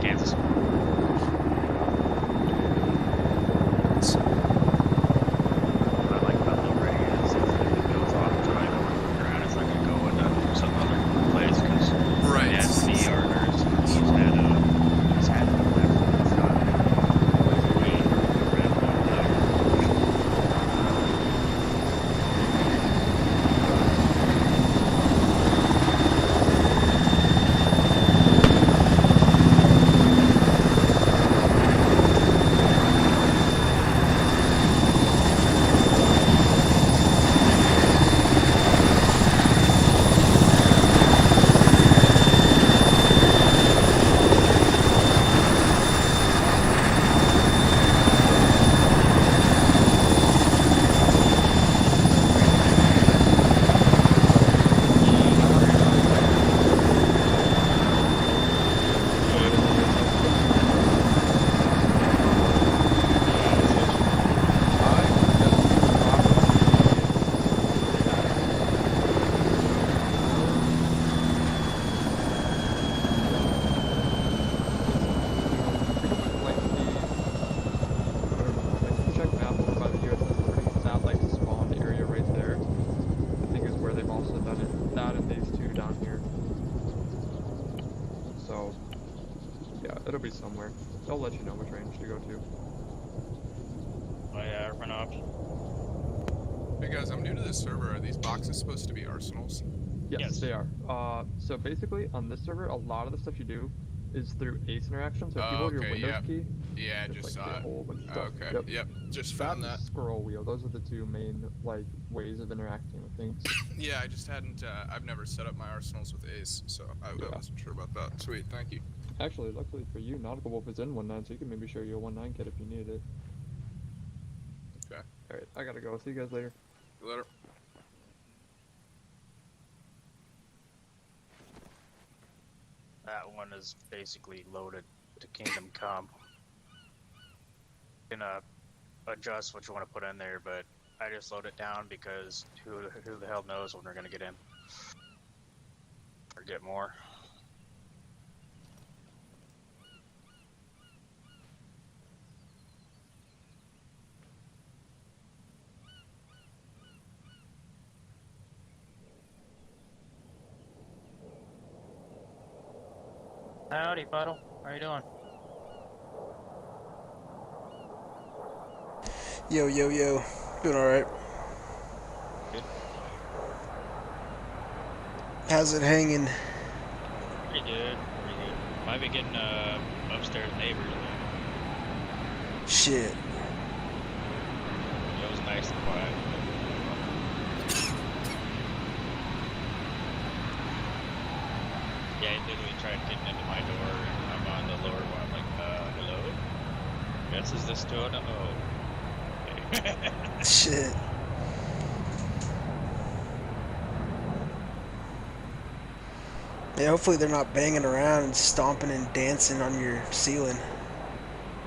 Kansas. What I like about the ray is if it goes off to like ground, it's not gonna go into some other place because Right. yeah, the orders he's had It'll be somewhere. They'll let you know which range to go to. Oh yeah, run off. Hey guys, I'm new to this server. Are these boxes supposed to be arsenals? Yes, they are. So basically, on this server, a lot of the stuff you do is through ACE interaction. So if you hold your Windows key, yeah, it's just like saw a it. whole bunch of stuff. Okay, yep, just found that. Scroll wheel. Those are the two main ways of interacting with things. Yeah, I just hadn't. I've never set up my arsenals with ACE, so I wasn't sure about that. Sweet, thank you. Actually, luckily for you, NauticalWolf is in 1.9, so you can maybe share your 1.9 kit if you needed it. Okay. Alright, I gotta go. See you guys later. See you later. That one is basically loaded to Kingdom Come. You can adjust what you want to put in there, but I just load it down because who the hell knows when we're gonna get in or get more. Howdy, Puddle. How you doing? Yo, yo, yo. Doing alright. Good. How's it hanging? Pretty good. Pretty good. Might be getting upstairs neighbors. Shit. It was nice and quiet. Yeah, he literally tried getting into my door, and I'm on the lower one. I'm like, hello? Guess is this door? Oh. Okay. Shit. Yeah, hopefully they're not banging around and stomping and dancing on your ceiling.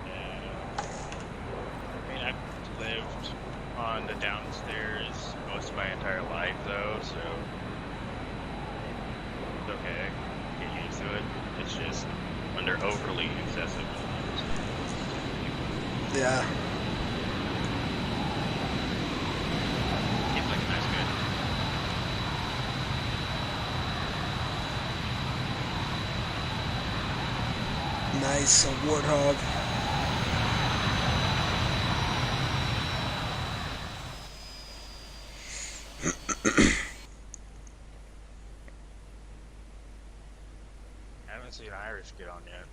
Yeah. I mean, I've lived on the downstairs most of my entire life, though, so it's okay. Get used to it. It's just when they're overly excessive. Yeah. Seems like a nice good. Nice, a warthog. I haven't seen Irish get on yet.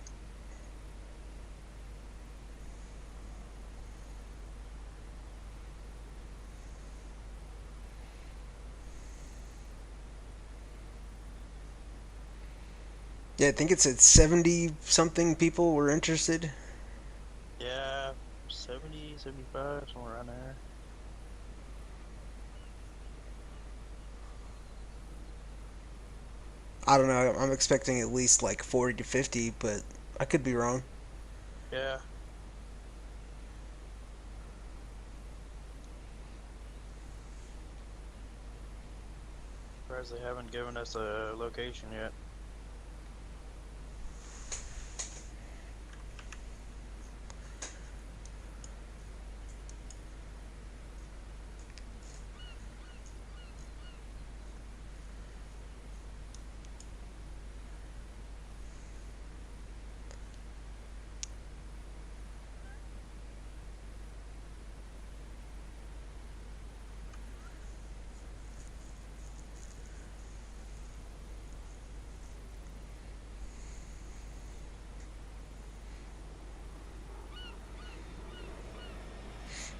Yeah, I think it said 70-something people were interested. Yeah, 70, 75, somewhere around there. I don't know, I'm expecting at least like 40 to 50, but I could be wrong. Yeah. Surprised they haven't given us a location yet.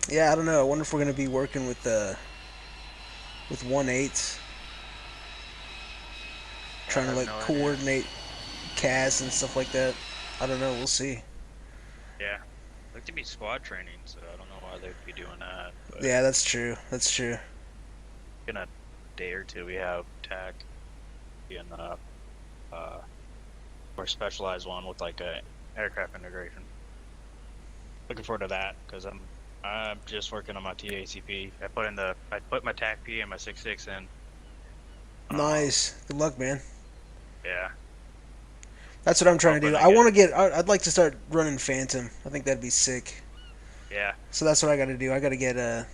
Yeah, I don't know. I wonder if we're gonna be working with 1/8, I trying to have like no idea. coordinate CAS and stuff like that. I don't know. We'll see. Yeah. Like to be squad training, so I don't know why they'd be doing that. But Yeah, that's true. That's true. in a day or two, we have TAC in uh, more specialized one with like a aircraft integration. Looking forward to that because I'm just working on my TACP. I put my TACP and my 6.6 in. Nice. Good luck, man. Yeah. That's what I'm trying to Hoping do. I I get want to get. I'd like to start running Phantom. I think that'd be sick. Yeah. So that's what I got to do. I got to get the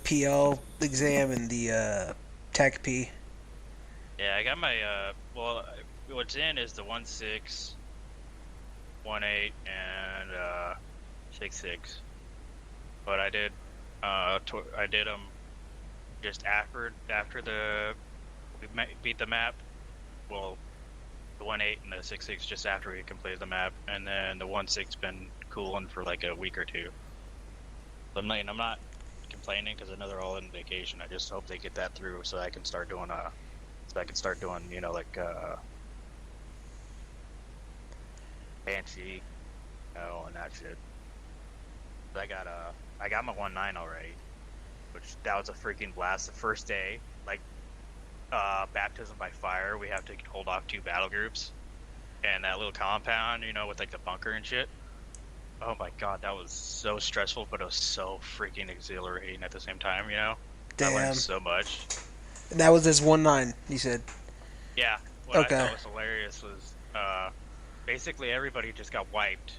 PL exam and the TAC P. Yeah, I got my well, what's in is the 1.6, 1.8, and 6.6. But I did them just after beat the map. Well, the 1.8 and the 6.6 just after we completed the map, and then the 1.6 been cooling for like a week or two. I'm not complaining because I know they're all in vacation. I just hope they get that through so I can start doing you know, like Banshee, you know, and that shit. But I got my 1.9 already, which that was a freaking blast. The first day, like baptism by fire, we have to hold off 2 battle groups, and that little compound, you know, with like the bunker and shit. Oh my god, that was so stressful, but it was so freaking exhilarating at the same time, you know? I learned Damn. so much. And that was his 1/9. You said. Yeah, what I Okay. thought was hilarious was basically everybody just got wiped,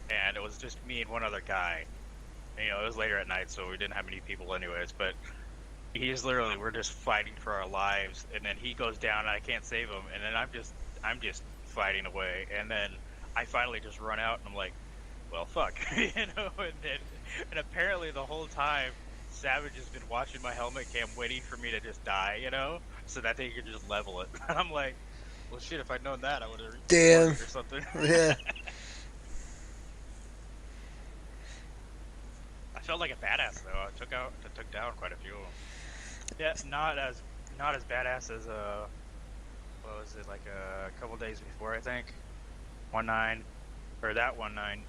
and it was just me and one other guy. And, you know, it was later at night, so we didn't have many people anyways, but we're just fighting for our lives, and then he goes down and I can't save him, and then I'm just fighting away, and then I finally just run out and I'm like, well, fuck, you know, and apparently the whole time Savage has been watching my helmet cam waiting for me to just die, you know, so that they could just level it. And I'm like, well, shit, if I'd known that, I would have Damn. recorded or something. Yeah. I felt like a badass though. I took down quite a few of them. Yeah, not as badass as what was it, like a couple days before, I think. 1.9 or that 1.9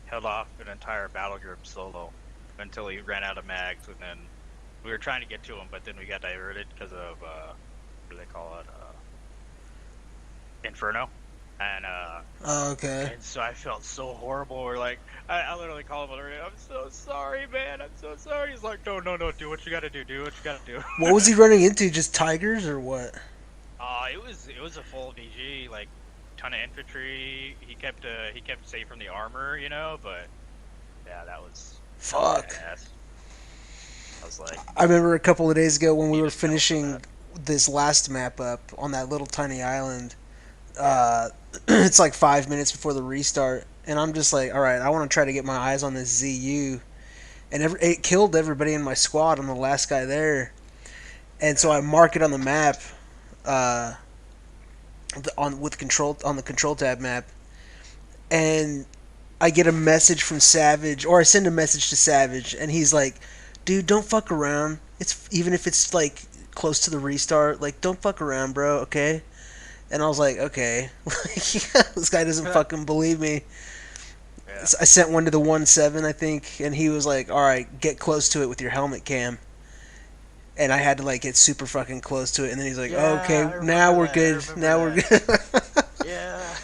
held off an entire battle group solo until he ran out of mags, and then we were trying to get to him, but then we got diverted because of what do they call it, Inferno, and Oh, okay. and so I felt so horrible. We're like, I literally called him already. I'm so sorry, man. I'm so sorry. He's like, no, do what you gotta do. Do what you gotta do. What was he running into? Just tigers or what? It was a full VG, like ton of infantry. He kept safe from the armor, you know, but yeah, that was Fuck. badass. I was like, I remember a couple of days ago when we You were just fell for finishing that. this last map up on that little tiny island. It's like 5 minutes before the restart, and I'm just like, all right, I want to try to get my eyes on this ZU, and it killed everybody in my squad. I'm the last guy there, and so I mark it on the map, on the control tab map, and I get a message from Savage, or I send a message to Savage, and he's like, dude, don't fuck around. It's even if it's like close to the restart, like don't fuck around, bro, okay? And I was like, okay. This guy doesn't fucking believe me. Yeah. So I sent one to the 1.7, I think, and he was like, alright, get close to it with your helmet cam. And I had to like get super fucking close to it, and then he's like, Yeah, okay, I now we're remember good. that, I Now we're remember good. Yeah.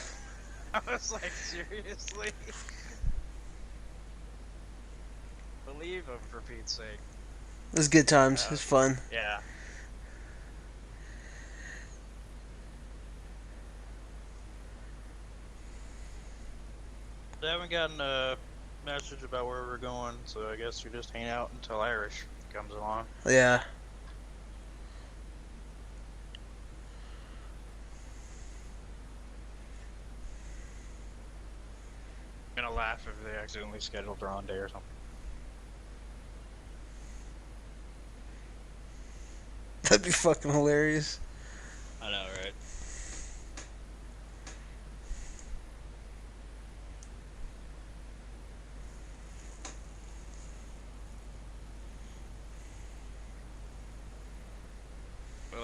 I was like, seriously? Believe him, for Pete's sake. It was good times. It was fun. Yeah. I haven't gotten a message about where we're going, so I guess we just hang out until Irish comes along. Yeah. I'm gonna laugh if they accidentally schedule drawn day or something. That'd be fucking hilarious. I know, right?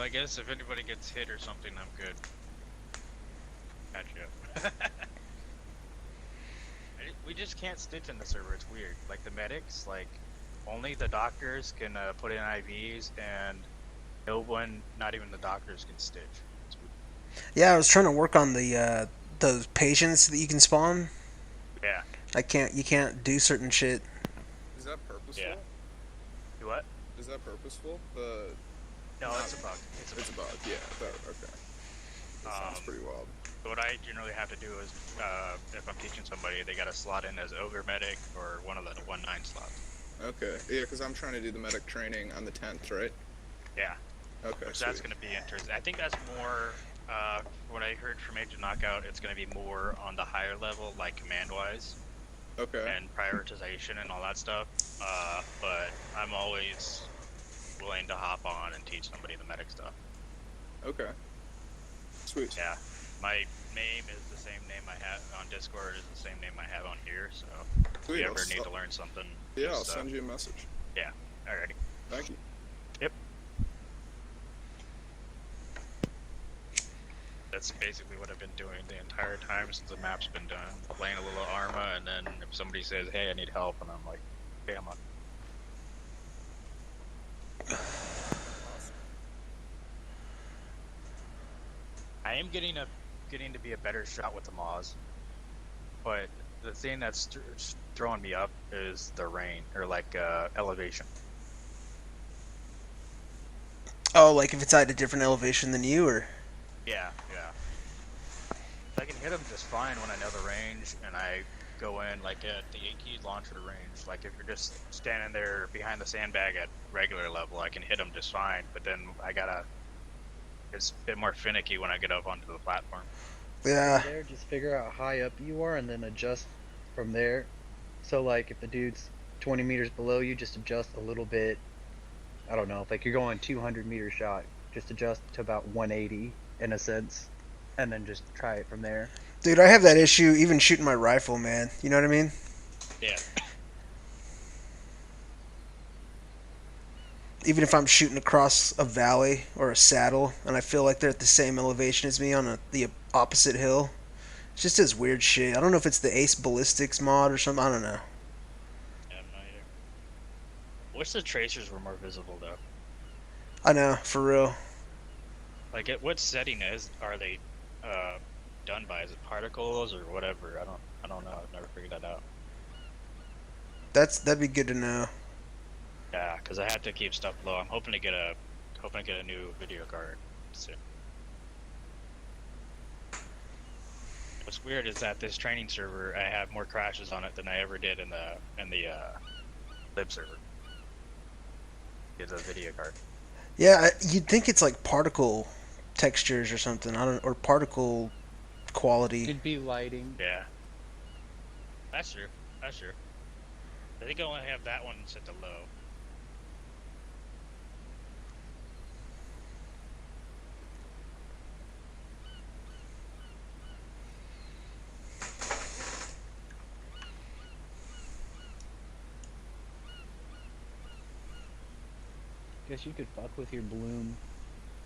I guess if anybody gets hit or something, I'm good. Gotcha. We just can't stitch in the server. It's weird. Like the medics, like only the doctors can put in IVs, and no one, not even the doctors, can stitch. It's weird. Yeah, I was trying to work on the those patients that you can spawn. Yeah. You can't do certain shit. Is that purposeful? Yeah. Do what? Is that purposeful? No, it's a bug. It's a bug. Yeah. Okay. That sounds pretty wild. What I generally have to do is, if I'm teaching somebody, they got to slot in as Ogre medic or one of the 1-9 slots. Okay. Yeah, because I'm trying to do the medic training on the 10th, right? Yeah. Okay. Which that's going to be interesting. I think that's more, what I heard from Agent Knockout, it's going to be more on the higher level, like command-wise. Okay. And prioritization and all that stuff. But I'm always willing to hop on and teach somebody the medic stuff. Okay. Sweet. Yeah. My name is the same name I have on Discord, is the same name I have on here, so if Sweet, you ever need to learn something. Yeah, just, I'll send you a message. Yeah. Alrighty. Thank you. Yep. That's basically what I've been doing the entire time since the map's been done. Playing a little Arma, and then if somebody says, hey, I need help, and I'm like, okay, I'm up. I am getting to be a better shot with the Maws, but the thing that's throwing me up is the rain, or like elevation. Oh, like if it's at a different elevation than you, or? Yeah. I can hit them just fine when I know the range, and I go in like at the AK launcher range. Like if you're just standing there behind the sandbag at regular level, I can hit them just fine. But then it's a bit more finicky when I get up onto the platform. Yeah. There, just figure out how high up you are and then adjust from there. So like if the dude's 20 meters below you, just adjust a little bit. I don't know, if like you're going 200 meter shot, just adjust to about 180 in a sense, and then just try it from there. Dude, I have that issue even shooting my rifle, man. You know what I mean? Yeah. Even if I'm shooting across a valley or a saddle, and I feel like they're at the same elevation as me on the opposite hill, it just does weird shit. I don't know if it's the Ace Ballistics mod or something. I don't know. Yeah, I'm not either. Wish the tracers were more visible though. I know, for real. Like, what setting are they done by? Is it particles or whatever? I don't know. I've never figured that out. That'd be good to know. Yeah, because I have to keep stuff low. I'm hoping to get a new video card soon. What's weird is that this training server, I have more crashes on it than I ever did in the lib server. Get a video card. Yeah, you'd think it's like particle textures or something. Or particle quality. Could be lighting. Yeah. That's true. I think I only have that one set to low. Guess you could fuck with your bloom.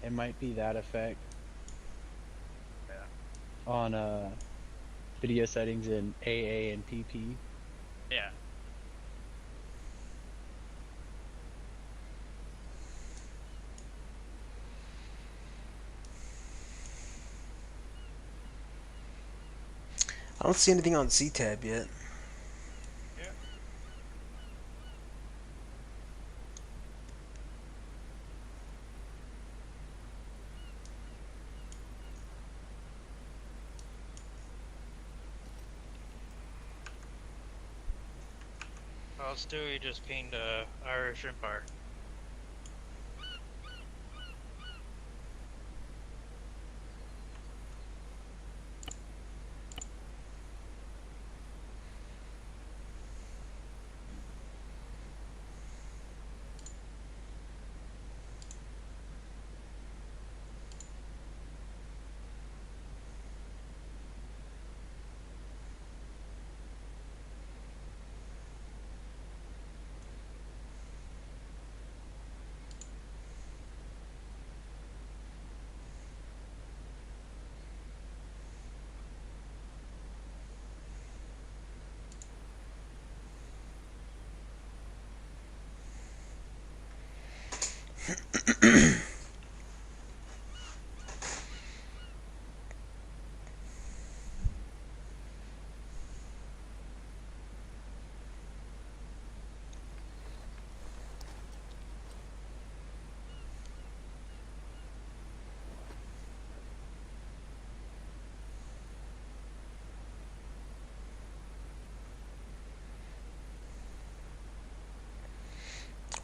It might be that effect. Yeah. On video settings in AA and PP. Yeah. I don't see anything on C-Tab yet. Yeah. Well, Stewie just pinged Irishempire.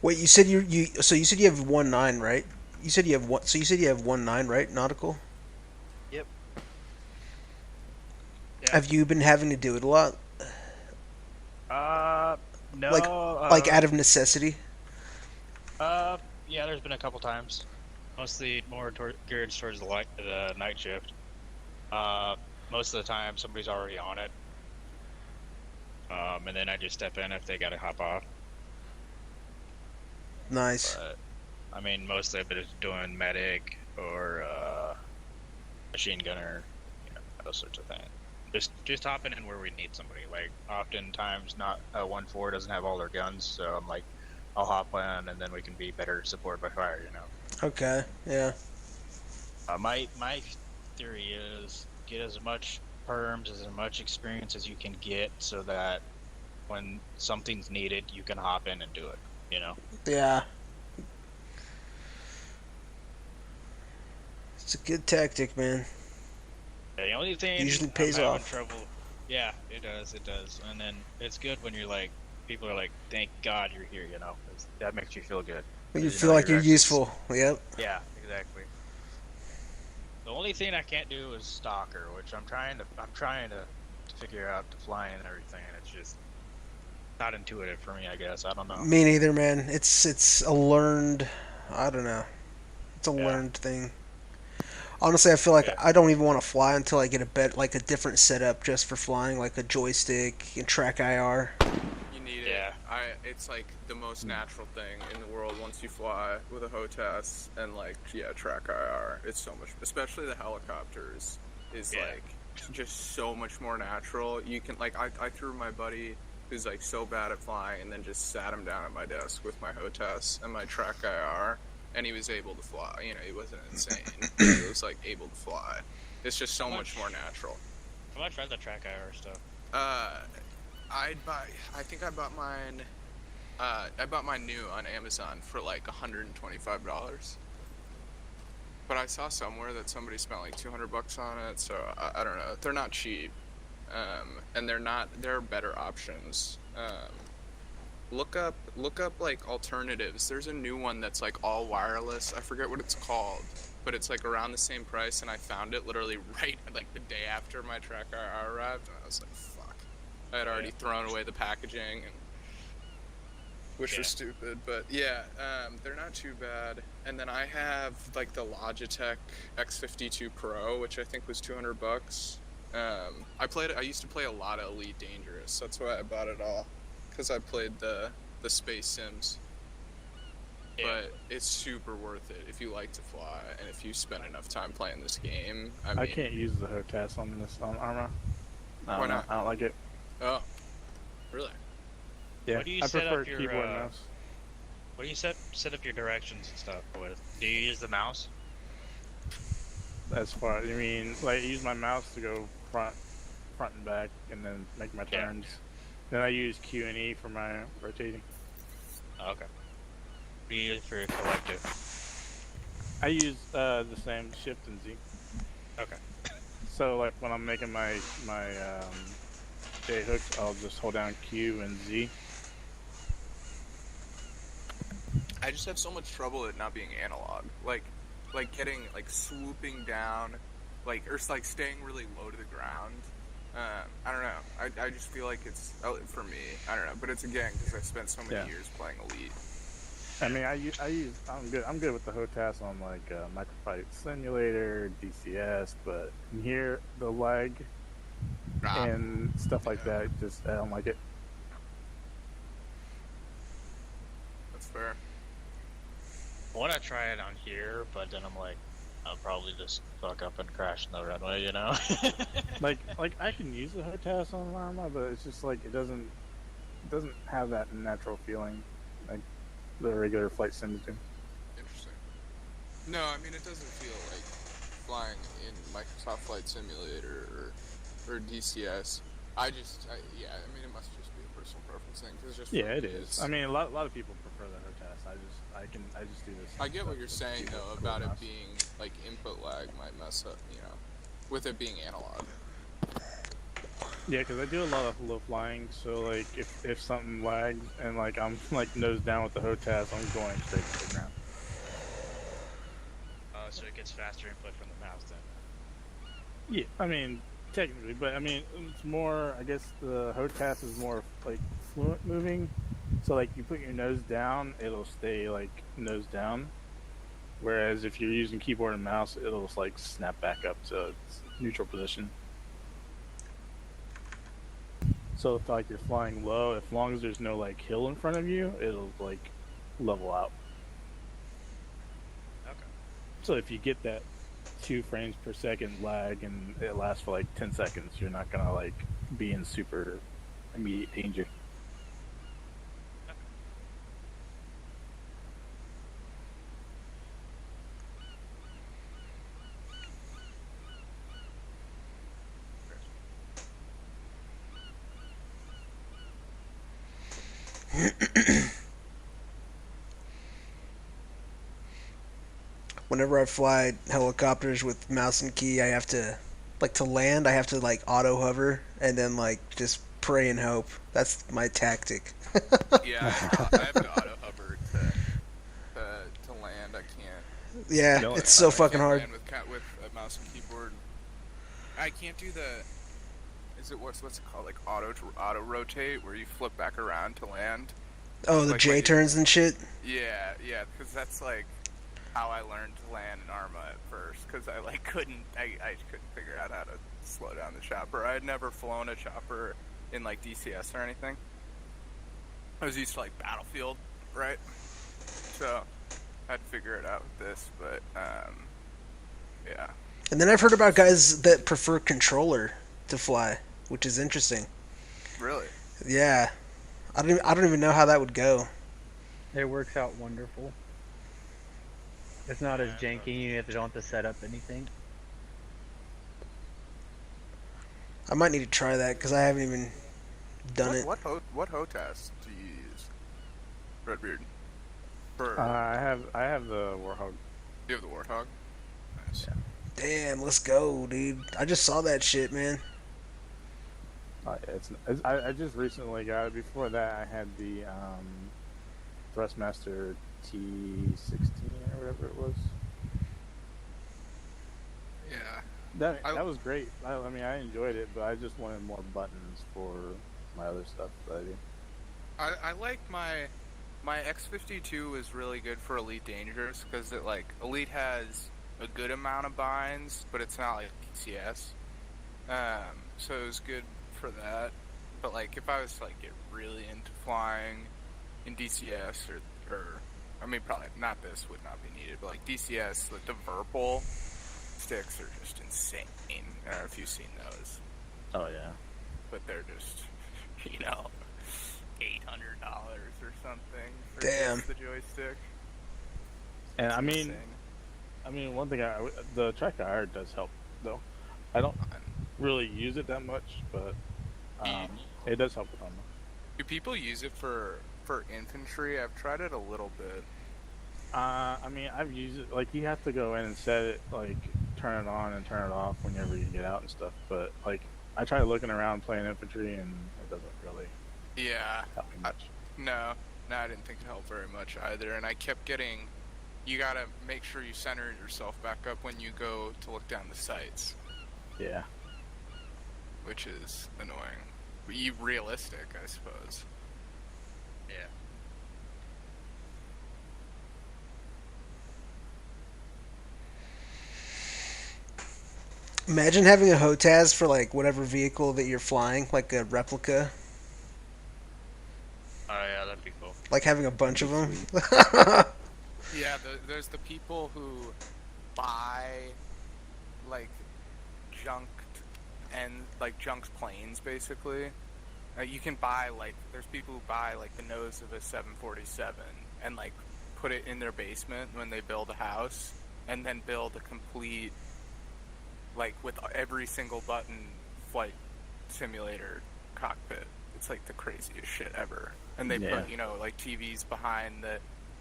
Wait, you said so you said you have 1.9, right? You said you have one. So you said you have 1.9, right? Nautical. Yep. Yeah. Have you been having to do it a lot? No. Like out of necessity? Yeah, there's been a couple times. Mostly more geared towards the night shift. Most of the time, somebody's already on it. And then I just step in if they gotta hop off. Nice. But, I mean, mostly I've been doing medic or machine gunner, those sorts of things. Just hopping in where we need somebody. Like, oftentimes, not 1-4 doesn't have all their guns, so I'm like, I'll hop in, and then we can be better support by fire. Okay. Yeah. My theory is get as much perms, as much experience as you can get, so that when something's needed, you can hop in and do it. Yeah. It's a good tactic, man. The only thing Usually pays I'm having off. trouble. Yeah, it does. And then it's good when you're like, people are like, "Thank God you're here." That makes you feel good. When you 'Cause, feel like you're actually- useful. Yep. Yeah, exactly. The only thing I can't do is stalker, which I'm trying to figure out the flying and everything, and it's just not intuitive for me. I guess I don't know. Me neither, man. It's a learned. I don't know. It's a Yeah. learned thing. Honestly, I feel like Yeah. I don't even want to fly until I get a different setup just for flying, like a joystick and track IR. You need it. Yeah. It's like the most natural thing in the world once you fly with a HOTAS and track IR. It's so much, especially the helicopters, is Yeah. like just so much more natural. You can I threw my buddy who's like so bad at flying and then just sat him down at my desk with my HOTAS and my track IR, and he was able to fly. He wasn't insane. He was like able to fly. It's just so much more natural. How much are the track IR stuff? I think I bought mine. I bought mine new on Amazon for like $125. But I saw somewhere that somebody spent like $200 on it, so I don't know. They're not cheap, and there are better options. Look up like alternatives. There's a new one that's like all wireless. I forget what it's called, but it's like around the same price, and I found it literally right like the day after my track IR arrived, and I was like, fuck. I had already thrown away the packaging, which was stupid, but yeah, they're not too bad. And then I have like the Logitech X52 Pro, which I think was $200. I used to play a lot of Elite Dangerous. That's why I bought it all, because I played the Space Sims. Yeah. But it's super worth it if you like to fly and if you spend enough time playing this game. I can't use the HOTAS on this Arma. Why not? I don't like it. Oh, really? Yeah, What do you I set prefer up your, keyboard and mouse. What do you set up your directions and stuff with? Do you use the mouse? As far, I mean, like, use my mouse to go front and back, and then make my Yeah. turns. Then I use Q and E for my rotating. Oh, okay. What do you use for your collective? I use the same Shift and Z. Okay. So like when I'm making my J hooks, I'll just hold down Q and Z. I just have so much trouble at not being analog. Like getting, like, swooping down, or like staying really low to the ground. I don't know. I just feel like it's, for me, I don't know. But it's, again, because I spent so many years playing Elite. I mean, I'm good with the HOTAS on like Microfight Simulator, DCS, but here the lag and stuff like that, just I don't like it. That's fair. I want to try it on here, but then I'm like, I'll probably just fuck up and crash in the runway, Like I can use the HOTAS on Arma, but it's just like it doesn't have that natural feeling like the regular flight sims do. Interesting. No, I mean, it doesn't feel like flying in Microsoft Flight Simulator or DCS. Yeah, I mean, it must just be a personal preference thing. Cause just Yeah, for it me, is. I mean, a lot of people prefer the HOTAS. I just do this. I get what you're saying though about it mouse. being like input lag might mess up, with it being analog. Yeah, because I do a lot of low flying, so like if something lags and like I'm like nose down with the HOTAS, I'm going straight to the ground. So it gets faster input from the mouse then. Yeah, I mean technically, but I mean it's more. I guess the HOTAS is more like fluent moving, so like you put your nose down, it'll stay like nose down. Whereas if you're using keyboard and mouse, it'll just like snap back up to its neutral position. So if like you're flying low, as long as there's no like hill in front of you, it'll like level out. Okay. So if you get that 2 frames per second lag and it lasts for like 10 seconds, you're not gonna like be in super immediate danger. Whenever I fly helicopters with mouse and key, I have to, like, to land, I have to, like, auto hover and then, like, just pray and hope. That's my tactic. Yeah, I have to auto hover to land. I can't. Yeah, No, it's so I fucking can't hard. land with a mouse and keyboard. I can't do the. Is it what's it called? Like auto rotate, where you flip back around to land. Oh, the like J when you- turns and shit. Yeah, because that's like how I learned to land in Arma at first. Because I like couldn't figure out how to slow down the chopper. I had never flown a chopper in like DCS or anything. I was used to like Battlefield, right? So I had to figure it out with this, but yeah. And then I've heard about guys that prefer controller to fly, which is interesting. Really? Yeah, I don't even know how that would go. It works out wonderful. It's not as janky. You don't have to set up anything. I might need to try that because I haven't even done it. What HOTAS do you use, Redbeard? I have the Warhog. You have the Warthog? Nice. Yeah. Damn, let's go, dude. I just saw that shit, man. I just recently got it. Before that, I had the Thrustmaster T16 or whatever it was. Yeah. That was great. I mean, I enjoyed it, but I just wanted more buttons for my other stuff that I do. I like my X52 is really good for Elite Dangerous because it like Elite has a good amount of binds, but it's not like DCS. So it was good for that. But like if I was to like get really into flying in DCS or I mean probably not this would not be needed, but like DCS, like the Virpil sticks are just insane. I don't know if you've seen those. Oh yeah. But they're just $800 or something for Damn. just the joystick. And It's I mean, insane. one thing the track I heard does help though. I don't really use it that much, but it does help with Arma. Do people use it for infantry? I've tried it a little bit. I mean, I've used it. Like you have to go in and set it, like turn it on and turn it off whenever you get out and stuff. But like, I tried looking around playing infantry, and it doesn't really help me much. No, I didn't think it helped very much either. And I kept getting. You gotta make sure you center yourself back up when you go to look down the sights. Yeah. Which is annoying. But realistic, I suppose. Yeah. Imagine having a HOTAS for like whatever vehicle that you're flying, like a replica. Oh yeah, that'd be cool. Like having a bunch of them. Yeah, there's the people who buy like junked and like junked planes basically. You can buy like there's people who buy like the nose of a 747 and like put it in their basement when they build a house and then build a complete, like, with every single button flight simulator cockpit. It's like the craziest shit ever. And they put, you know, like TVs behind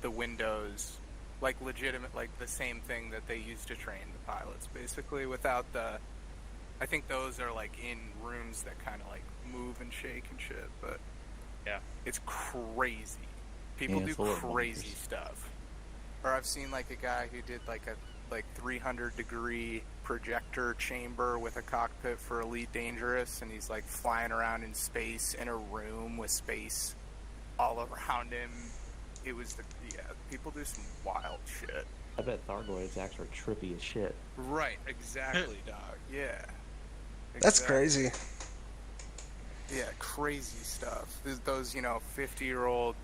the windows, like legitimate, like the same thing that they use to train the pilots, basically, without the, I think those are like in rooms that kind of like move and shake and shit, but yeah, it's crazy. People do crazy stuff. Or I've seen like a guy who did like a 300-degree projector chamber with a cockpit for Elite Dangerous, and he's like flying around in space in a room with space all around him. It was people do some wild shit. I bet Thargoid attacks are trippy as shit. Right, exactly, dog. Yeah. Exactly. That's crazy. Yeah, crazy stuff. Those, you know, 50-year-old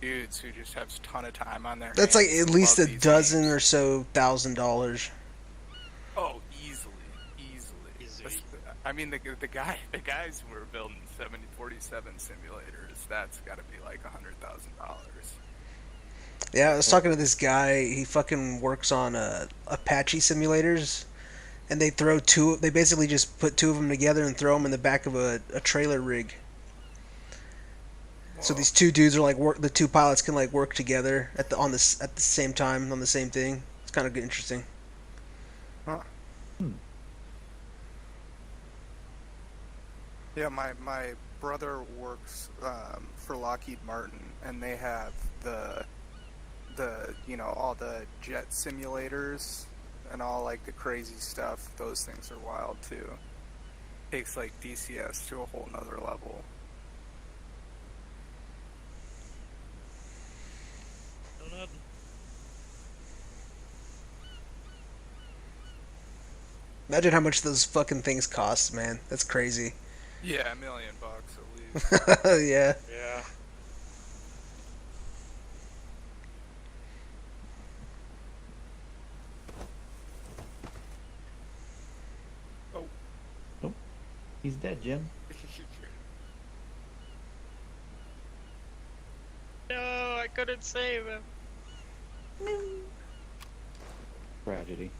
dudes who just have a ton of time on their That's like hands at least love a these dozen games. or so $1,000. Oh, easily. I mean, the guys who were building 7047 simulators, that's got to be like $100,000. Yeah, I was talking to this guy. He fucking works on Apache simulators, and they basically just put two of them together and throw them in the back of a trailer rig. Whoa. So these two dudes are like the two pilots can like work together at the same time on the same thing. It's kind of interesting. Huh. Yeah, my brother works for Lockheed Martin, and they have the you know, all the jet simulators and all like the crazy stuff. Those things are wild too. Takes like DCS to a whole nother level. Imagine how much those fucking things cost, man. That's crazy. Yeah, $1 million at least. Yeah. Yeah. He's dead, Jim. No, I couldn't save him. Tragedy.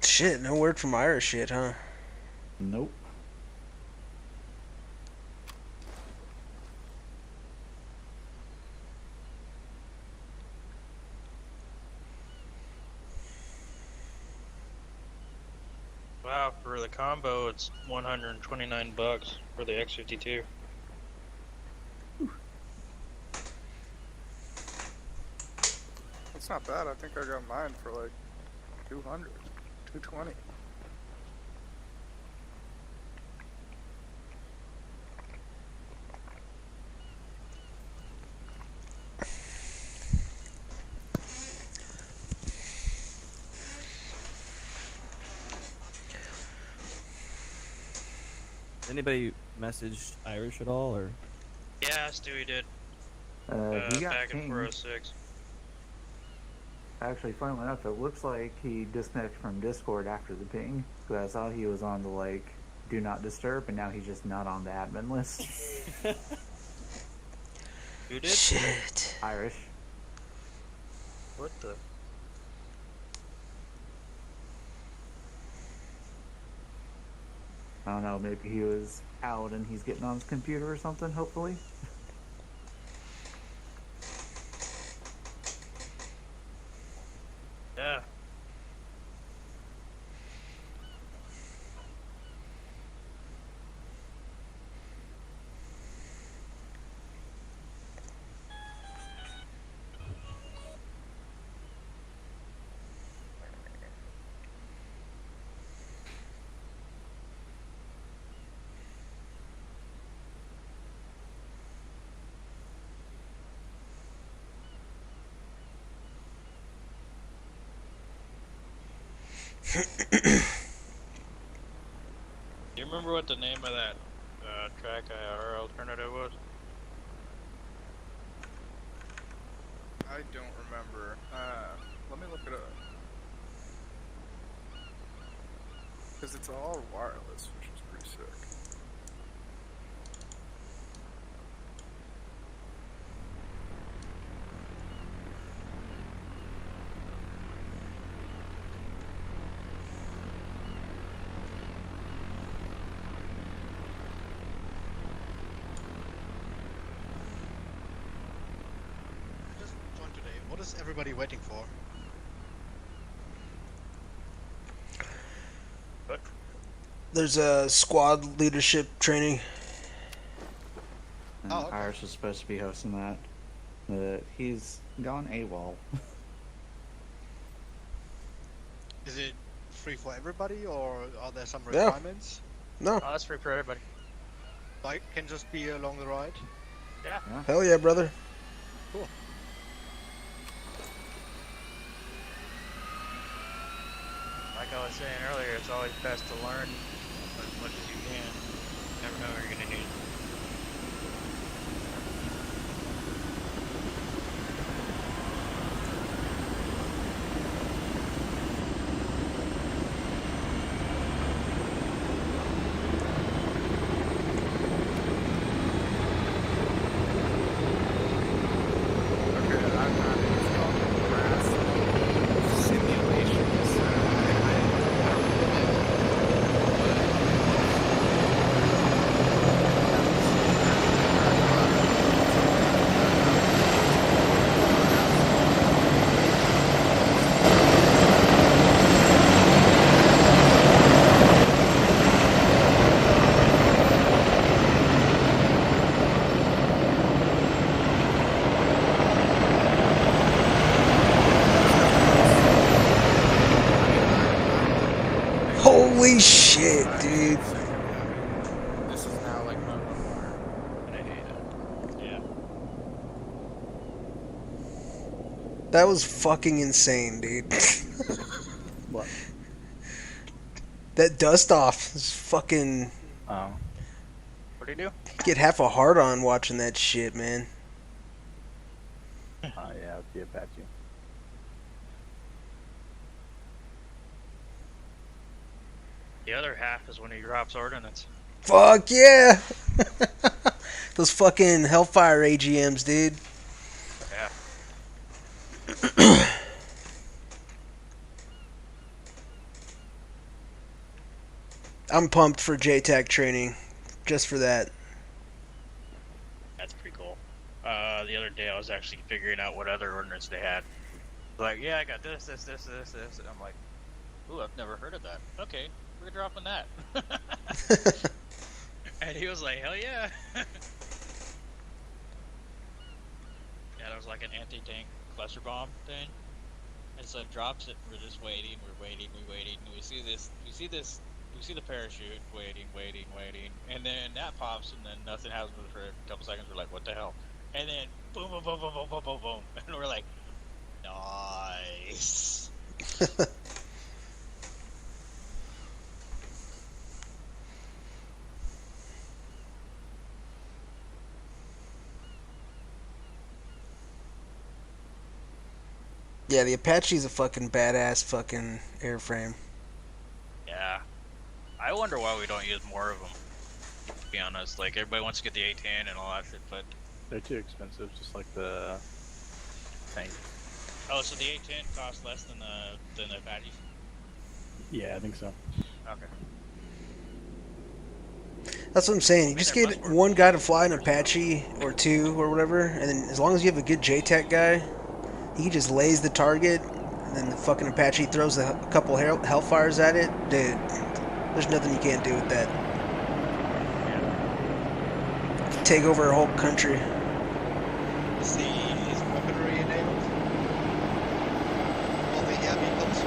Shit, no word from Irish yet, huh? Nope. Wow, for the combo, it's $129 for the X52. That's not bad. I think I got mine for like 200, 220. Anybody messaged Irish at all, or? Yeah, Stewie did. He got Back in pinged. 406. Actually, funnily enough, it looks like he disconnected from Discord after the ping. Because I saw he was on the, like, do not disturb, and now he's just not on the admin list. Who did? Shit. Irish. What the? I don't know, maybe he was out and he's getting on his computer or something, hopefully. Yeah. Do you remember what the name of that track IR alternative was? I don't remember. Let me look it up. Because it's all wireless, which is pretty sick. everybody waiting for? There's a squad leadership training. And Oh, okay. Irish was supposed to be hosting that, but he's gone AWOL. Is it free for everybody, or are there some Yeah. requirements? No. Oh, that's free for everybody. Like, can just be along the ride? Yeah. Hell yeah, brother. Cool. Like I was saying earlier, it's always best to learn as much as you can. You never know what you're gonna need. Okay, I've not installed the last simulations. Holy shit, dude. This is now like my one And I hate it. Yeah. That was fucking insane, dude. What? That dust off is fucking. Oh. What do you do? Get half a heart on watching that shit, man. Yeah, with the Apache. The other half is when he drops ordnance. Fuck yeah! Those fucking Hellfire AGMs, dude. Yeah. I'm pumped for JTAC training. Just for that. That's pretty cool. The other day I was actually figuring out what other ordnance they had. Like, yeah, I got this. And I'm like, ooh, I've never heard of that. Okay, we're dropping that. And he was like, hell yeah. Yeah, that was like an anti-tank cluster bomb thing. And so it drops it, and we're just waiting, and we see the parachute, waiting, and then that pops, and then nothing happens for a couple seconds. We're like, what the hell? And then boom, boom, boom, boom, boom, boom, boom, boom, and we're like, nice. Yeah, the Apache's a fucking badass fucking airframe. Yeah. I wonder why we don't use more of them. To be honest, like everybody wants to get the A10 and all that shit, but They're too expensive, just like the tank. oh, so the A10 costs less than the Apache. Yeah, I think so. Okay. That's what I'm saying. You just get one guy to fly an Apache or two or whatever, and then as long as you have a good JTAC guy, he just lays the target, and then the fucking Apache throws a couple Hellfires at it. Dude, there's nothing you can't do with that. Take over a whole country. Is weaponry enabled? All the air vehicles?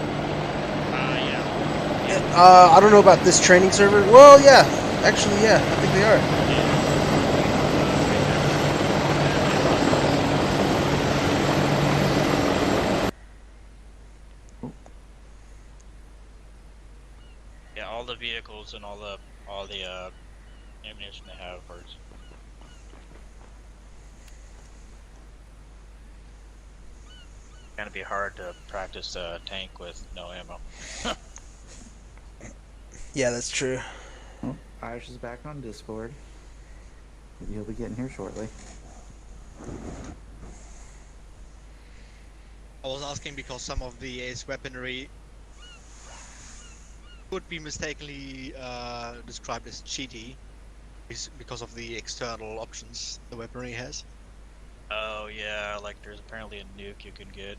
Yeah. I don't know about this training server. Well, yeah. Actually, yeah. I think they are. Yeah, all the vehicles and all the ammunition they have works. Gonna be hard to practice a tank with no ammo. Yeah, that's true. Well, Irish is back on Discord. He'll be getting here shortly. I was asking because some of the AS weaponry could be mistakenly described as cheaty because of the external options the weaponry has. Oh yeah, like there's apparently a nuke you can get.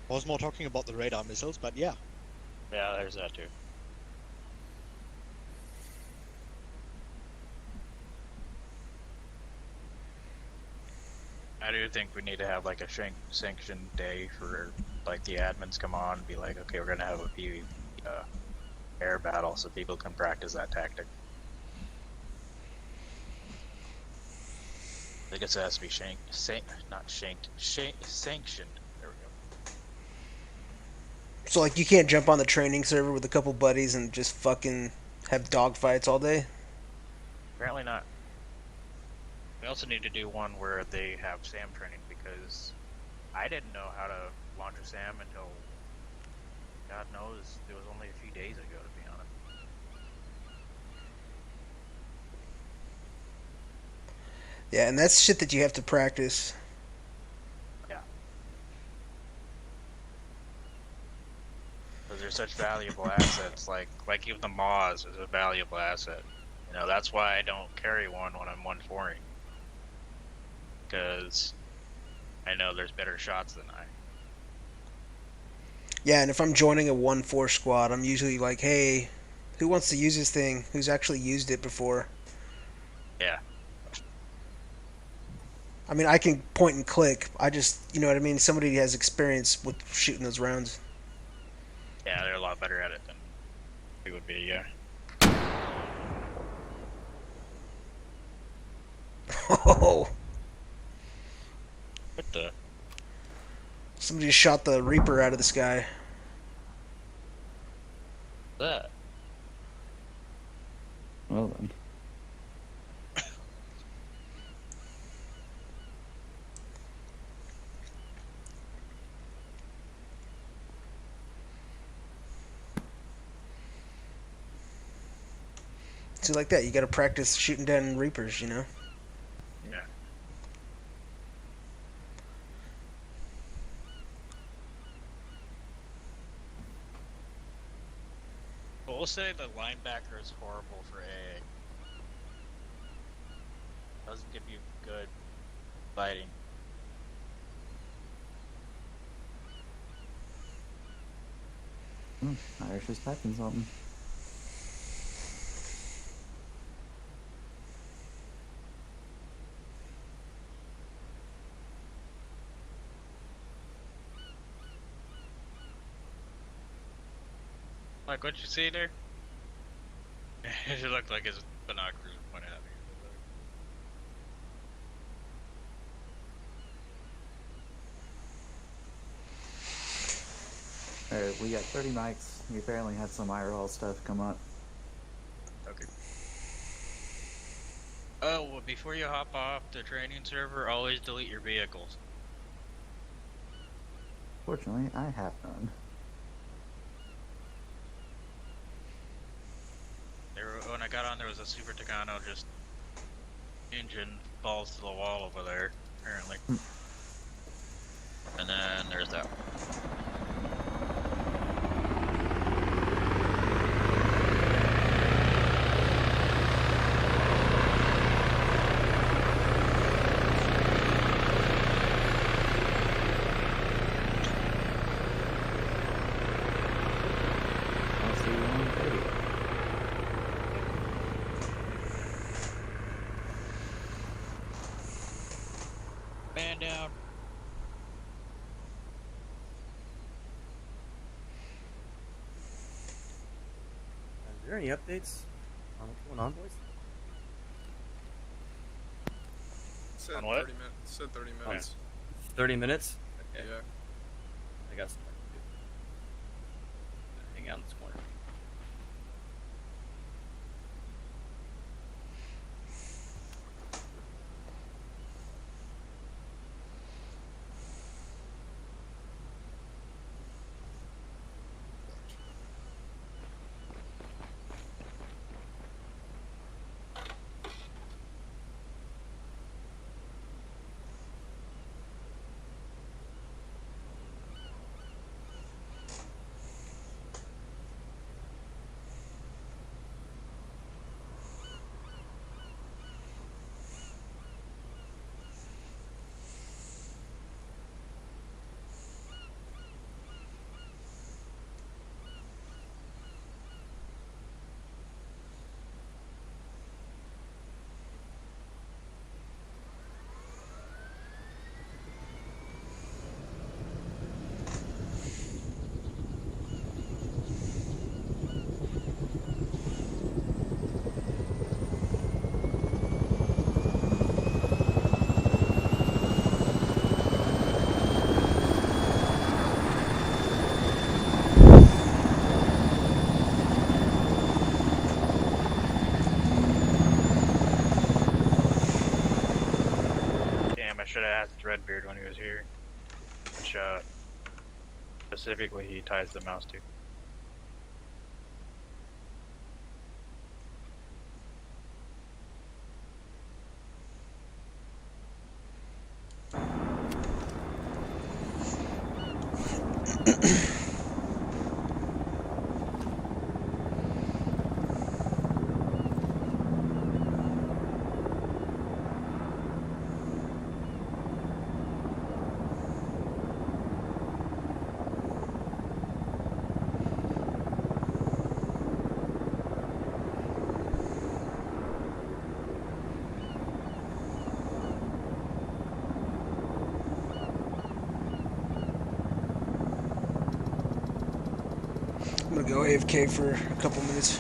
I was more talking about the radar missiles, but yeah. Yeah, there's that too. I do think we need to have like a sanctioned day for like the admins come on and be like, okay, we're gonna have a PvP air battle so people can practice that tactic. I guess it has to be sanctioned. There we go. So like you can't jump on the training server with a couple buddies and just fucking have dogfights all day? Apparently not. We also need to do one where they have SAM training because I didn't know how to launch a SAM until God knows it was only a few days ago, to be honest. Yeah, and that's shit that you have to practice. Yeah. Because they're such valuable assets. Like even the Moz is a valuable asset. You know, that's why I don't carry one when I'm 1-4ing. Because I know there's better shots than I. Yeah, and if I'm joining a 1-4 squad, I'm usually like, hey, who wants to use this thing? Who's actually used it before? Yeah. I mean, I can point and click. I just, you know what I mean? Somebody has experience with shooting those rounds. Yeah, they're a lot better at it than we would be, yeah. Oh, What the? somebody just shot the Reaper out of the sky. That? Well then. So like that, you gotta practice shooting down Reapers, you know? Yeah. But we'll say the linebacker is horrible for AA. Doesn't give you good fighting. Irish is packing something. Like, what you see there? It looked like his binoculars were pointed at me. Alright, we got 30 mics. We apparently had some IRL stuff come up. Okay. Oh, well, before you hop off the training server, always delete your vehicles. Fortunately, I have none. When I got on, there was a Super Tucano, just engine falls to the wall over there, apparently. And then there's that one. I'll see you on 30. Man down. Is there any updates on what's going on, boys? Said On what? 30 minutes. Said 30 minutes. 30 minutes? Okay. Yeah. I got something to do. Hang out in this corner. should have asked Redbeard when he was here, which specifically he ties the mouse to. I'm gonna go AFK for a couple minutes.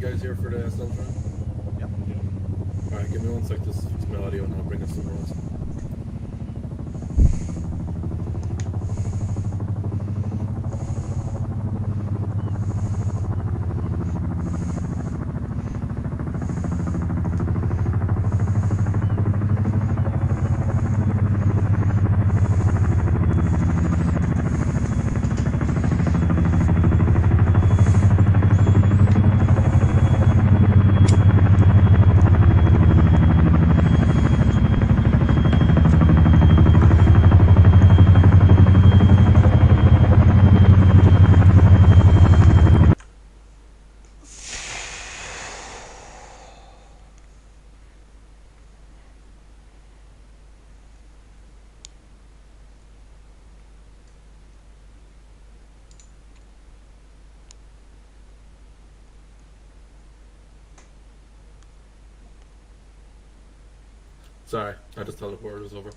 guys here for the cell train? Yep. Alright, give me 1 sec to fix my audio and I'll bring us somewhere else. Sorry, I just teleported us over.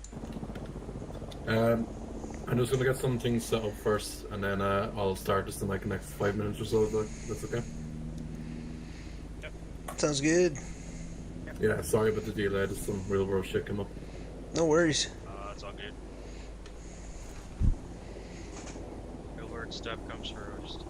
I'm just gonna get some things set up first, and then I'll start just in like the next 5 minutes or so. If that's okay. Sounds good. Yeah, sorry about the delay. Just some real world shit came up. No worries. It's all good. Real world stuff comes first.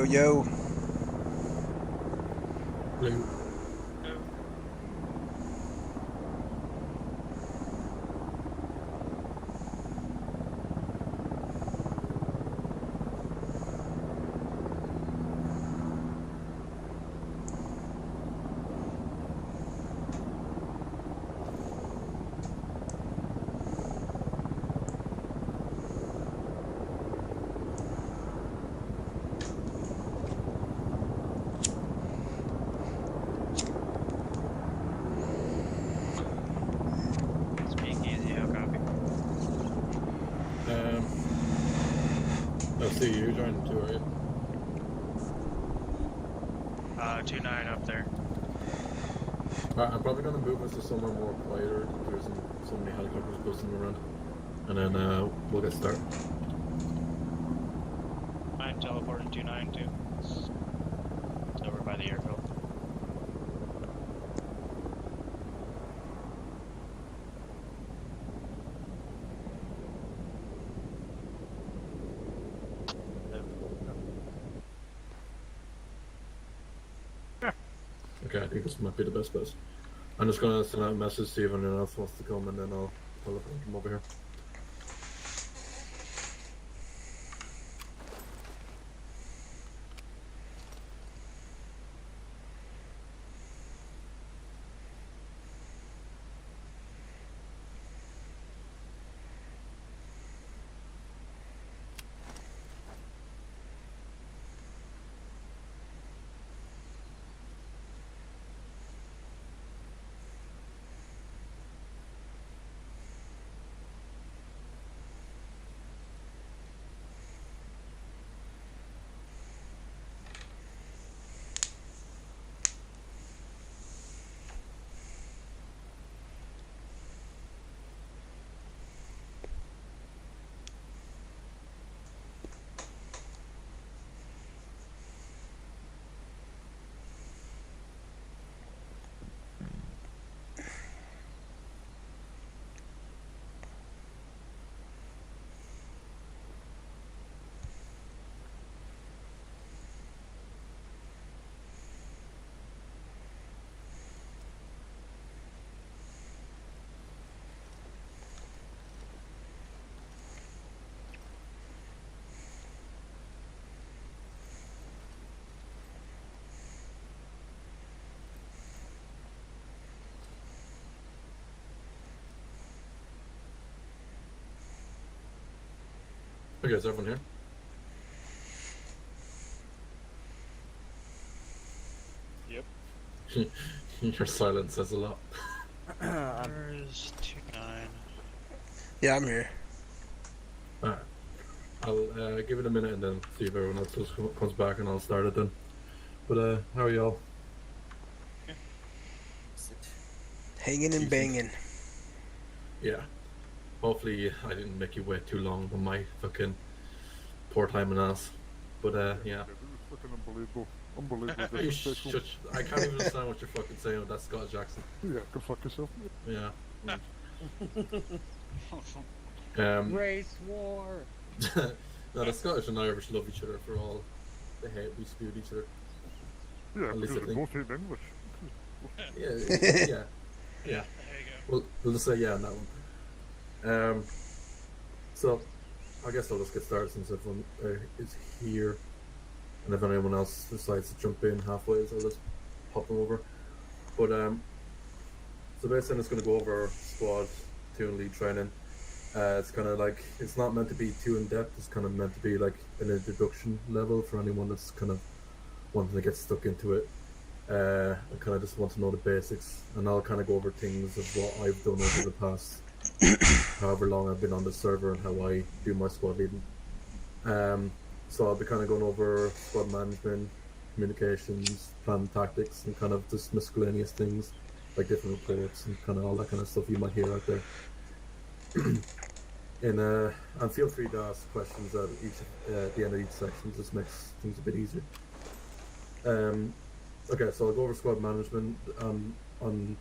Yo. Blue. I see you joining too, are you? 2-9 up there. Alright, I'm probably gonna move us to somewhere more quieter. There's so many helicopters posting around. And then we'll get started. I'm teleporting 2-9 too. It's over by the airfield. Okay, I think this might be the best bet. I'm just gonna send out a message, see if anyone else wants to come, and then I'll come over here. Okay, is everyone Yep. here? Your silence says a lot. Where is 2-9? Yeah, I'm here. Alright. I'll give it a minute and then see if everyone else comes back and I'll start it then. But how are y'all? Hanging and banging. Yeah. Hopefully I didn't make you wait too long on my fucking poor time and ass. But yeah. This is fucking unbelievable. Unbelievable. You I can't even understand what you're fucking saying with that Scottish accent. Yeah, go fuck yourself. Yeah. Race war. No, the Scottish and Irish love each other for all the hate we spew at each other. Yeah, At least because I they think. both hate English. Yeah. There you go. We'll just say yeah on that one. So I guess I'll just get started since everyone is here, and if anyone else decides to jump in halfway, I'll just pop them over. But so basically, I'm just going to go over squad 2 and lead training. It's kind of like, it's not meant to be too in depth. It's kind of meant to be like an introduction level for anyone that's kind of wanting to get stuck into it. I kind of just want to know the basics, and I'll kind of go over things of what I've done over the past however long I've been on the server and how I do my squad leading. So I'll be kind of going over squad management, communications, plan tactics, and kind of just miscellaneous things like different reports and kind of all that kind of stuff you might hear out there. And feel free to ask questions at the end of each section. Just makes things a bit easier. Okay, so I'll go over squad management on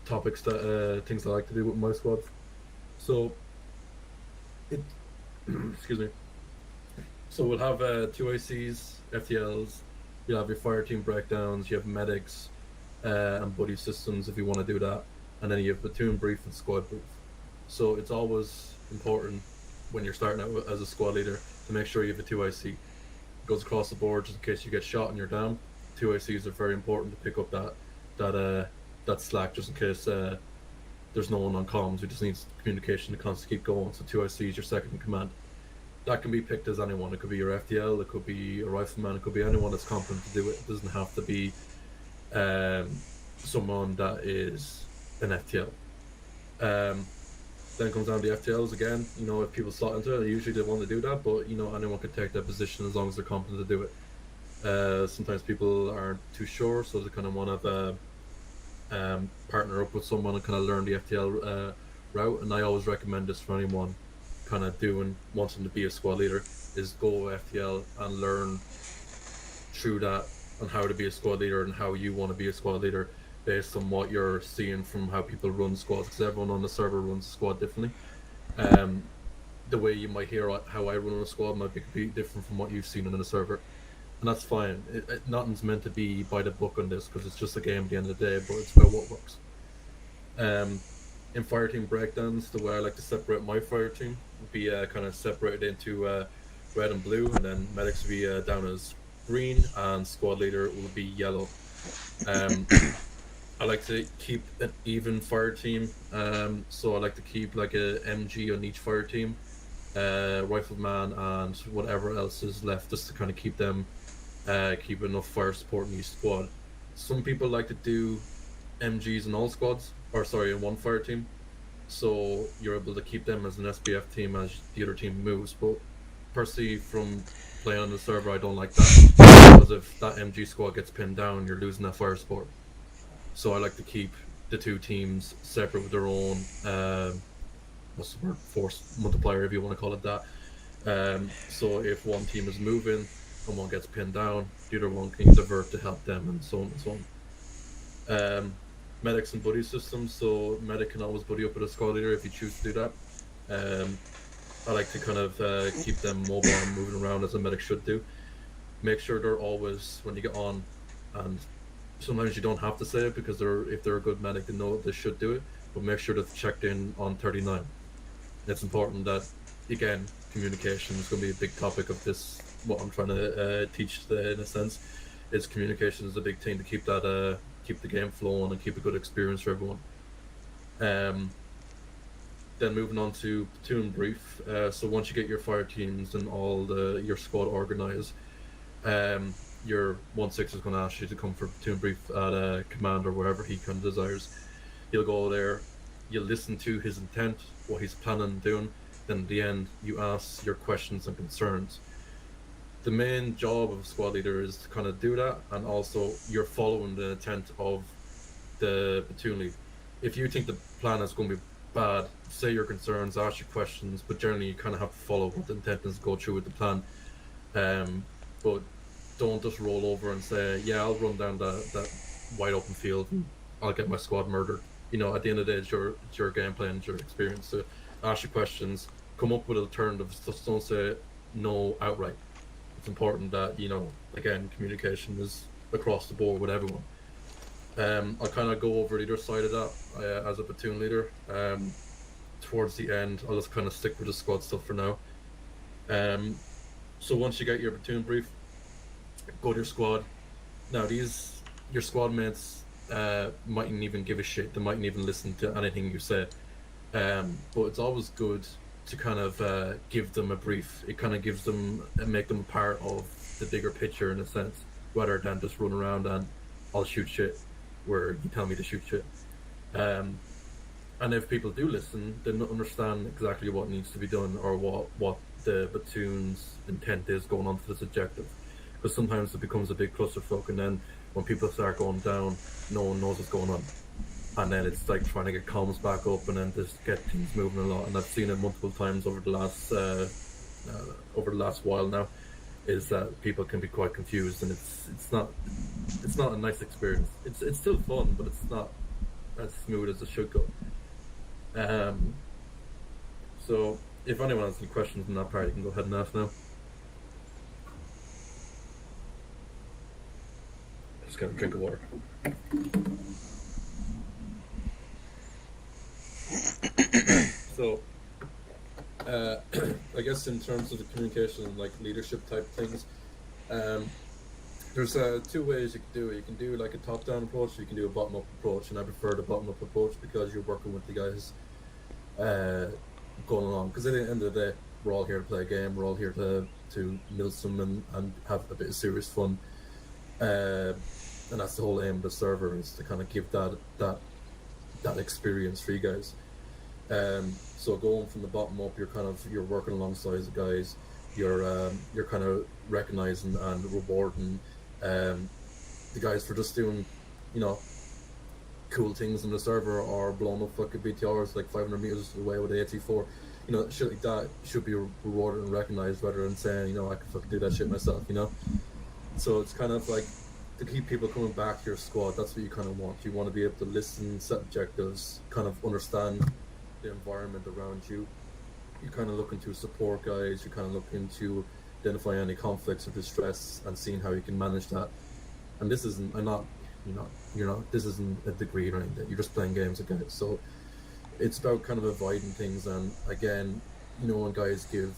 topics that things I like to do with my squad. So excuse me. So we'll have 2 ICs, FTLs. You'll have your fire team breakdowns. You have medics and buddy systems if you want to do that, and then you have platoon brief and squad brief. So it's always important when you're starting out as a squad leader to make sure you have a 2 IC. It goes across the board just in case you get shot and you're down. 2 ICs are very important to pick up that slack just in case there's no one on comms who just needs communication to constantly keep going. So 2 ICs, your second in command. That can be picked as anyone. It could be your FTL, it could be a rifleman, it could be anyone that's competent to do it. It doesn't have to be someone that is an FTL. Then comes down to the FTLs again. You know, if people slot into it, usually they want to do that, but you know, anyone can take that position as long as they're competent to do it. Sometimes people aren't too sure, so they kind of want to partner up with someone and kind of learn the FTL route. And I always recommend this for anyone kind of wanting to be a squad leader, is go FTL and learn through that on how to be a squad leader and how you want to be a squad leader based on what you're seeing from how people run squads, because everyone on the server runs a squad differently. The way you might hear how I run a squad might be completely different from what you've seen on the server, and that's fine. Nothing's meant to be by the book on this, because it's just a game at the end of the day, but it's about what works. In fireteam breakdowns, the way I like to separate my fireteam would be kind of separated into red and blue, and then medics would be down as green, and squad leader will be yellow. I like to keep an even fire team, so I like to keep like a MG on each fire team, rifleman, and whatever else is left, just to kind of keep them keep enough fire support in each squad. Some people like to do MGs in all squads, or sorry, in one fire team, so you're able to keep them as an SBF team as the other team moves. But personally, from playing on the server, I don't like that, because if that MG squad gets pinned down, you're losing that fire support. So I like to keep the two teams separate with their own what's the word, force multiplier, if you want to call it that. So if one team is moving and one gets pinned down, the other one can divert to help them, and so on and so on. Medics and buddy systems, so medic can always buddy up with a squad leader if you choose to do that. I like to kind of keep them mobile and moving around as a medic should do. Make sure they're always, when you get on, and sometimes you don't have to say it, because if they're a good medic, they know they should do it, but make sure they've checked in on 39. It's important that, again, communication is going to be a big topic of this, what I'm trying to teach today, in a sense, is communication is a big thing to keep that, keep the game flowing and keep a good experience for everyone. Then moving on to platoon brief. So once you get your fire teams and all your squad organized, your 1-6 is going to ask you to come for platoon brief at command or wherever he kind of desires. You'll go there, you'll listen to his intent, what he's planning on doing, then at the end you ask your questions and concerns. The main job of a squad leader is to kind of do that, and also you're following the intent of the platoon lead. If you think the plan is going to be bad, say your concerns, ask your questions, but generally you kind of have to follow what the intent is, go through with the plan. But don't just roll over and say, yeah, I'll run down that wide open field and I'll get my squad murdered. You know, at the end of the day, it's your gameplay and your experience. So ask your questions, come up with alternatives, just don't say no outright. It's important that, you know, again, communication is across the board with everyone. I'll kind of go over either side of that as a platoon leader. Towards the end, I'll just kind of stick with the squad stuff for now. So once you get your platoon brief, go to your squad. Now your squad mates mightn't even give a shit. They mightn't even listen to anything you say. But it's always good to kind of give them a brief. It kind of gives them, make them a part of the bigger picture in a sense, rather than just run around and I'll shoot shit where you tell me to shoot shit. And if people do listen, they understand exactly what needs to be done, or what the platoon's intent is going on to this objective. Because sometimes it becomes a big clusterfuck, and then when people start going down, no one knows what's going on. And then it's like trying to get comms back up and then just get things moving a lot. And I've seen it multiple times over the last while now, is that people can be quite confused, and it's not a nice experience. It's still fun, but it's not as smooth as it should go. So if anyone has any questions on that part, you can go ahead and ask now. Just gonna drink of water. So, I guess in terms of the communication and like leadership type things, there's two ways you can do it. You can do like a top-down approach, or you can do a bottom-up approach, and I prefer the bottom-up approach because you're working with the guys going along. Because at the end of the day, we're all here to play a game. We're all here to mill some and have a bit of serious fun. And that's the whole aim of the server, is to kind of give that experience for you guys. So going from the bottom up, you're working alongside the guys. You're kind of recognizing and rewarding the guys for just doing, cool things in the server, or blowing up fucking BTRs like 500 meters away with AT4. Shit like that should be rewarded and recognized, rather than saying, I can fucking do that shit myself. So it's kind of like, to keep people coming back to your squad. That's what you kind of want. You want to be able to listen, set objectives, kind of understand the environment around you. You're kind of looking to support guys. You're kind of looking to identify any conflicts or distress and seeing how you can manage that. And this isn't, this isn't a degree or anything. You're just playing games with guys. So it's about kind of avoiding things. And again, when guys give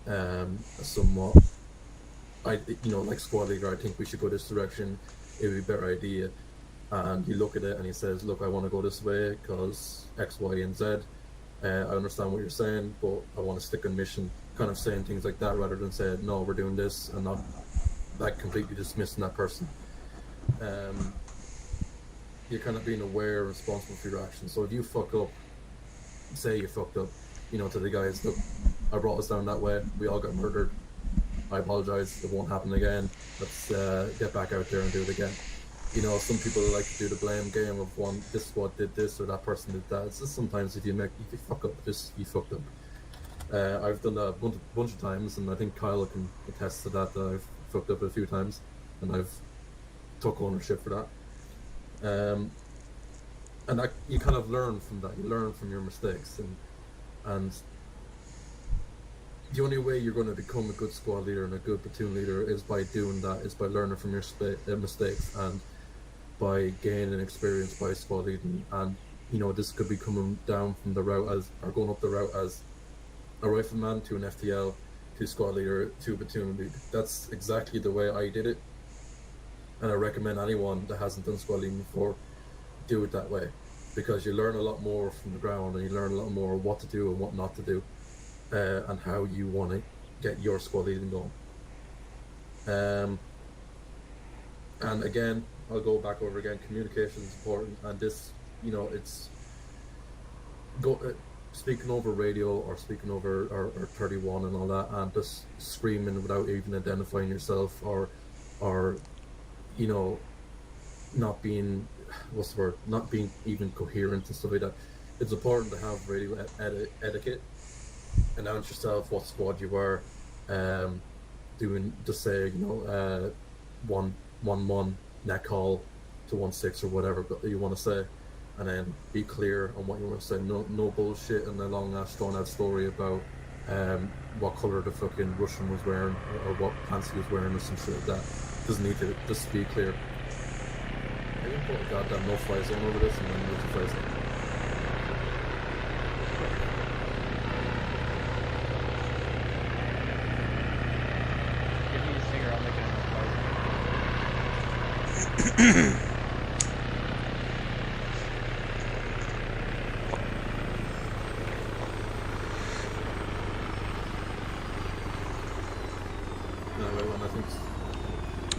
a somewhat, like squad leader, I think we should go this direction. It would be a better idea. And you look at it and he says, look, I want to go this way because X, Y, and Z. I understand what you're saying, but I want to stick on mission. Kind of saying things like that rather than saying, no, we're doing this, and not like completely dismissing that person. You're kind of being aware and responsible for your actions. So if you fuck up, say you fucked up, to the guys, look, I brought us down that way, we all got murdered. I apologize, it won't happen again. Let's get back out there and do it again. Some people like to do the blame game of this squad did this or that person did that. It's just sometimes if you fuck up, you fucked up. I've done that a bunch of times, and I think Kyle can attest to that. I've fucked up a few times, and I've took ownership for that. And that, you kind of learn from that. You learn from your mistakes, and the only way you're going to become a good squad leader and a good platoon leader is by doing that, is by learning from your mistakes and by gaining experience by squad leading. And this could be coming down from the route or going up the route as a rifleman to an FTL to squad leader to platoon leader. That's exactly the way I did it, and I recommend anyone that hasn't done squad leading before do it that way, because you learn a lot more from the ground, and you learn a lot more what to do and what not to do. And how you want to get your squad leading going. And again, I'll go back over again, communication is important, and this, it's speaking over radio or speaking over or 31 and all that, and just screaming without even identifying yourself, or not being, not being even coherent and stuff like that. It's important to have radio etiquette. Announce yourself, what squad you are, just say, 1-1 net call to 1-6 or whatever you want to say, and then be clear on what you want to say. No bullshit and a long ass drawn out story about what colour the fucking Russian was wearing or what pants he was wearing or some shit like that. Doesn't need to, just be clear. I can put a goddamn no-fly zone over this and then there's a fly zone.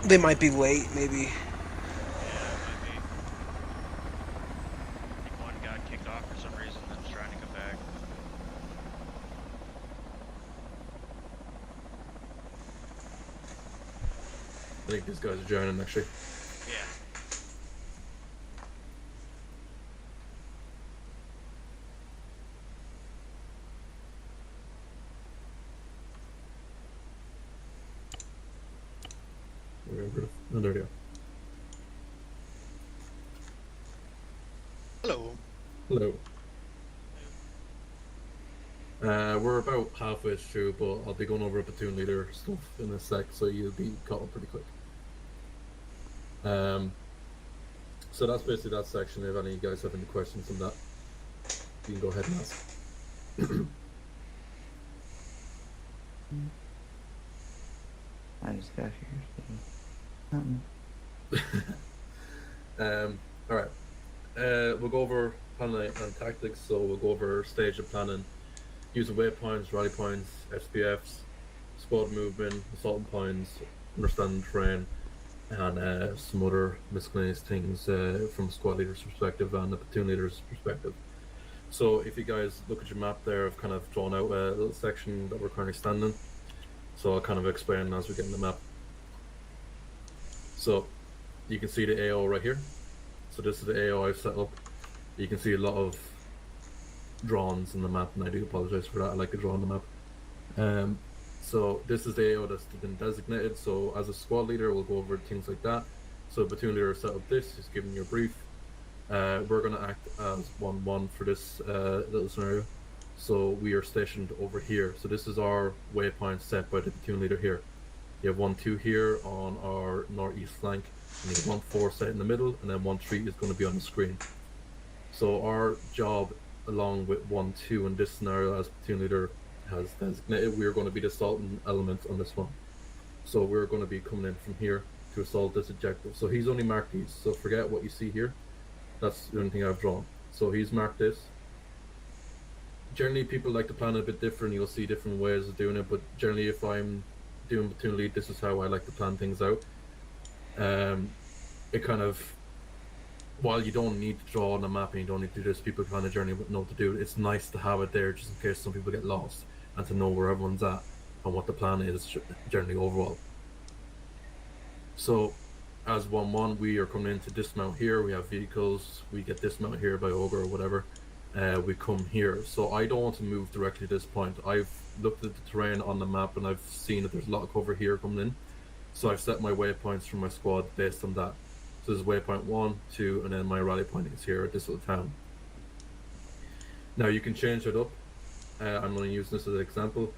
They might be late, maybe. Yeah, maybe. I think one got kicked off for some reason and is trying to come back. I think these guys are joining actually. Yeah. Oh, there we go. Hello. Hello. We're about halfway through, but I'll be going over platoon leader stuff in a sec, so you'll be caught up pretty quick. So that's basically that section. If any of you guys have any questions on that, you can go ahead and ask. I just got here. Alright. We'll go over planning and tactics, so we'll go over stage of planning, use of waypoints, rally points, SPFs, squad movement, assault points, understanding terrain, and some other miscellaneous things from a squad leader's perspective and the platoon leader's perspective. So if you guys look at your map there, I've kind of drawn out a little section that we're currently standing. So I'll kind of explain as we get in the map. So you can see the AO right here. So this is the AO I've set up. You can see a lot of drawings in the map, and I do apologize for that. I like to draw on the map. So this is the AO that's been designated. So as a squad leader, we'll go over things like that. So platoon leader set up this, he's giving you a brief. We're going to act as 1-1 for this little scenario. So we are stationed over here. So this is our waypoint set by the platoon leader here. You have 1-2 here on our northeast flank, and you have 1-4 set in the middle, and then 1-3 is going to be on the screen. So our job, along with 1-2 in this scenario, as platoon leader has designated, we are going to be the assaulting element on this one. So we're going to be coming in from here to assault this objective. So he's only marked these. So forget what you see here. That's the only thing I've drawn. So he's marked this. Generally, people like to plan it a bit different. You'll see different ways of doing it, but generally, if I'm doing platoon lead, this is how I like to plan things out. It kind of, while you don't need to draw on a map and you don't need to do this, people kind of generally know what to do. It's nice to have it there just in case some people get lost and to know where everyone's at and what the plan is generally overall. So as 1-1, we are coming in to dismount here. We have vehicles. We get dismounted here by Ogre or whatever. We come here. So I don't want to move directly to this point. I've looked at the terrain on the map and I've seen that there's a lot of cover here coming in. So I've set my waypoints for my squad based on that. So this is waypoint 1, 2, and then my rally point is here at this little town. Now you can change it up. I'm only using this as an example.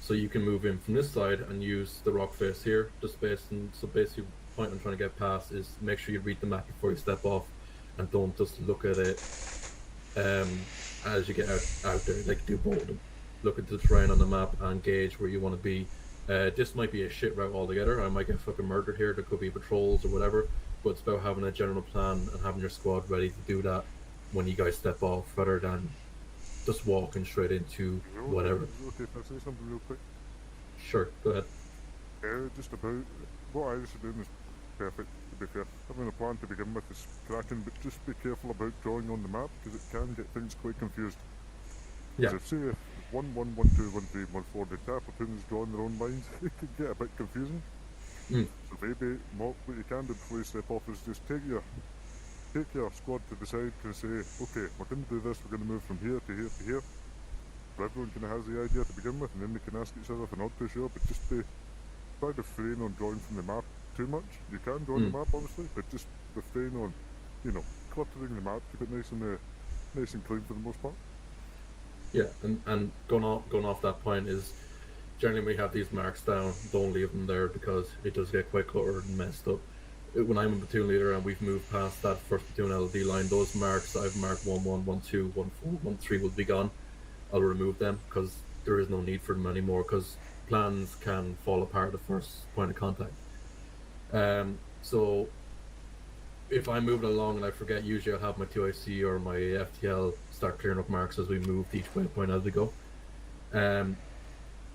So you can move in from this side and use the rock face here, just based on, so basically the point I'm trying to get past is make sure you read the map before you step off and don't just look at it as you get out there, like do both of them. Look at the terrain on the map and gauge where you want to be. This might be a shit route altogether. I might get fucking murdered here. There could be patrols or whatever, but it's about having a general plan and having your squad ready to do that when you guys step off, rather than just walking straight into whatever. Okay, can I say something real quick? Sure, go ahead. Just about what Irish are doing is perfect, to be fair. Having a plan to begin with is cracking, but just be careful about drawing on the map because it can get things quite confused. Yeah. So say if 1-1, 1-2, 1-3, 1-4, the entire platoon is drawing their own lines, it could get a bit confusing. So maybe what you can do before you step off is just take your squad to the side and say, okay, we're going to do this, we're going to move from here to here to here. So everyone kind of has the idea to begin with, and then they can ask each other if they're not too sure, but just try to refrain on drawing from the map too much. You can draw on the map, obviously, but just refrain on, cluttering the map, keep it nice and clean for the most part. Yeah, and going off that point is, generally we have these marks down, don't leave them there because it does get quite cluttered and messed up. When I'm a platoon leader and we've moved past that first platoon LD line, those marks I've marked 1-1, 1-2, 1-4, 1-3 will be gone. I'll remove them because there is no need for them anymore because plans can fall apart at the first point of contact. So if I'm moving along and I forget, usually I'll have my 2IC or my FTL start clearing up marks as we move to each waypoint as we go.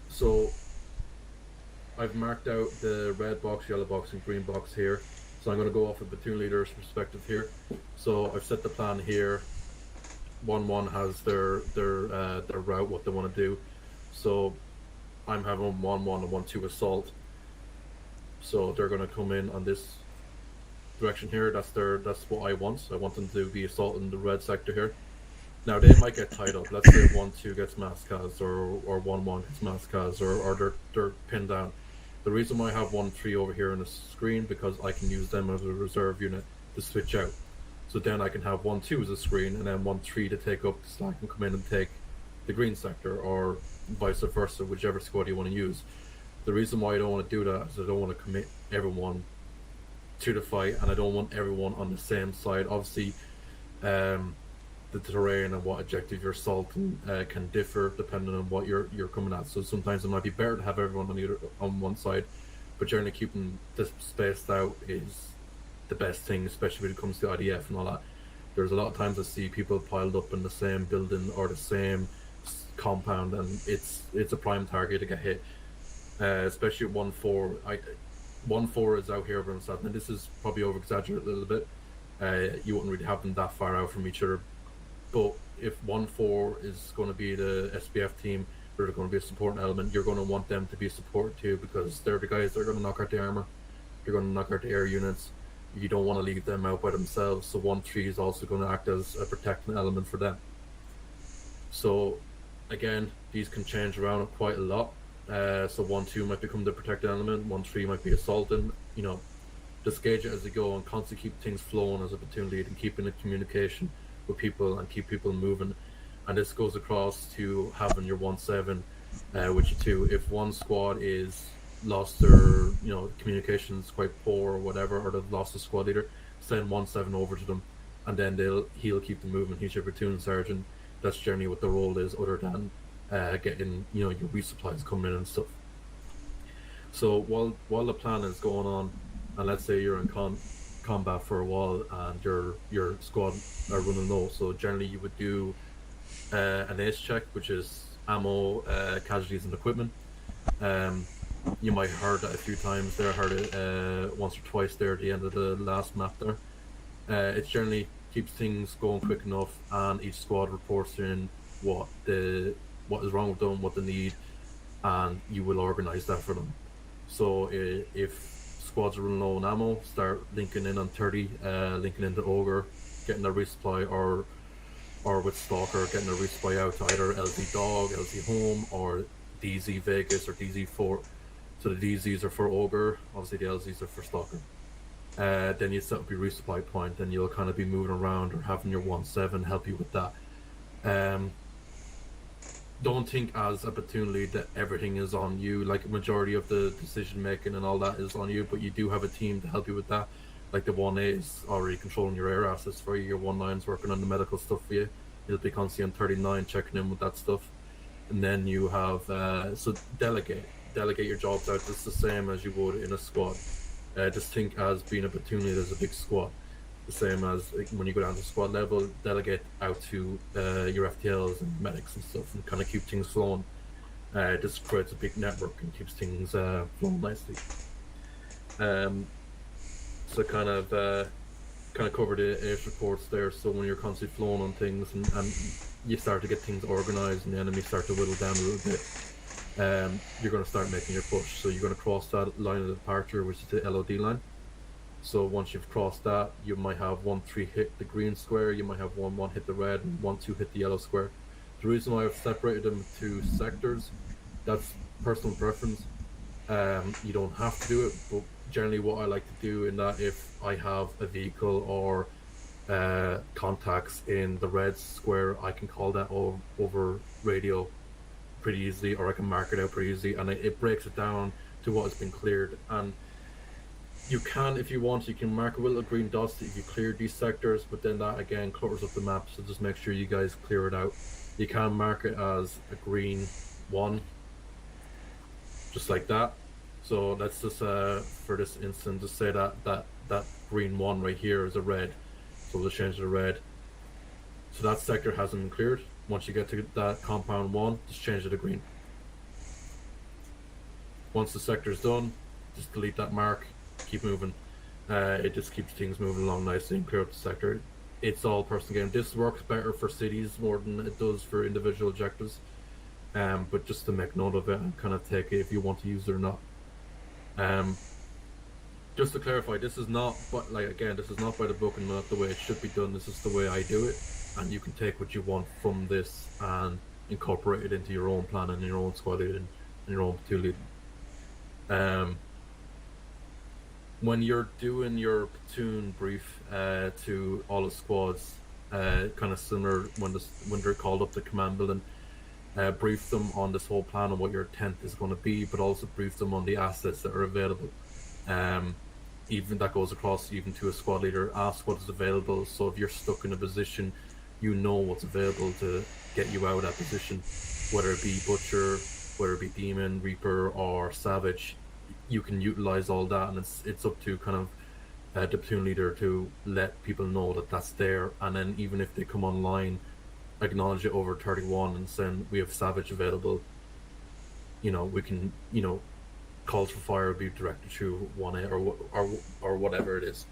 So I've marked out the red box, yellow box, and green box here. So I'm going to go off a platoon leader's perspective here. So I've set the plan here. 1-1 has their route, what they want to do. So I'm having 1-1 and 1-2 assault. So they're going to come in on this direction here. That's what I want. I want them to be assaulting the red sector here. Now they might get tied up. Let's say 1-2 gets massacres or 1-1 gets massacres or they're pinned down. The reason why I have 1-3 over here on the screen because I can use them as a reserve unit to switch out. So then I can have 1-2 as a screen and then 1-3 to take up the slack and come in and take the green sector or vice versa, whichever squad you want to use. The reason why I don't want to do that is I don't want to commit everyone to the fight and I don't want everyone on the same side. Obviously, the terrain and what objective you're assaulting can differ depending on what you're coming at. So sometimes it might be better to have everyone on one side, but generally keeping this spaced out is the best thing, especially when it comes to IDF and all that. There's a lot of times I see people piled up in the same building or the same compound, and it's a prime target to get hit. Especially at 1-4. 1-4 is out here by himself, and this is probably over exaggerated a little bit. You wouldn't really have them that far out from each other. But if 1-4 is going to be the SPF team, they're going to be a supporting element, you're going to want them to be a support too, because they're the guys that are going to knock out the armor, they're going to knock out the air units. You don't want to leave them out by themselves, so 1-3 is also going to act as a protecting element for them. So again, these can change around quite a lot. So 1-2 might become the protected element, 1-3 might be assaulting, you know, just gauge it as you go and constantly keep things flowing as a platoon lead and keeping the communication with people and keep people moving. And this goes across to having your 1-7 with you too. If one squad is lost their, you know, communications quite poor or whatever, or they've lost a squad leader, send 1-7 over to them, and then he'll keep the movement. He's your platoon sergeant. That's generally what the role is, other than getting, you know, your resupplies coming in and stuff. So while the plan is going on, and let's say you're in combat for a while and your squad are running low, so generally you would do an ACE check, which is ammo, casualties, and equipment. You might have heard that a few times there. I heard it once or twice there at the end of the last map there. It generally keeps things going quick enough, and each squad reports in what is wrong with them, what they need, and you will organize that for them. So if squads are running low on ammo, start linking in on 30, linking into Ogre, getting a resupply, or with Stalker, getting a resupply out to either LZ Dog, LZ Home, or DZ Vegas or DZ Fort. So the DZs are for Ogre, obviously the LZs are for Stalker. Then you set up your resupply point, and you'll kind of be moving around or having your 1-7 help you with that. Don't think as a platoon lead that everything is on you. Like, a majority of the decision making and all that is on you, but you do have a team to help you with that. Like the 1A is already controlling your air assets for you, your 1-9's working on the medical stuff for you. You'll be constantly on 39 checking in with that stuff. And then you have, so delegate your jobs out just the same as you would in a squad. Just think as being a platoon leader as a big squad. The same as when you go down to squad level, delegate out to your FTLs and medics and stuff, and kind of keep things flowing. Just creates a big network and keeps things flowing nicely. So kind of cover the ACE reports there. So when you're constantly flowing on things and you start to get things organized and the enemy start to whittle down a little bit, you're going to start making your push. So you're going to cross that line of departure, which is the LOD line. So once you've crossed that, you might have 1-3 hit the green square, you might have 1-1 hit the red, and 1-2 hit the yellow square. The reason why I've separated them to sectors, that's personal preference. You don't have to do it, but generally what I like to do in that, if I have a vehicle or contacts in the red square, I can call that over radio pretty easily, or I can mark it out pretty easily, and it breaks it down to what has been cleared. And you can, if you want, you can mark a little green dots if you cleared these sectors, but then that again clutters up the map, so just make sure you guys clear it out. You can mark it as a green 1, just like that. So let's just, for this instance, just say that green 1 right here is a red. So we'll change it to red. So that sector hasn't been cleared. Once you get to that compound 1, just change it to green. Once the sector is done, just delete that mark, keep moving. It just keeps things moving along nicely and clear up the sector. It's all personal game. This works better for cities more than it does for individual objectives. But just to make note of it and kind of take it if you want to use it or not. Just to clarify, this is not, but like again, this is not by the book and not the way it should be done. This is the way I do it, and you can take what you want from this and incorporate it into your own plan and your own squad leading and your own platoon leading. When you're doing your platoon brief to all the squads, kind of similar when they're called up to command building, brief them on this whole plan on what your tent is going to be, but also brief them on the assets that are available. Even that goes across even to a squad leader. Ask what is available, so if you're stuck in a position, you know what's available to get you out of that position, whether it be Butcher, whether it be Demon, Reaper, or Savage. You can utilize all that, and it's up to kind of the platoon leader to let people know that that's there, and then even if they come online, acknowledge it over 31 and saying we have Savage available. You know, we can, you know, calls for fire will be directed to 1A or whatever it is.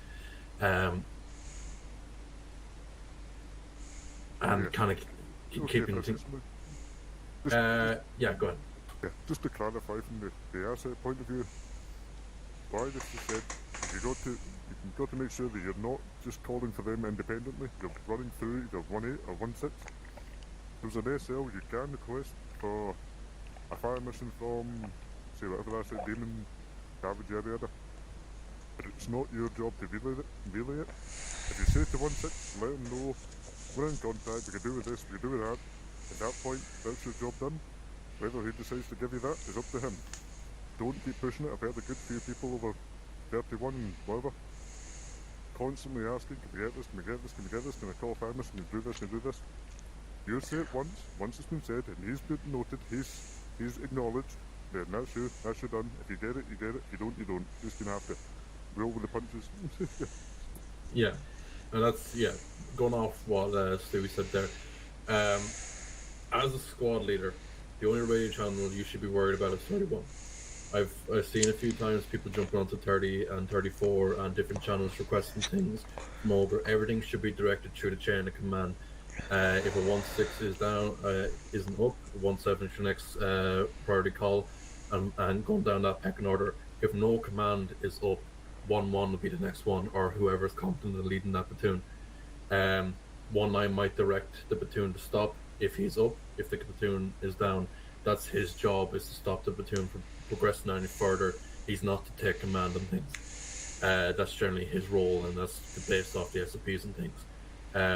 and Yeah. kind of Okay, keeping things. Yeah, go ahead. Yeah, just to clarify from the asset point of view, why this is said, you've got to make sure that you're not just calling for them independently. You're running through either 1.8 or 1.6. There's an SL you can request for a fire mission from, say, whatever that's at Demon Cabbage area. But it's not your job to relay it. If you say to 1.6, let them know, we're in contact, we can do with this, we can do with that. At that point, that's your job done. Whether he decides to give you that is up to him. Don't keep pushing it. I've heard a good few people over 31 and whatever constantly asking, can we get this, can we get this, can we get this, can I call fire mission, can we do this, can we do this? You say it once it's been said, and he's been noted, he's acknowledged, then that's you done. If you get it, you get it. If you don't, you don't. Just gonna have to roll with the punches. Yeah, and that's, going off what Stewie said there. As a squad leader, the only radio channel you should be worried about is 31. I've seen a few times people jumping onto 30 and 34 and different channels requesting things from Ogre. Everything should be directed through the chain of command. If a 1.6 is down, isn't up, 1.7 is your next priority call, and going down that pecking order. If no command is up, 1.1 will be the next one, or whoever's competent in leading that platoon. 1.9 might direct the platoon to stop if he's up. If the platoon is down, that's his job, is to stop the platoon from progressing any further. He's not to take command on things. That's generally his role, and that's based off the SOPs and things.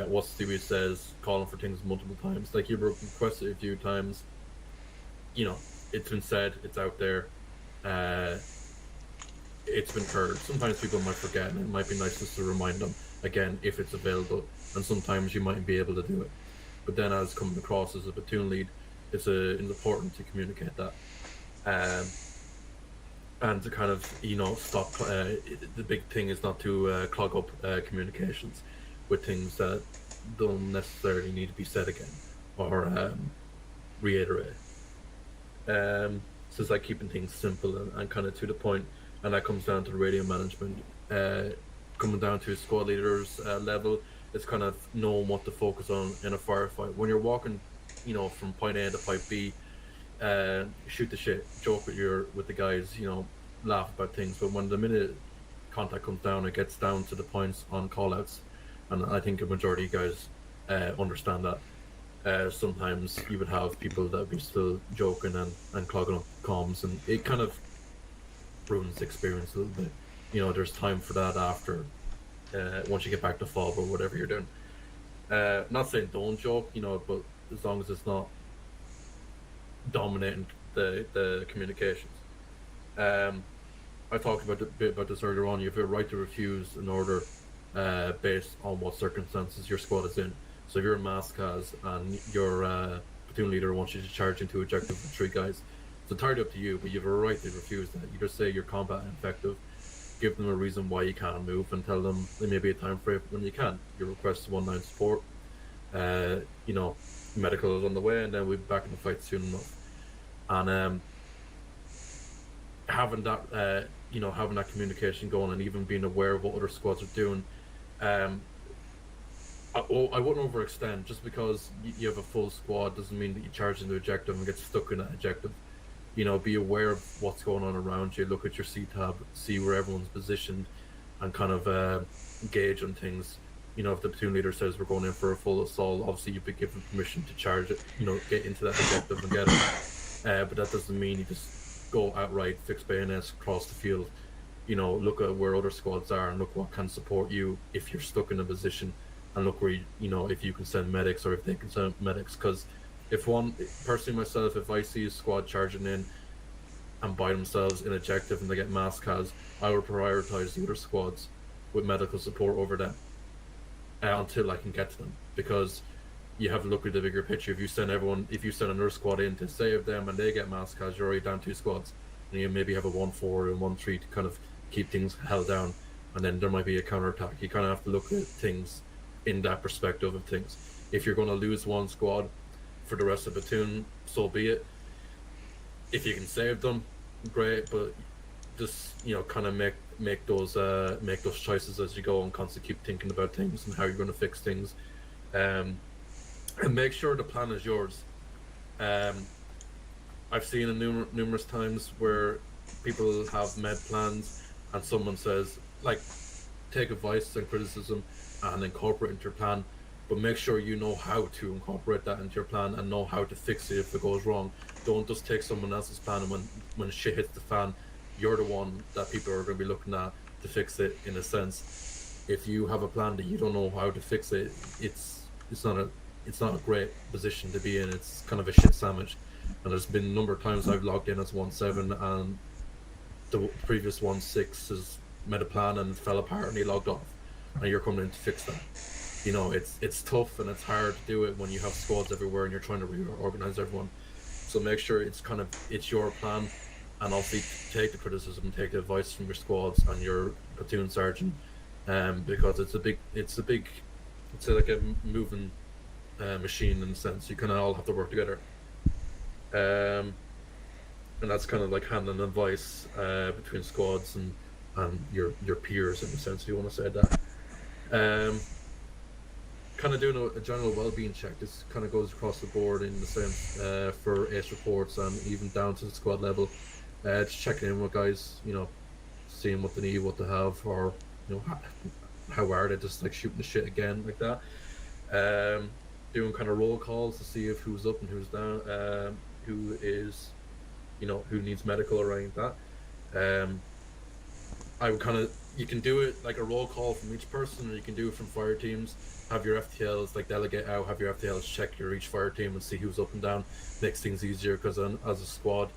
What Stewie says, calling for things multiple times, like you requested a few times, it's been said, it's out there, it's been heard. Sometimes people might forget, and it might be nice just to remind them again if it's available, and sometimes you might be able to do it. But then, as coming across as a platoon lead, it's important to communicate that, and to kind of stop. The big thing is not to clog up communications with things that don't necessarily need to be said again or reiterate. So it's like keeping things simple and kind of to the point, and that comes down to radio management. Coming down to squad leaders level, it's kind of knowing what to focus on in a firefight. When you're walking, from point A to point B, shoot the shit, joke with the guys, laugh about things. But when the minute contact comes down, it gets down to the points on callouts, and I think a majority of guys understand that. Sometimes you would have people that would be still joking and clogging up comms, and it kind of ruins the experience a little bit. There's time for that after, once you get back to FOB or whatever you're doing. Not saying don't joke, but as long as it's not dominating the communications. I talked about a bit about this earlier on. You have a right to refuse an order based on what circumstances your squad is in. So if you're in Mascaz and your platoon leader wants you to charge into objective with 3 guys, it's entirely up to you, but you have a right to refuse that. You just say you're combat ineffective, give them a reason why you can't move, and tell them there may be a time frame when you can. You request 1.9 support, medical is on the way, and then we'll be back in the fight soon enough. And having that having that communication going, and even being aware of what other squads are doing. I wouldn't overextend. Just because you have a full squad doesn't mean that you charge into objective and get stuck in that objective. Be aware of what's going on around you. Look at your C-tab, see where everyone's positioned, and kind of gauge on things. If the platoon leader says we're going in for a full assault, obviously you've been given permission to charge it, get into that objective and get it. But that doesn't mean you just go outright, fix bayonets across the field. Look at where other squads are and look what can support you if you're stuck in a position, and look where if you can send medics or if they can send medics. Because personally myself, if I see a squad charging in and by themselves in objective and they get mass cas, I would prioritize the other squads with medical support over them until I can get to them, because you have to look at the bigger picture. If you send another squad in to save them and they get mass cas, you're already down 2 squads, and you maybe have a 1-4 and 1-3 to kind of keep things held down, and then there might be a counterattack. You kind of have to look at things in that perspective of things. If you're going to lose one squad for the rest of the platoon, so be it. If you can save them, great, but just kind of make those choices as you go, and constantly keep thinking about things and how you're going to fix things. and make sure the plan is yours. I've seen it numerous times where people have med plans and someone says, like, take advice and criticism and incorporate into your plan, but make sure you know how to incorporate that into your plan and know how to fix it if it goes wrong. Don't just take someone else's plan and when shit hits the fan, you're the one that people are going to be looking at to fix it, in a sense. If you have a plan that you don't know how to fix it, it's not a great position to be in. It's kind of a shit sandwich. And there's been a number of times I've logged in as 1.7 and the previous 1.6 has made a plan and fell apart and he logged off, and you're coming in to fix that. You know, it's tough and it's hard to do it when you have squads everywhere and you're trying to reorganize everyone. So make sure it's your plan, and obviously take the criticism, take the advice from your squads and your platoon sergeant, because it's like a moving machine in a sense. You kind of all have to work together. And that's kind of like handing advice between squads and your peers, in a sense, if you want to say that. Kind of doing a general well-being check. This kind of goes across the board in the same for ace reports and even down to the squad level. Just checking in with guys, you know, seeing what they need, what they have, or you know, how are they, just like shooting the shit again, like that. Doing kind of roll calls to see if who's up and who's down, who is, you know, who needs medical or anything like that. I would kind of, you can do it like a roll call from each person, or you can do it from fire teams. Have your FTLs like delegate out, have your FTLs check your each fire team and see who's up and down. Makes things easier, because as a squad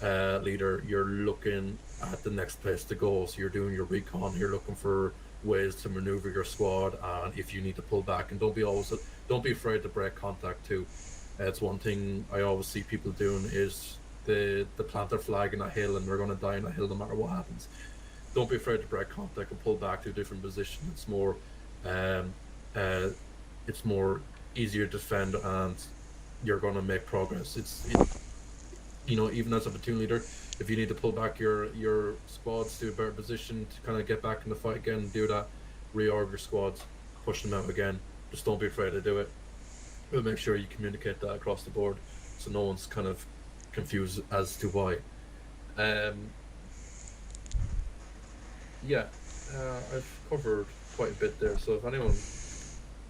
leader, you're looking at the next place to go. So you're doing your recon, you're looking for ways to maneuver your squad, and if you need to pull back, and don't be afraid to break contact too. It's one thing I always see people doing is the plant their flag in a hill and they're going to die in a hill no matter what happens. Don't be afraid to break contact and pull back to a different position. It's more easier to defend, and you're going to make progress. You know, even as a platoon leader, if you need to pull back your squads to a better position to kind of get back in the fight again, do that. Reorg your squads, push them out again. Just don't be afraid to do it. But make sure you communicate that across the board, so no one's kind of confused as to why. I've covered quite a bit there. So if anyone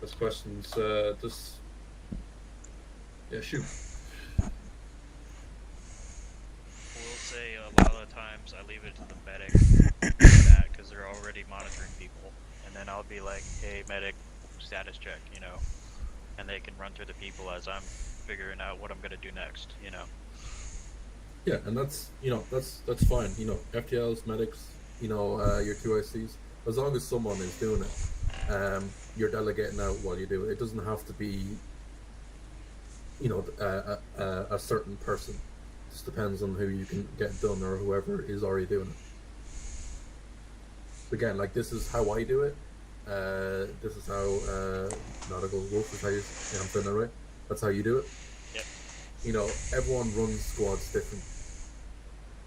has questions, just shoot. We'll say a lot of the times I leave it to the medic because they're already monitoring people, and then I'll be like, "Hey, medic, status check," you know, and they can run through the people as I'm figuring out what I'm gonna do next, you know. Yeah, and that's fine. You know, FTLs, medics, you know, your 2ICs, as long as someone is doing it, you're delegating out while you do it. It doesn't have to be, you know, a certain person. It just depends on who you can get done or whoever is already doing it. Again, like, this is how I do it. This is how NauticalWolf is how you, I'm saying that right? That's how you do it? Yep. You know, everyone runs squads different.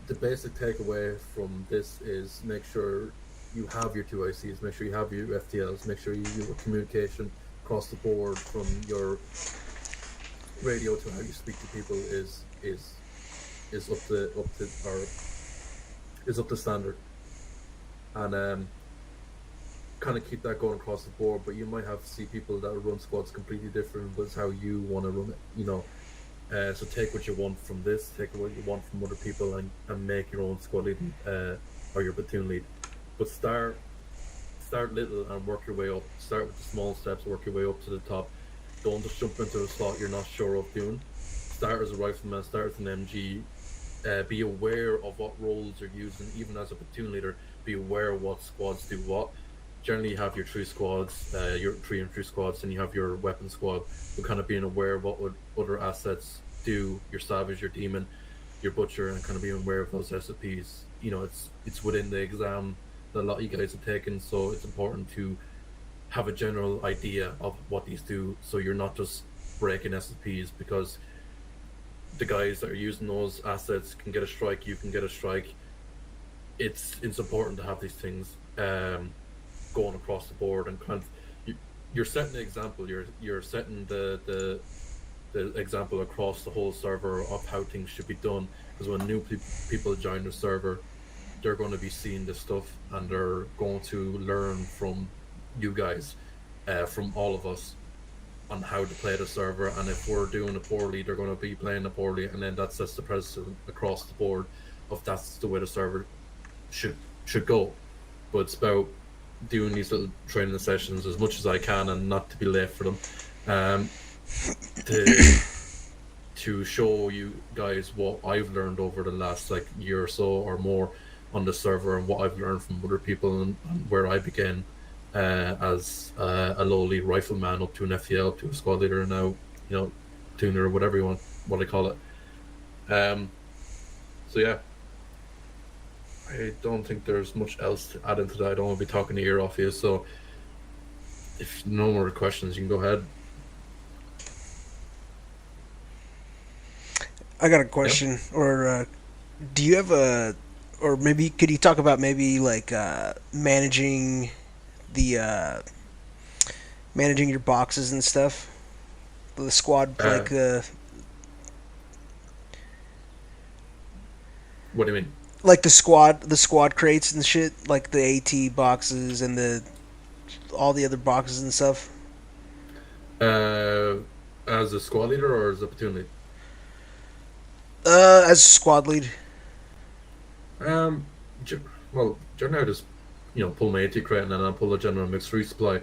The basic takeaway from this is make sure you have your 2ICs, make sure you have your FTLs, make sure your communication across the board from your radio to how you speak to people is up to standard. And kind of keep that going across the board, but you might see people that run squads completely different, but it's how you want to run it, you know. So take what you want from this, take what you want from other people, and make your own squad lead or your platoon lead. But start little and work your way up. Start with the small steps, work your way up to the top. Don't just jump into a slot you're not sure of doing. Start as a rifleman, start as an MG. Be aware of what roles you're using, even as a platoon leader. Be aware of what squads do what. Generally, you have your 3 squads, your 3 and 3 squads, and you have your weapon squad. But kind of being aware of what other assets do, your savage, your demon, your butcher, and kind of being aware of those SOPs. You know, it's within the exam that a lot of you guys are taking, so it's important to have a general idea of what these do, so you're not just breaking SOPs, because the guys that are using those assets can get a strike, you can get a strike. It's important to have these things going across the board, and kind of you're setting the example. You're setting the example across the whole server of how things should be done. Because when new people join the server, they're going to be seeing this stuff, and they're going to learn from you guys, from all of us, on how to play the server. And if we're doing it poorly, they're going to be playing it poorly, and then that sets the precedent across the board of that's the way the server should go. But it's about doing these little training sessions as much as I can and not to be late for them, to show you guys what I've learned over the last like year or so or more on the server, and what I've learned from other people, and where I began as a lowly rifleman up to an FTL, to a squad leader, and now, you know, tuner or whatever you want, what I call it. So yeah, I don't think there's much else to add into that. I don't want to be talking the ear off you, so if no more questions, you can go ahead. I got a question, or do you have a, or maybe could you talk about maybe like managing the managing your boxes and stuff, the squad, like what do you mean? Like the squad crates and shit, like the AT boxes and all the other boxes and stuff. As a squad leader or as a platoon lead? As a squad lead. Well, generally I just, you know, pull my AT crate and then I pull a general mixed resupply.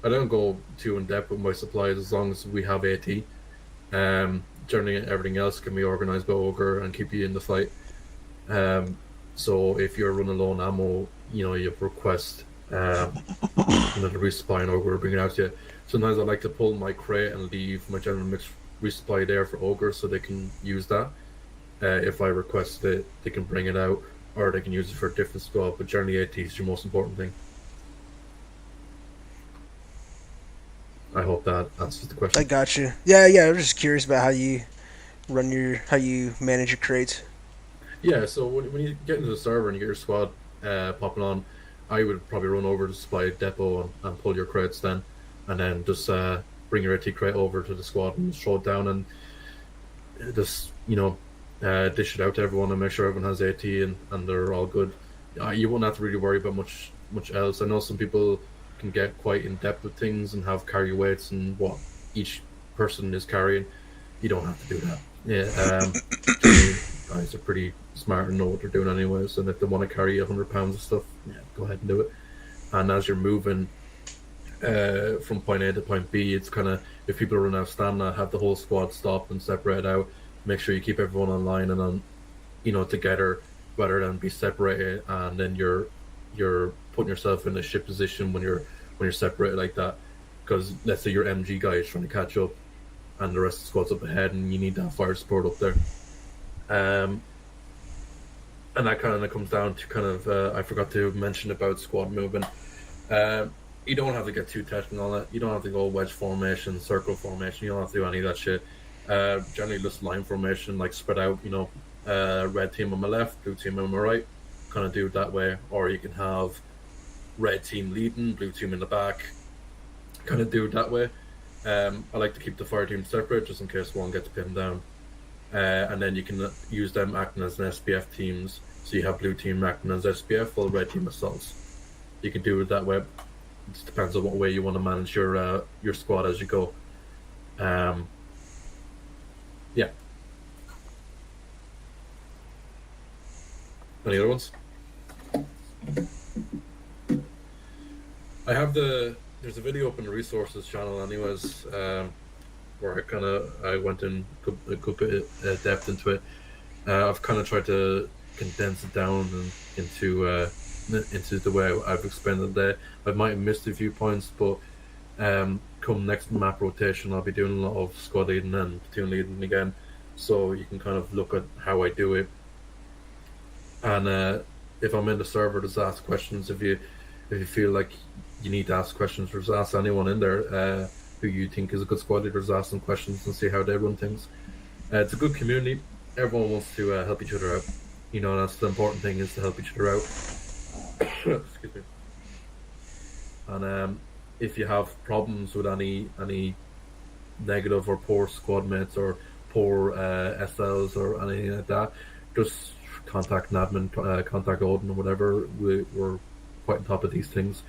I don't go too in depth with my supplies as long as we have AT. Generally everything else can be organized by Ogre and keep you in the fight. So if you're running low on ammo, you know, you request another resupply and Ogre will bring it out to you. Sometimes I like to pull my crate and leave my general mixed resupply there for Ogre so they can use that. If I request it, they can bring it out, or they can use it for a different squad, but generally AT is your most important thing. I hope that answers the question. I got you. Yeah, I was just curious about how you manage your crates. Yeah, so when you get into the server and you get your squad popping on, I would probably run over to the supply depot and pull your crates then, and then just bring your AT crate over to the squad and throw it down, and just, you know, dish it out to everyone and make sure everyone has AT and they're all good. You won't have to really worry about much else. I know some people can get quite in depth with things and have carry weights and what each person is carrying. You don't have to do that. Yeah, guys are pretty smart and know what they're doing anyways, and if they want to carry 100 pounds of stuff, yeah, go ahead and do it. And as you're moving from point A to point B, it's kind of, if people run out of stamina, have the whole squad stop and separate out. Make sure you keep everyone online and on, you know, together, rather than be separated, and then you're putting yourself in a shit position when you're separated like that. Because let's say your MG guy is trying to catch up and the rest of the squad's up ahead and you need that fire support up there. And that kind of comes down to kind of, I forgot to mention about squad movement. You don't have to get too technical on it. You don't have to go wedge formation, circle formation. You don't have to do any of that shit. Generally just line formation, like spread out, you know, red team on my left, blue team on my right, kind of do it that way. Or you can have red team leading, blue team in the back, kind of do it that way. I like to keep the fire team separate just in case one gets pinned down. And then you can use them acting as an SPF teams. So you have blue team acting as SPF while red team assaults. You can do it that way. It just depends on what way you want to manage your squad as you go. Yeah. Any other ones? I have there's a video up in the resources channel anyways, where I went in a good bit of depth into it. I've kind of tried to condense it down into the way I've explained it there. I might have missed a few points, but come next map rotation, I'll be doing a lot of squad leading and platoon leading again, so you can kind of look at how I do it. And if I'm in the server, just ask questions. If you feel like you need to ask questions, just ask anyone in there who you think is a good squad leader. Just ask them questions and see how they run things. It's a good community. Everyone wants to help each other out. You know, that's the important thing, is to help each other out. Excuse me. And if you have problems with any negative or poor squad mates or poor SLs or anything like that, just contact an admin, contact Odin or whatever. We're quite on top of these things.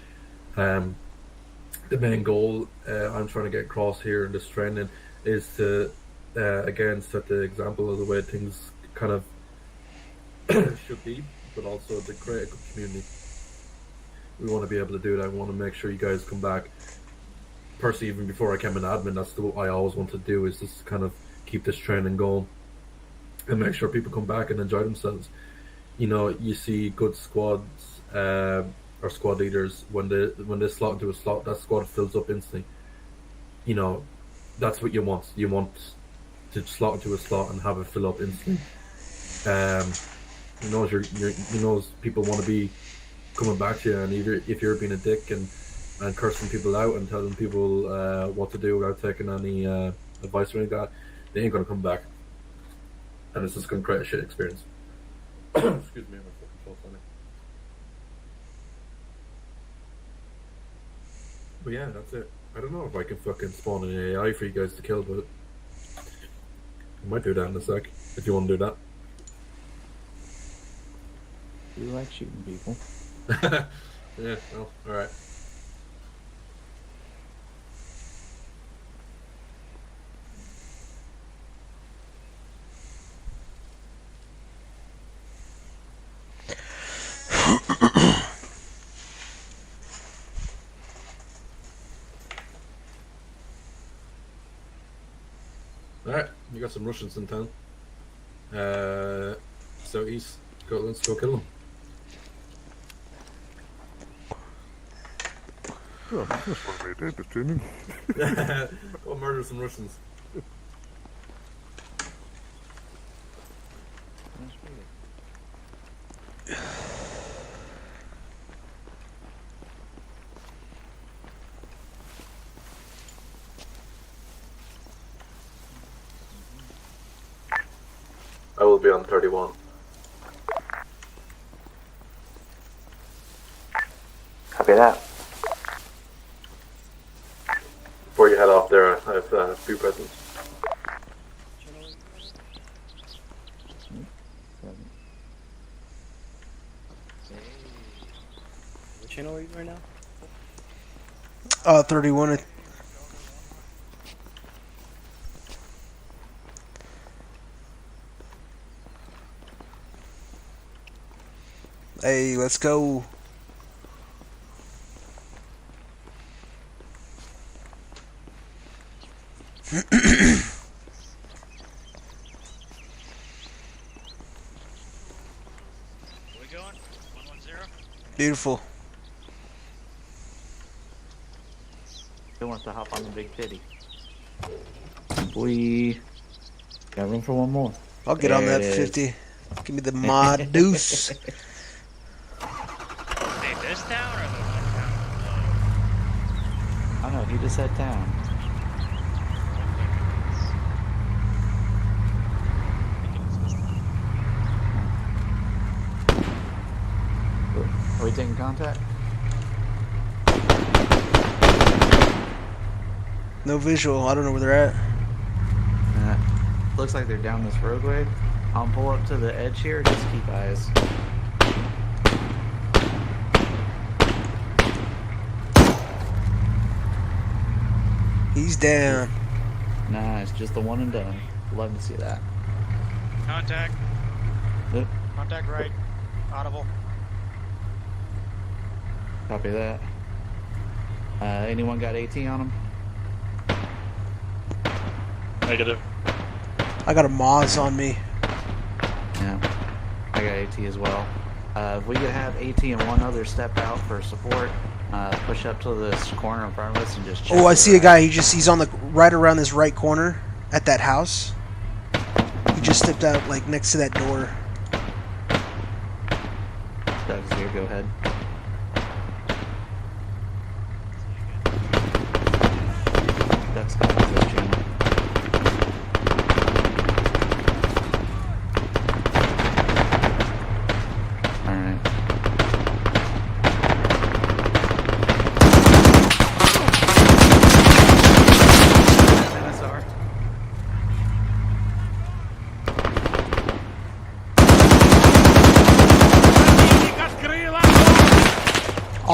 The main goal I'm trying to get across here in this training is to again set the example of the way things kind of should be, but also to create a good community. We want to be able to do that. We want to make sure you guys come back. Personally, even before I became an admin, that's what I always want to do, is just kind of keep this training going and make sure people come back and enjoy themselves. You know, you see good squads or squad leaders, when they slot into a slot, that squad fills up instantly. You know, that's what you want. You want to slot into a slot and have it fill up instantly. You know, people want to be coming back to you, and if you're being a dick and cursing people out and telling people what to do without taking any advice or anything like that, they ain't gonna come back, and it's just gonna create a shit experience. Excuse me, my fucking throat's funny. But yeah, that's it. I don't know if I can fucking spawn an AI for you guys to kill, but I might do that in a sec if you want to do that. You like shooting people. Yeah, well, alright. Alright, you got some Russians in town. Southeast. Let's go kill them. Yeah, that's what I did, entertaining. Go murder some Russians. I will be on 31. Copy that. Before you head off there, I have a few presents. What channel are you right now? 31. Hey, let's go. Beautiful. Who wants to hop on the big titty? We got room for one more. I'll get on that 50. Give me the mod deuce. Hey, this town or the one town below? I know, he just said town. Are we taking contact? No visual. I don't know where they're at. Looks like they're down this roadway. I'll pull up to the edge here. Just keep eyes. He's down. Nice. Just the one and done. Love to see that. Contact. Yep. Contact right. Audible. Copy that. Anyone got AT on them? Negative. I got a Moz on me. Yeah. I got AT as well. If we could have AT and one other step out for support, push up to this corner in front of us and just check. Oh, I see a guy. He's on the right around this right corner at that house. He just stepped out like next to that door. Doug's here. Go ahead. Doug's got this channel.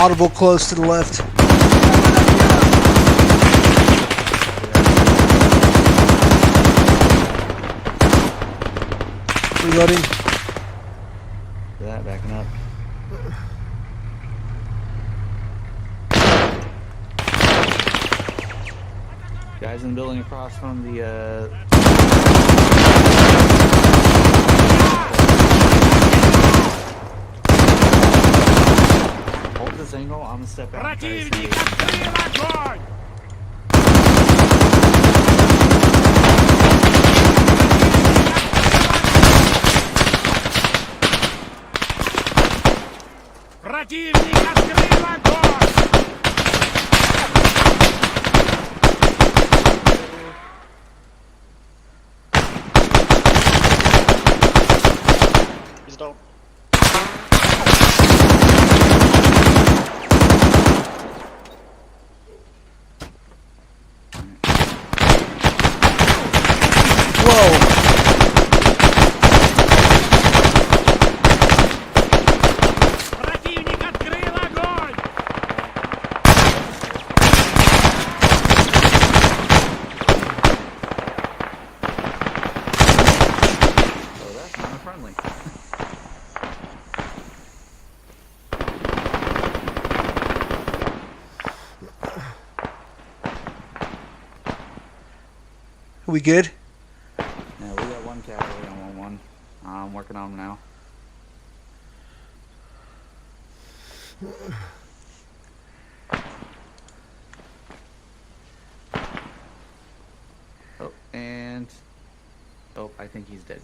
Audible close to the left. Reloading. That backing up. Guys in the building across from the hold this angle, I'm gonna step out and try to see. Противник открыл огонь! He's down. Whoa! Противник открыл огонь! Oh, that's not friendly. We good? Yeah, we got one cavalry on 1-1. I'm working on them now. Oh, and... Oh, I think he's dead.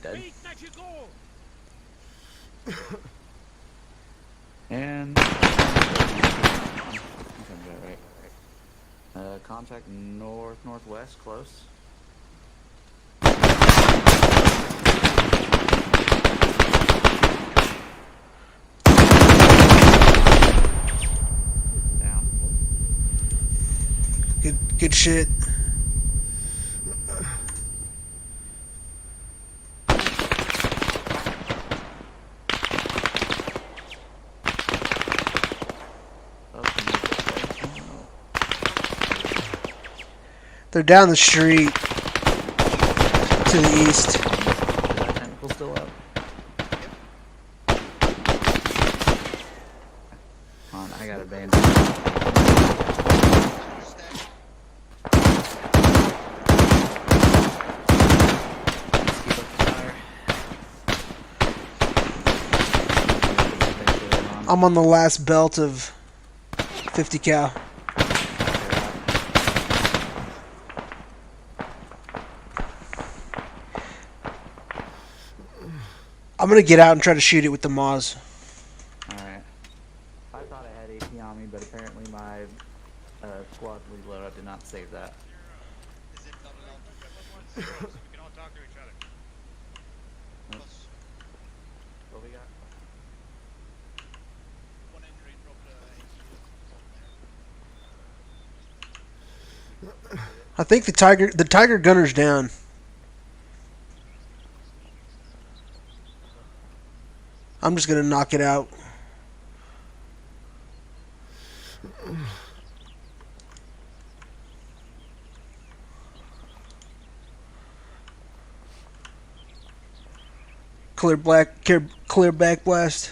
And... right. Contact northwest, close. Down. Good shit. They're down the street to the east. Is that tentacle still up? Hold on, I got a bandage. Let's keep up the fire. I'm on the last belt of 50 cal. I'm gonna get out and try to shoot it with the Moz. Alright. I thought I had AP on me, but apparently my squad reload did not save that. We can all talk to each other. What we got? One injury, dropped I think the Tiger gunner's down. I'm just gonna knock it out. Clear back blast.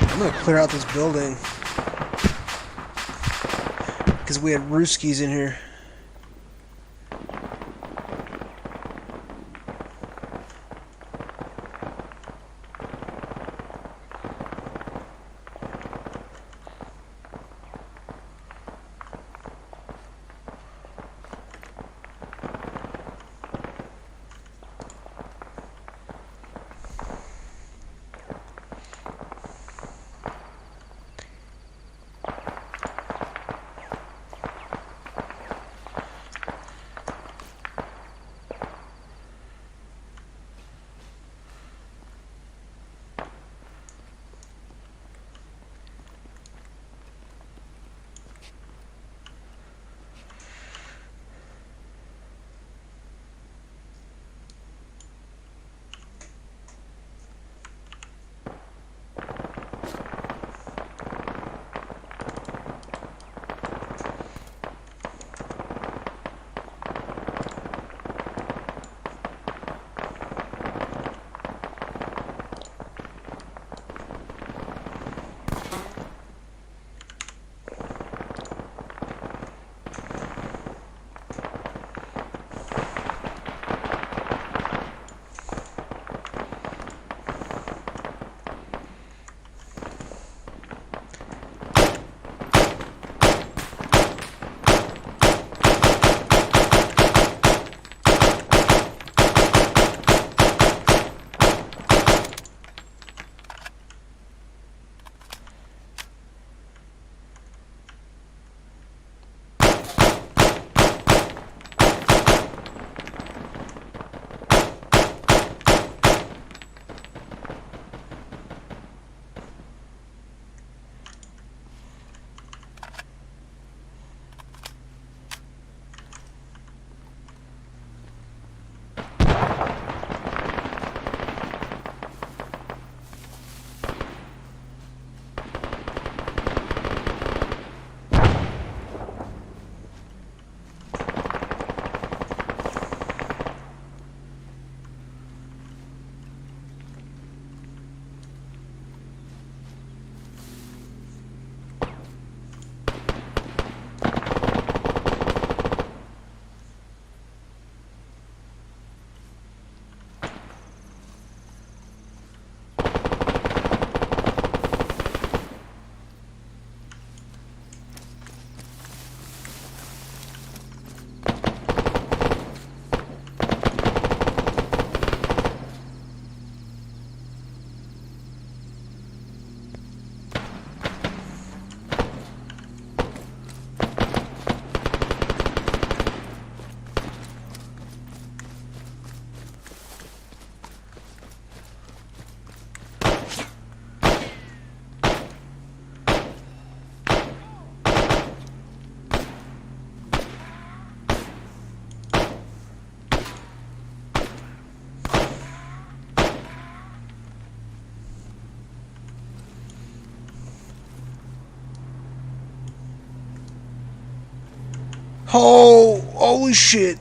I'm gonna clear out this building because we had Rooskies in here. Oh, holy shit.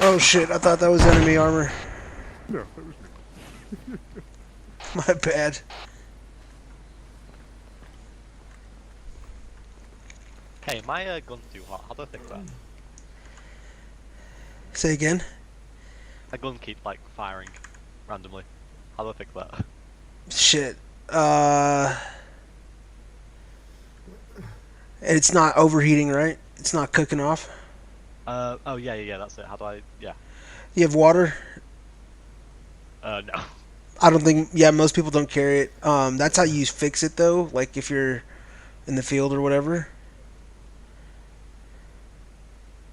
Oh shit, I thought that was enemy armor. No, that was me. My bad. Hey, my gun's too hot. How do I fix that? Say again? My gun keeps like firing randomly. How do I fix that? Shit. It's not overheating, right? It's not cooking off? Oh yeah, that's it. How do I, yeah. You have water? No. I don't think, yeah, most people don't carry it. That's how you fix it, though, like if you're in the field or whatever.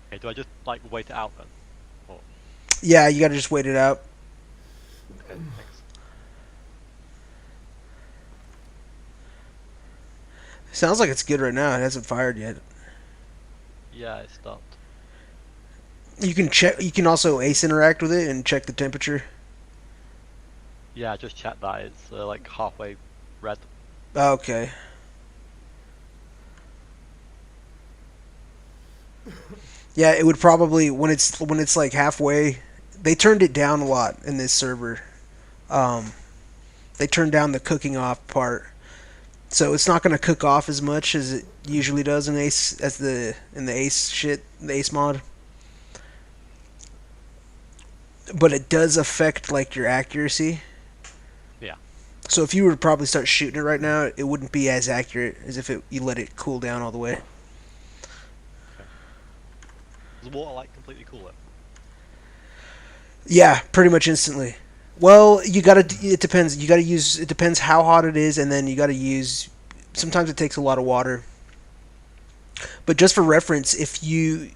Okay, do I just like wait it out then? Or... Yeah, you gotta just wait it out. Okay, thanks. Sounds like it's good right now. It hasn't fired yet. Yeah, it stopped. You can check. You can also ACE interact with it and check the temperature. Yeah, I just checked that. It's like halfway red. Okay. Yeah, it would probably when it's like halfway. They turned it down a lot in this server. They turned down the cooking off part, so it's not going to cook off as much as it usually does in ACE in the ACE shit, the ACE mod. But it does affect like your accuracy. Yeah. So if you were to probably start shooting it right now, it wouldn't be as accurate as if you let it cool down all the way. Okay. Does the water like completely cool it? Yeah, pretty much instantly. Well, you gotta. It depends. You gotta use. It depends how hot it is, and then you gotta use. Sometimes it takes a lot of water. But just for reference, if you're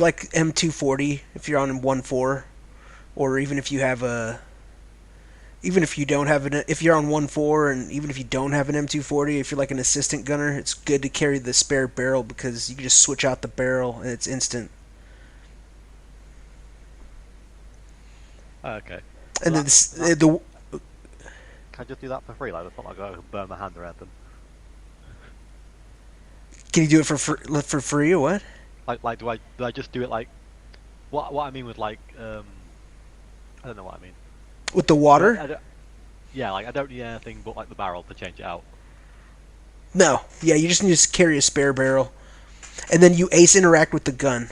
like M240, if you're on 1.4, or even if you have a. Even if you don't have an, if you're on 1.4, and even if you don't have an M240, if you're like an assistant gunner, it's good to carry the spare barrel because you can just switch out the barrel and it's instant. Okay. And then can I just do that for free? Like, it's not like I can burn my hand around them. Can you do it for free or what? Like, do I just do it like, what I mean with like, I don't know what I mean. With the water? Yeah, like I don't need anything but like the barrel to change it out. No. Yeah, you just need to carry a spare barrel, and then you ACE interact with the gun.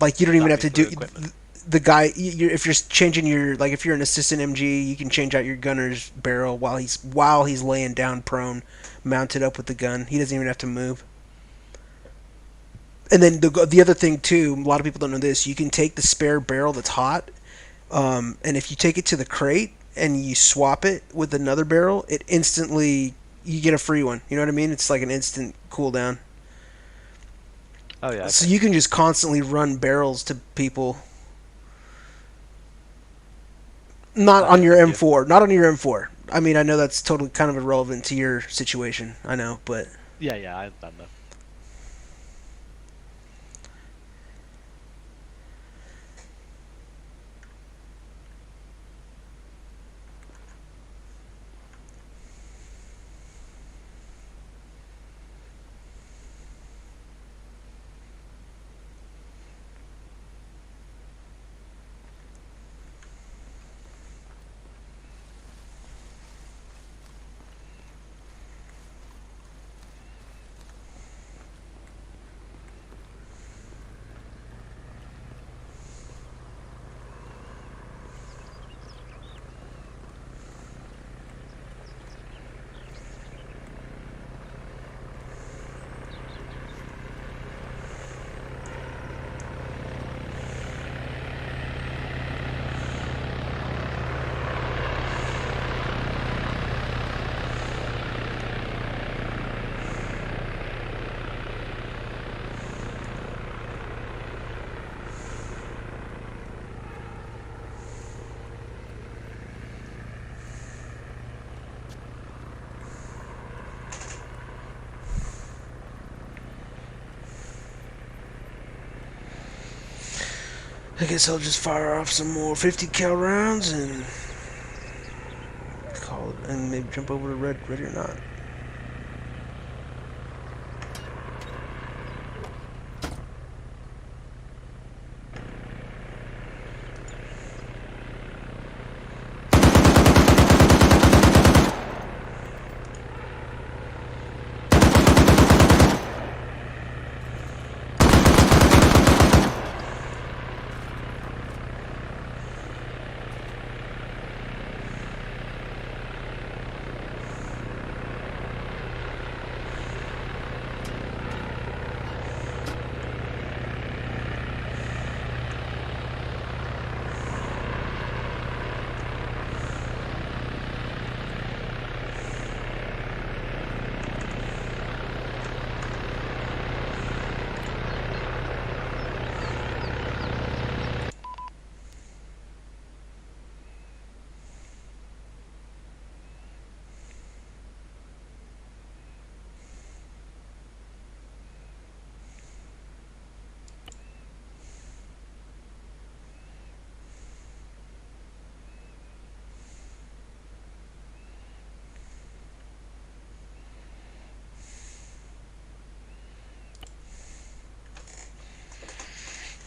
Like you don't even have to do the guy. If you're changing your, like if you're an assistant MG, you can change out your gunner's barrel while he's laying down prone, mounted up with the gun. He doesn't even have to move. And then the other thing too, a lot of people don't know this. You can take the spare barrel that's hot, and if you take it to the crate and you swap it with another barrel, it instantly you get a free one. You know what I mean? It's like an instant cooldown. Oh yeah. Okay. So you can just constantly run barrels to people. Not on your M4. Not on your M4. I mean, I know that's totally kind of irrelevant to your situation. I know, but Yeah, I understand that. I guess I'll just fire off some more 50 cal rounds and call it, and maybe jump over to ready or not.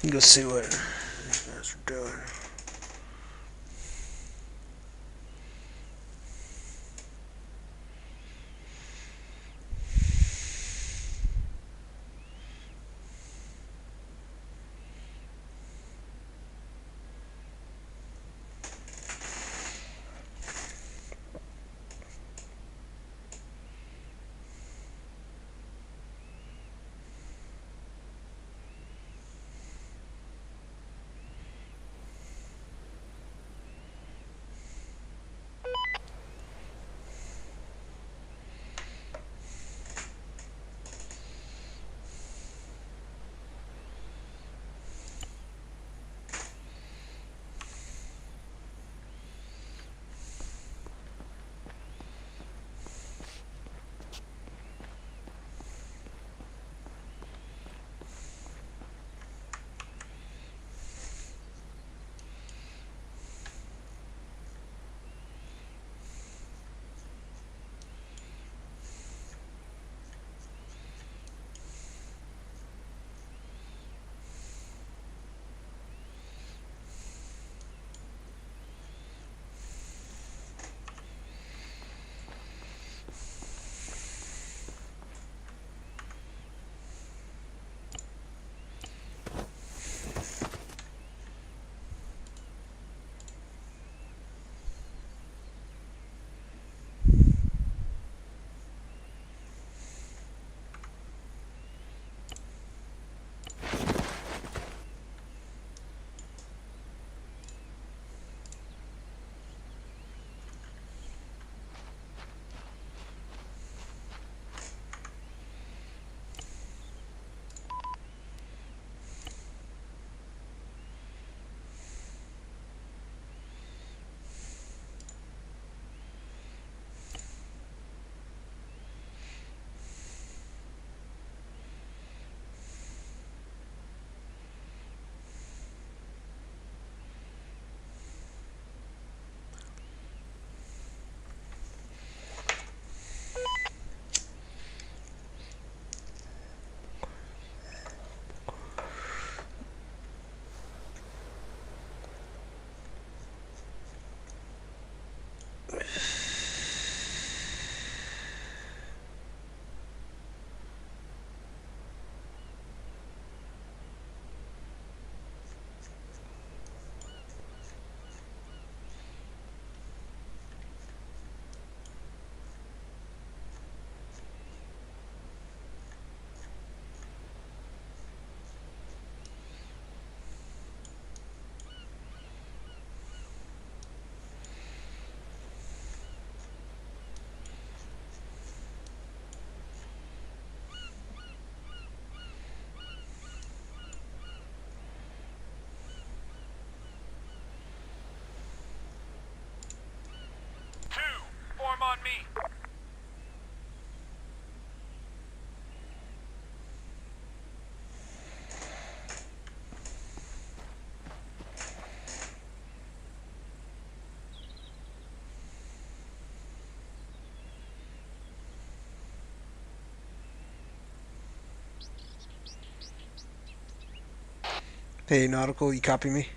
Go see what you guys are doing. Form on me. Hey, Nautical, you copy me?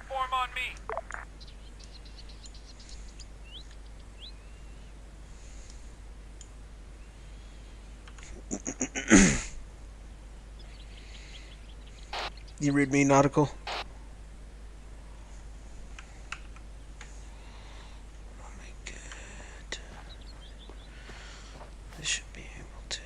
Form on me. You read me, Nautical? Oh my god. I should be able to.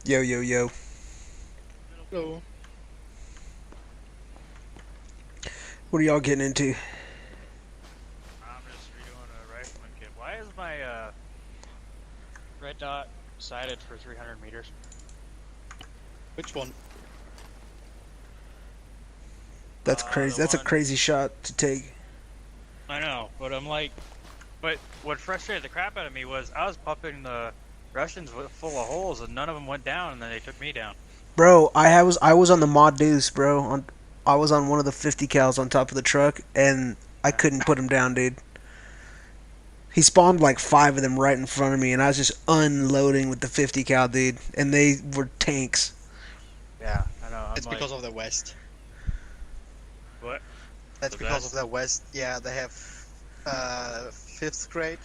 Yo, yo, yo. Hello. What are y'all getting into? I'm just redoing a rifleman kit. Why is my red dot sighted for 300 meters? Which one? That's crazy. That's a crazy shot to take. I know, but I'm like, but what frustrated the crap out of me was I was pumping the Russians full of holes and none of them went down, and then they took me down. Bro, I was on the Mod Deuce, bro. I was on one of the 50 cals on top of the truck, and I couldn't put him down, dude. He spawned like 5 of them right in front of me, and I was just unloading with the 50 cal, dude. And they were tanks. Yeah, I know. It's because of the West. What? That's because of the West. Yeah, they have 5th grade.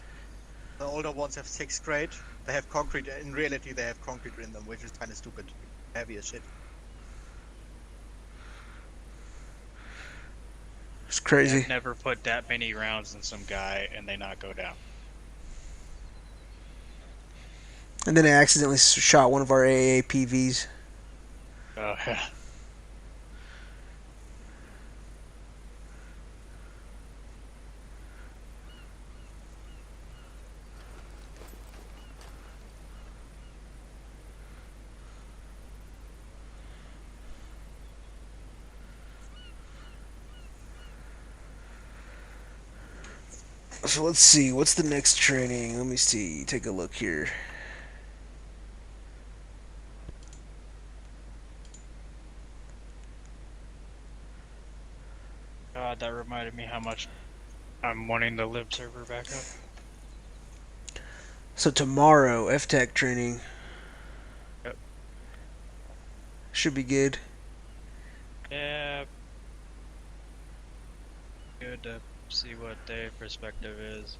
The older ones have 6th grade. They have concrete. In reality, they have concrete in them, which is kind of stupid. Heavy as shit. It's crazy. I've never put that many rounds in some guy and they not go down. And then I accidentally shot one of our AAPVs. Oh, yeah. So let's see, what's the next training? Let me see, take a look here. God, that reminded me how much I'm wanting the lib server back up. So tomorrow, F-Tech training. Yep. Should be good. Yeah. Good to see what their perspective is.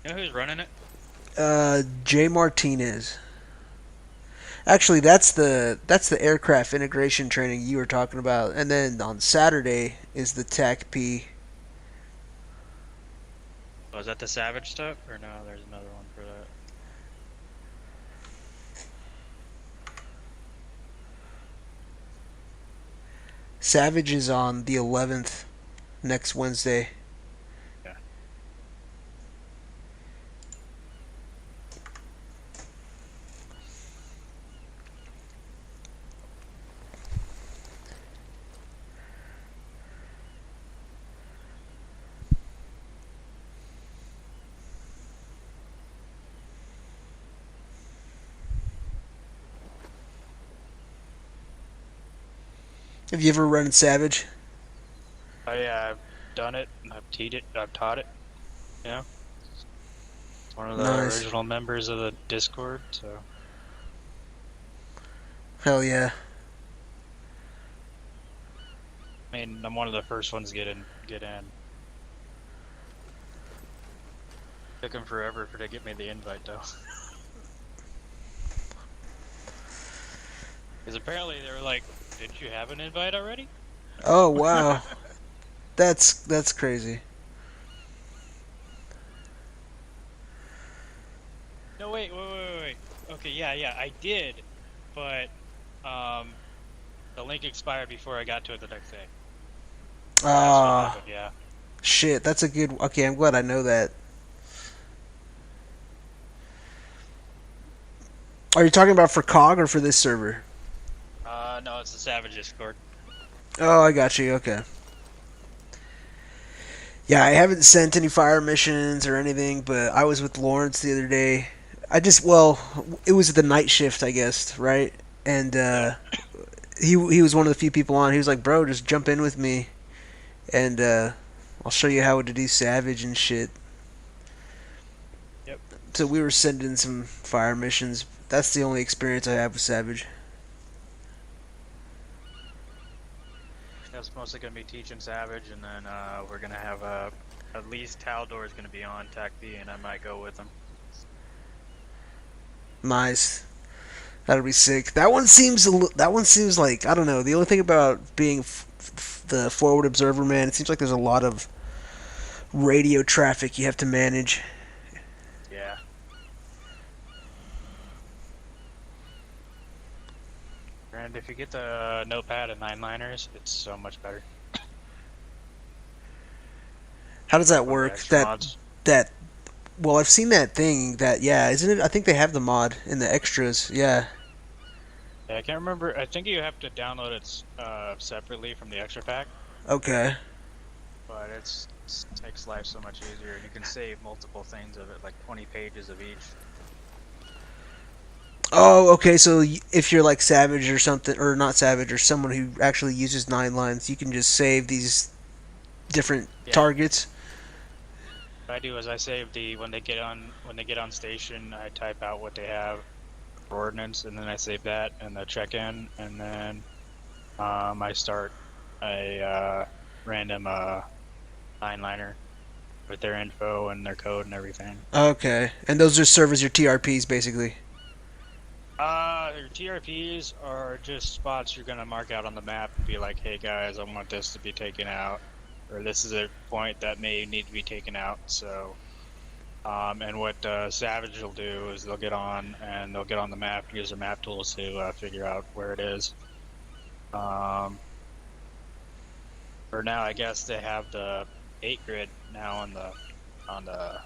You know who's running it? Jay Martinez. Actually, that's the aircraft integration training you were talking about, and then on Saturday is the TAC P. Oh, is that the Savage stuff? Or no, there's another one for that. Savage is on the 11th, next Wednesday. Yeah. Have you ever run Savage? Oh yeah, I've done it. I've teed it. I've taught it. Yeah. One of the Nice. original members of the Discord. So. Hell yeah. I mean, I'm one of the first ones to get in. Took him forever to get me the invite, though. Because apparently they were like, "Didn't you have an invite already?" Oh wow. That's crazy. No, wait. Okay, yeah, I did, but the link expired before I got to it the next day. Ah. Yeah. Shit, that's a good. Okay, I'm glad I know that. Are you talking about for COG or for this server? No, it's the Savage Discord. Oh, I got you. Okay. Yeah, I haven't sent any fire missions or anything, but I was with Lawrence the other day. It was the night shift, I guess, right? And he was one of the few people on. He was like, "Bro, just jump in with me, and I'll show you how to do Savage and shit." Yep. So we were sending some fire missions. That's the only experience I have with Savage. That's mostly going to be teaching Savage, and then we're going to have at least Taldor is going to be on TAC B, and I might go with him. Nice. That'll be sick. That one seems like, I don't know. The only thing about being the forward observer, man, it seems like there's a lot of radio traffic you have to manage. Yeah. And if you get the notepad and 9-liners, it's so much better. How does that work? Well, I've seen that thing isn't it? I think they have the mod in the extras. Yeah. Yeah, I can't remember. I think you have to download it separately from the extra pack. Okay. But it takes life so much easier, and you can save multiple things of it, like 20 pages of each. Oh, okay. So if you're like Savage or something, or not Savage, or someone who actually uses 9 lines, you can just save these different targets. What I do is I save when they get on station, I type out what they have for ordnance, and then I save that in the check-in, and then I start a random 9-liner with their info and their code and everything. Okay, and those just serve as your TRPs, basically. Your TRPs are just spots you're gonna mark out on the map and be like, "Hey guys, I want this to be taken out," or "This is a point that may need to be taken out." So, and what Savage will do is they'll get on the map, use their map tools to figure out where it is. For now, I guess they have the 8 grid now on the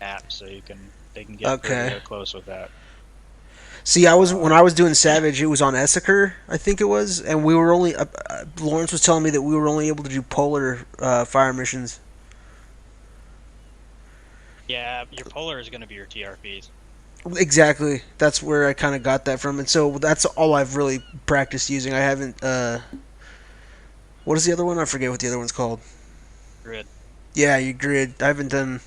app, so they can get pretty close with that. See, when I was doing Savage, it was on Essaker, I think it was, and we were only Lawrence was telling me that we were only able to do polar fire missions. Yeah, your polar is going to be your TRPs. Exactly. That's where I kind of got that from, and so that's all I've really practiced using. I haven't. What is the other one? I forget what the other one's called. Grid. Yeah, your grid. I haven't done.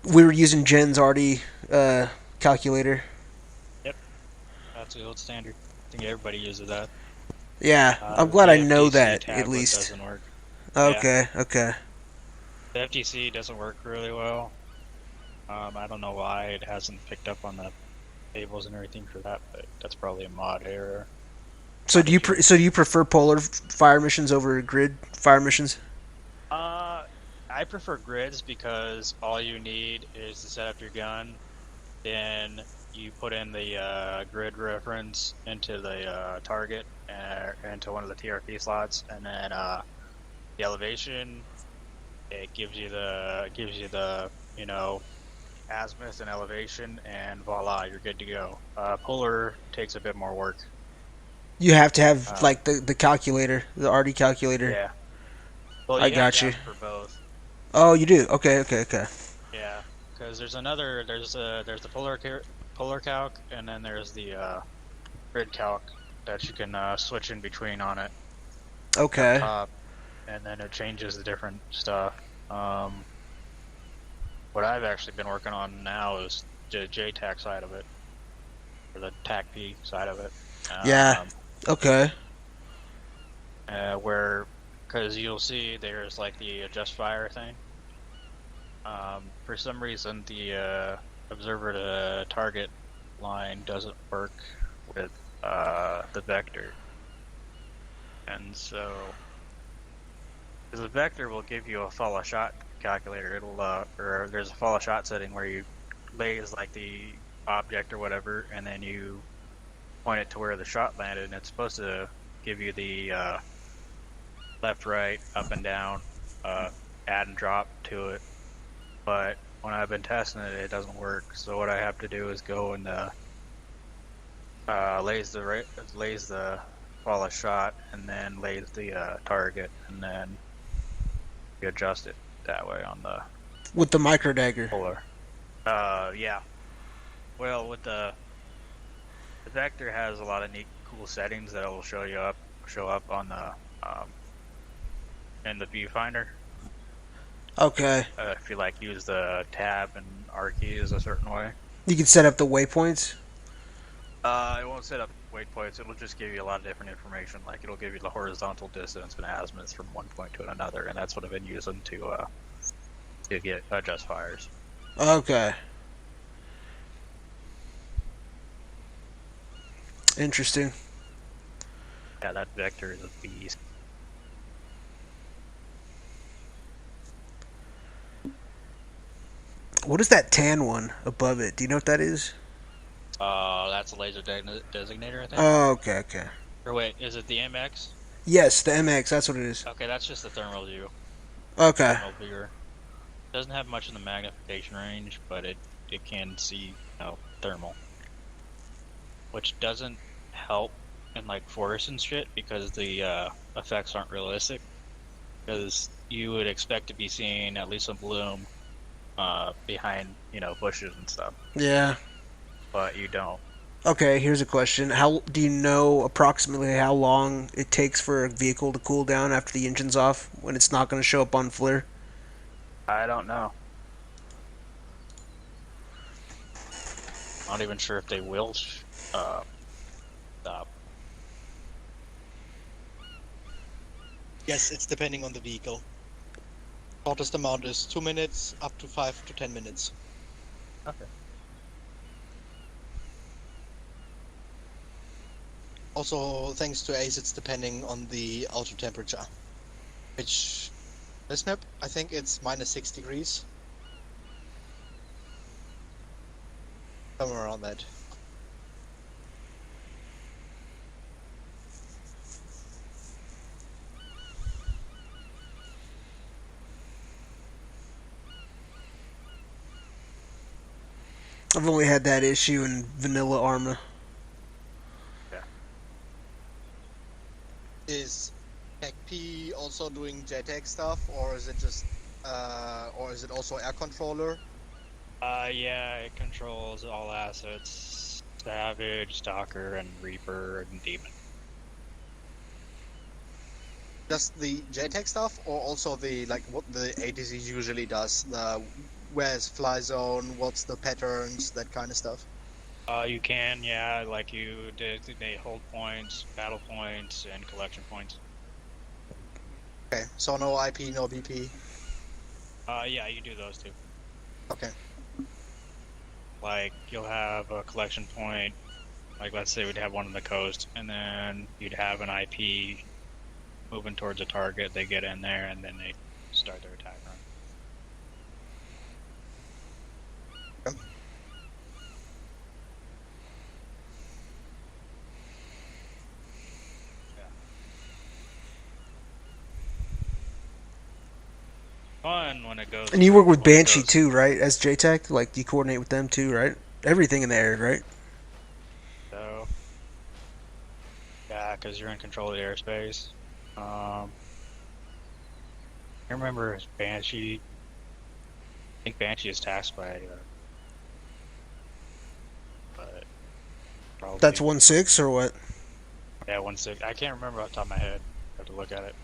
We were using Jen's already calculator. Yep, that's the old standard. I think everybody uses that. Yeah, I'm glad I know that tablet at least. Doesn't work. Okay, okay. The FTC doesn't work really well. I don't know why it hasn't picked up on the tables and everything for that, but that's probably a mod error. So do you prefer polar fire missions over grid fire missions? I prefer grids because all you need is to set up your gun, then you put in the grid reference into the target into one of the TRP slots, and then the elevation. It gives you the azimuth and elevation, and voila, you're good to go. Polar takes a bit more work. You have to have like the calculator, the RD calculator. Yeah. Well, I got you. For both. Oh, you do. Okay. Yeah, because there's the polar calc, and then there's the grid calc that you can switch in between on it. Okay. Up top, and then it changes the different stuff. What I've actually been working on now is the JTAC side of it, or the TAC-P side of it. Yeah. Okay. Because you'll see there's like the adjust fire thing. For some reason, the observer to target line doesn't work with the vector, and so the vector will give you a follow shot calculator. It'll or there's a follow shot setting where you lays like the object or whatever, and then you point it to where the shot landed, and it's supposed to give you the left, right, up and down, add and drop to it. But when I've been testing it, it doesn't work. So what I have to do is go and lays the follow shot, and then lays the target, and then you adjust it that way on the with the micro dagger. Polar. Yeah. Well, with the vector has a lot of neat, cool settings that will show up on the in the viewfinder. Okay. If you like use the tab and R keys a certain way. You can set up the waypoints. It won't set up waypoints. It'll just give you a lot of different information. Like it'll give you the horizontal distance and azimuths from one point to another, and that's what I've been using to get adjust fires. Okay. Interesting. Yeah, that vector is a beast. What is that tan one above it? Do you know what that is? That's a laser designator, I think. Oh, okay, okay. Or wait, is it the MX? Yes, the MX, that's what it is. Okay, that's just the thermal view. Okay. Thermal viewer. Doesn't have much in the magnification range, but it can see thermal. Which doesn't help in like forests and shit because the effects aren't realistic. Because you would expect to be seeing at least some bloom behind, bushes and stuff. Yeah. But you don't. Okay, here's a question. How do you know approximately how long it takes for a vehicle to cool down after the engine's off when it's not going to show up on FLIR? I don't know. Not even sure if they will stop. Yes, it's depending on the vehicle. Shortest amount is 2 minutes, up to 5 to 10 minutes. Okay. Also, thanks to ACE, it's depending on the auto temperature. Which, this map, I think it's minus 6 degrees. Somewhere around that. I've only had that issue in vanilla Arma. Yeah. Is TAC-P also doing JTAG stuff, or is it just, or is it also air controller? Yeah, it controls all assets: Savage, Stalker, and Reaper, and Demon. Just the JTAG stuff, or also the what the ATC usually does? Where's fly zone? What's the patterns? That kind of stuff. You can, yeah, like you designate hold points, battle points, and collection points. Okay, so no IP, no BP. Yeah, you do those too. Okay. Like you'll have a collection point. Like let's say we'd have one on the coast, and then you'd have an IP moving towards a target. They get in there, and then they start their attack run. Fun when it goes. And you work with Banshee too, right? As JTAC? Like, you coordinate with them too, right? Everything in the air, right? So, yeah, because you're in control of the airspace. I remember Banshee. I think Banshee is tasked by. But probably. That's 1.6 or what? Yeah, 1.6. I can't remember off the top of my head. I have to look at it.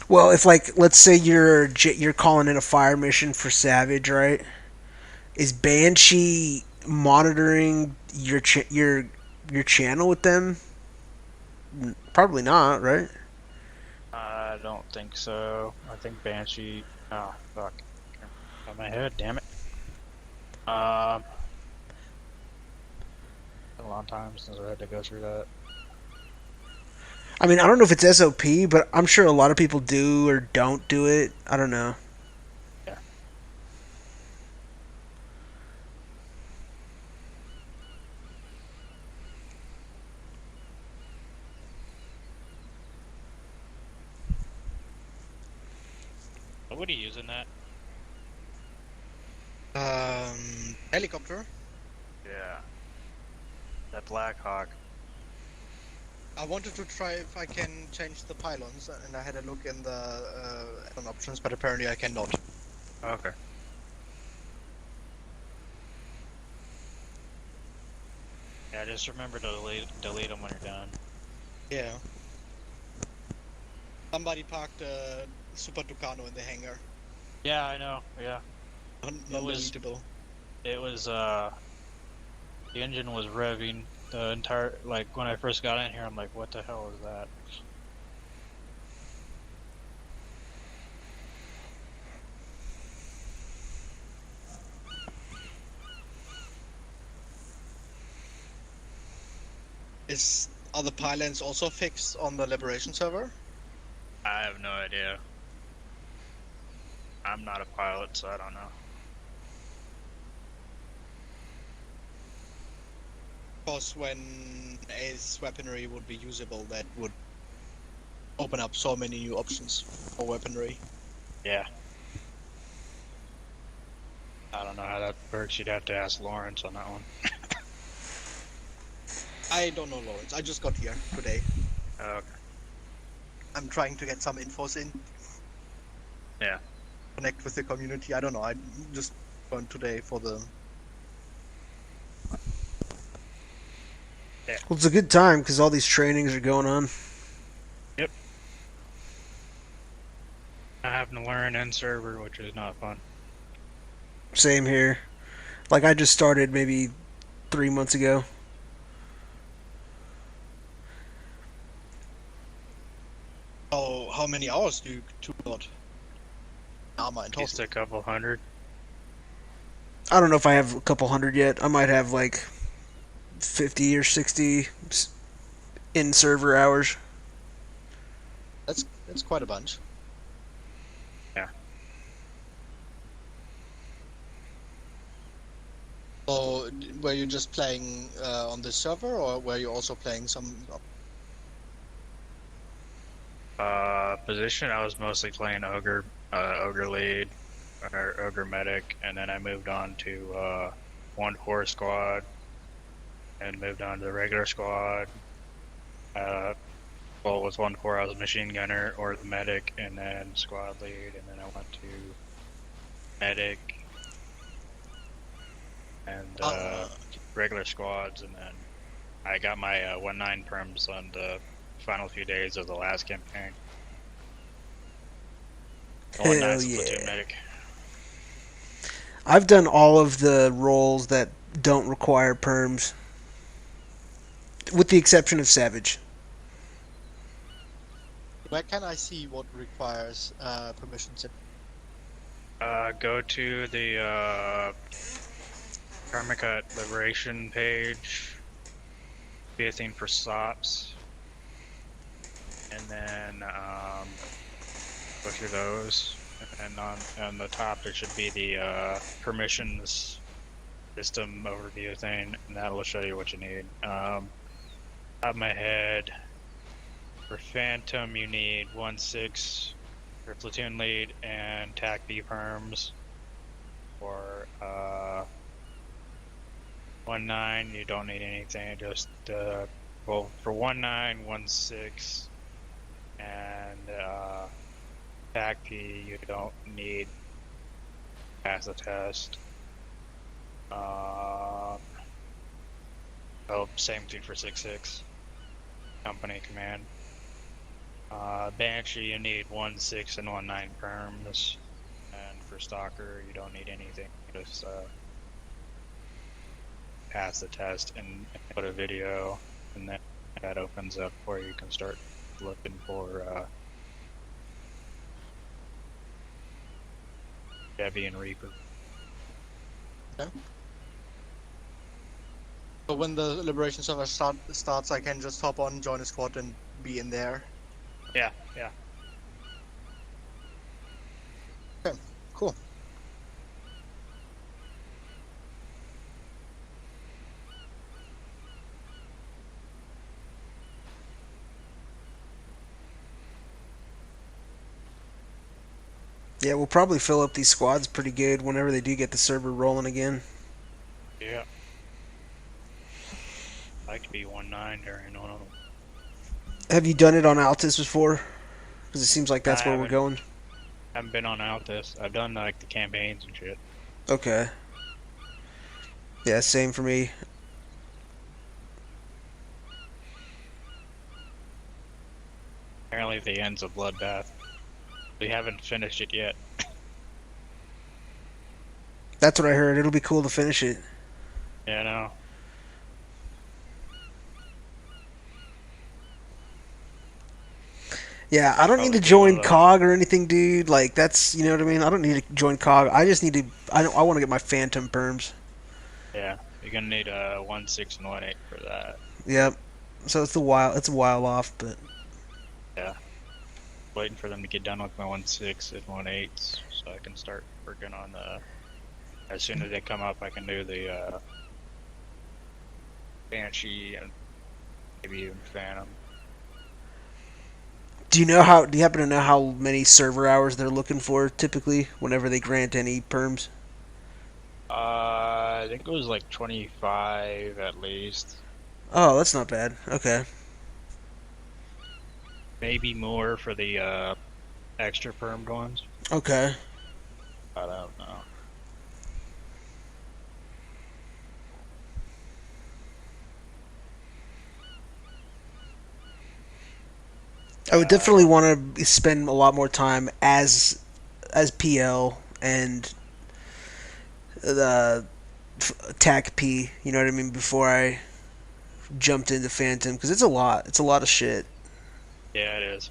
Well, if like let's say you're calling in a fire mission for Savage, right? Is Banshee monitoring your channel with them? Probably not, right? I don't think so. I think Banshee. Oh fuck! Got my head. Damn it. Been a long time since I had to go through that. I mean, I don't know if it's SOP, but I'm sure a lot of people do or don't do it. I don't know. Yeah. What are you using that? Helicopter. Yeah. That Black Hawk. I wanted to try if I can change the pylons, and I had a look in the add-on options, but apparently I cannot. Okay. Yeah, just remember to delete them when you're done. Yeah. Somebody parked a Super Tucano in the hangar. Yeah, I know. Yeah. Non-deletable. It was the engine was revving the entire, like when I first got in here, I'm like, what the hell is that? Are the pylons also fixed on the Liberation server? I have no idea. I'm not a pilot, so I don't know. Because when Ace weaponry would be usable, that would open up so many new options for weaponry. Yeah. I don't know how that works. You'd have to ask Lawrence on that one. I don't know, Lawrence. I just got here today. Okay. I'm trying to get some infos in. Yeah. Connect with the community. I don't know. I just went today for the... Yeah. Well, it's a good time because all these trainings are going on. Yep. I have to learn N server, which is not fun. Same here. Like I just started maybe 3 months ago. Oh, how many hours do you got? Arma in Just total. a couple hundred. I don't know if I have a couple hundred yet. I might have like 50 or 60 in server hours. That's quite a bunch. Yeah. So, were you just playing on this server, or were you also playing some? Position, I was mostly playing Ogre, Ogre lead, or Ogre medic, and then I moved on to 1-4 squad, and moved on to the regular squad. Well, with 1-4 I was a machine gunner or the medic, and then squad lead, and then I went to medic, and regular squads, and then I got my 1.9 perms on the final few days of the last campaign. Hell yeah. Platoon medic. I've done all of the roles that don't require perms, with the exception of Savage. Where can I see what requires permissions? Go to the Karmakut Liberation page. Be a thing for SOPs. And then go through those. And on the top there should be the permissions system overview thing, and that'll show you what you need. Top of my head, for Phantom you need 1.6 for platoon lead and TAC B perms. For 1.9 you don't need anything, just well, for 1.9, 1.6 and TAC P you don't need pass the test. Oh, same thing for 6.6. Company command. Banshee, you need 1.6 and 1.9 perms. And for Stalker, you don't need anything. Just pass the test and put a video, and then that opens up where you can start looking for Debbie and Reaper. Okay. So when the Liberation server starts, I can just hop on, join a squad, and be in there. Yeah, yeah. Okay, cool. Yeah, we'll probably fill up these squads pretty good whenever they do get the server rolling again. Yeah. I like to be 1.9 during one of them. Have you done it on Altus before? Because it seems like that's where we're going. I haven't been on Altus. I've done like the campaigns and shit. Okay. Yeah, same for me. Apparently the end's a bloodbath. We haven't finished it yet. That's what I heard. It'll be cool to finish it. Yeah, no. Yeah, I don't need to join COG or anything, dude. Like, that's, you know what I mean? I don't need to join COG. I just need to, I want to get my Phantom perms. Yeah, you're gonna need a 1.6 and 1.8 for that. Yep. So it's a while off, but yeah, waiting for them to get done with my 1.6 and 1.8, so I can start working on the. As soon as they come up, I can do the Banshee and maybe even Phantom. do you happen to know how many server hours they're looking for typically whenever they grant any perms? I think it was like 25 at least. Oh, that's not bad. Okay. Maybe more for the extra permed ones. Okay. I don't know. I would definitely want to spend a lot more time as PL and the TAC P, you know what I mean, before I jumped into Phantom, because it's a lot of shit. Yeah, it is.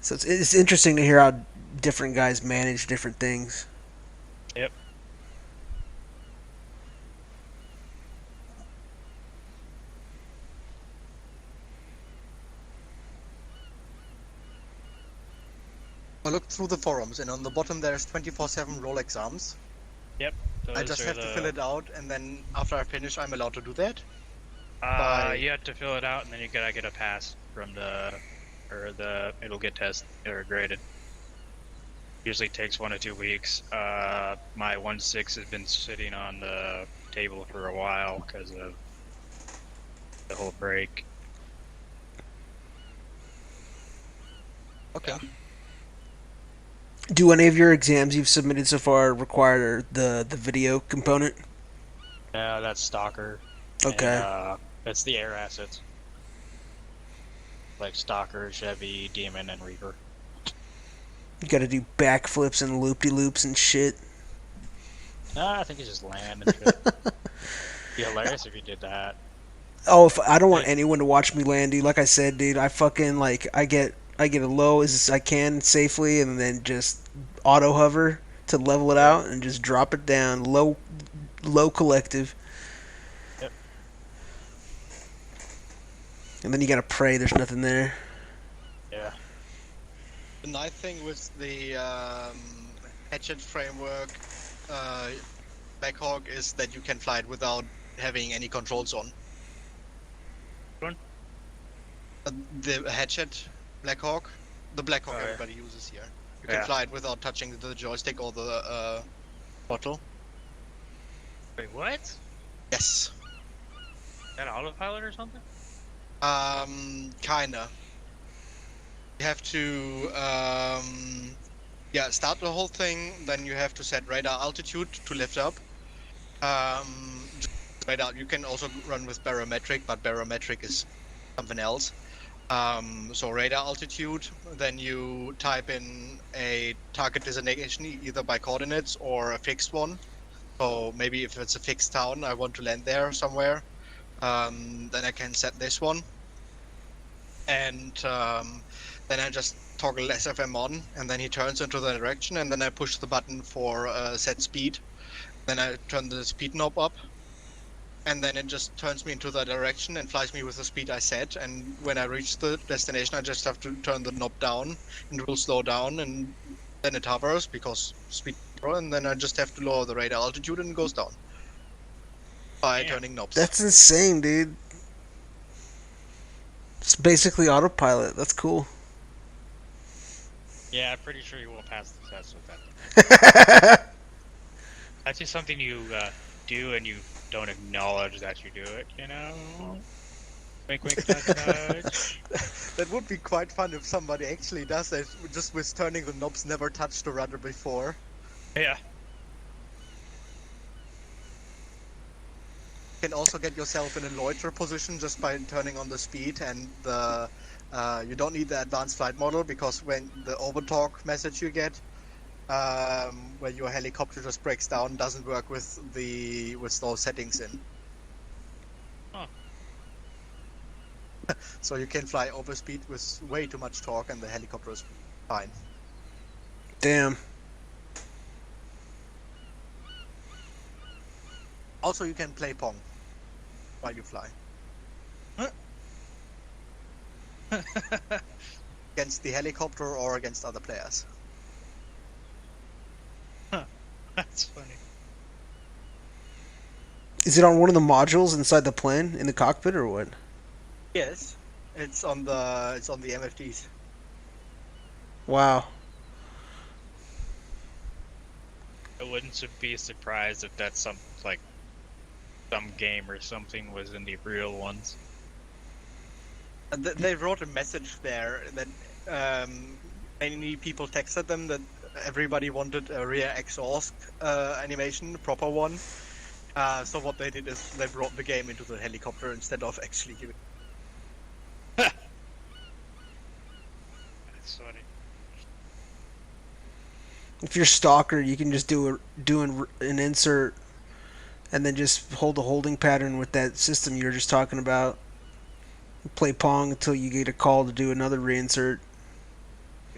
So it's interesting to hear how different guys manage different things. Yep. I looked through the forums, and on the bottom there's 24/7 role exams. Yep. I just have to fill it out, and then after I finish, I'm allowed to do that. You have to fill it out, and then you gotta get a pass from it'll get tested or graded. Usually takes 1 to 2 weeks. My 1.6 has been sitting on the table for a while because of the whole break. Okay. Do any of your exams you've submitted so far require the video component? Yeah, that's Stalker. Okay. And, it's the air assets. Like Stalker, Chevy, Demon, and Reaper. You gotta do backflips and loop-de-loops and shit. Nah, I think it's just land and shit. Be hilarious if you did that. Oh, if I don't want anyone to watch me land, dude. Like I said, dude, I fucking I get as low as I can safely, and then just auto hover to level it out, and just drop it down low collective. Yep. And then you gotta pray there's nothing there. Yeah. The nice thing with the hatchet framework Blackhawk is that you can fly it without having any controls on. One? The hatchet Blackhawk, the Blackhawk everybody uses here. You can fly it without touching the joystick or the bottle. Wait, what? Yes. Is that autopilot or something? Kinda. You have to Yeah, start the whole thing. Then you have to set radar altitude to lift up. Just radar. You can also run with barometric, but barometric is something else. So radar altitude. Then you type in a target designation, either by coordinates or a fixed one. So maybe if it's a fixed town, I want to land there somewhere. Then I can set this one. And then I just toggle SFM on, and then he turns into the direction, and then I push the button for set speed. Then I turn the speed knob up, and then it just turns me into the direction and flies me with the speed I set. And when I reach the destination, I just have to turn the knob down, and it will slow down, and then it hovers because speed, and then I just have to lower the radar altitude, and it goes down by turning knobs. That's insane, dude. It's basically autopilot. That's cool. Yeah, I'm pretty sure you will pass the test with that. That's just something you do and you don't acknowledge that you do it, you know? Wink, wink, nudge, nudge. That would be quite fun if somebody actually does that, just with turning the knobs, never touched the rudder before. Yeah. You can also get yourself in a loiter position just by turning on the speed, and the you don't need the advanced flight model, because when the overtalk message you get, where your helicopter just breaks down, doesn't work with those settings in. Huh. So you can fly over speed with way too much torque, and the helicopter is fine. Damn. Also, you can play Pong while you fly. Against the helicopter or against other players. That's funny. Is it on one of the modules inside the plane in the cockpit or what? Yes, it's on the MFDs. Wow. I wouldn't be surprised if that's some game or something was in the real ones. They wrote a message there that many people texted them that everybody wanted a rear exhaust animation, proper one. So what they did is they brought the game into the helicopter instead of actually giving. That's funny. If you're Stalker, you can just do an insert and then just hold the holding pattern with that system you were just talking about. Play Pong until you get a call to do another reinsert.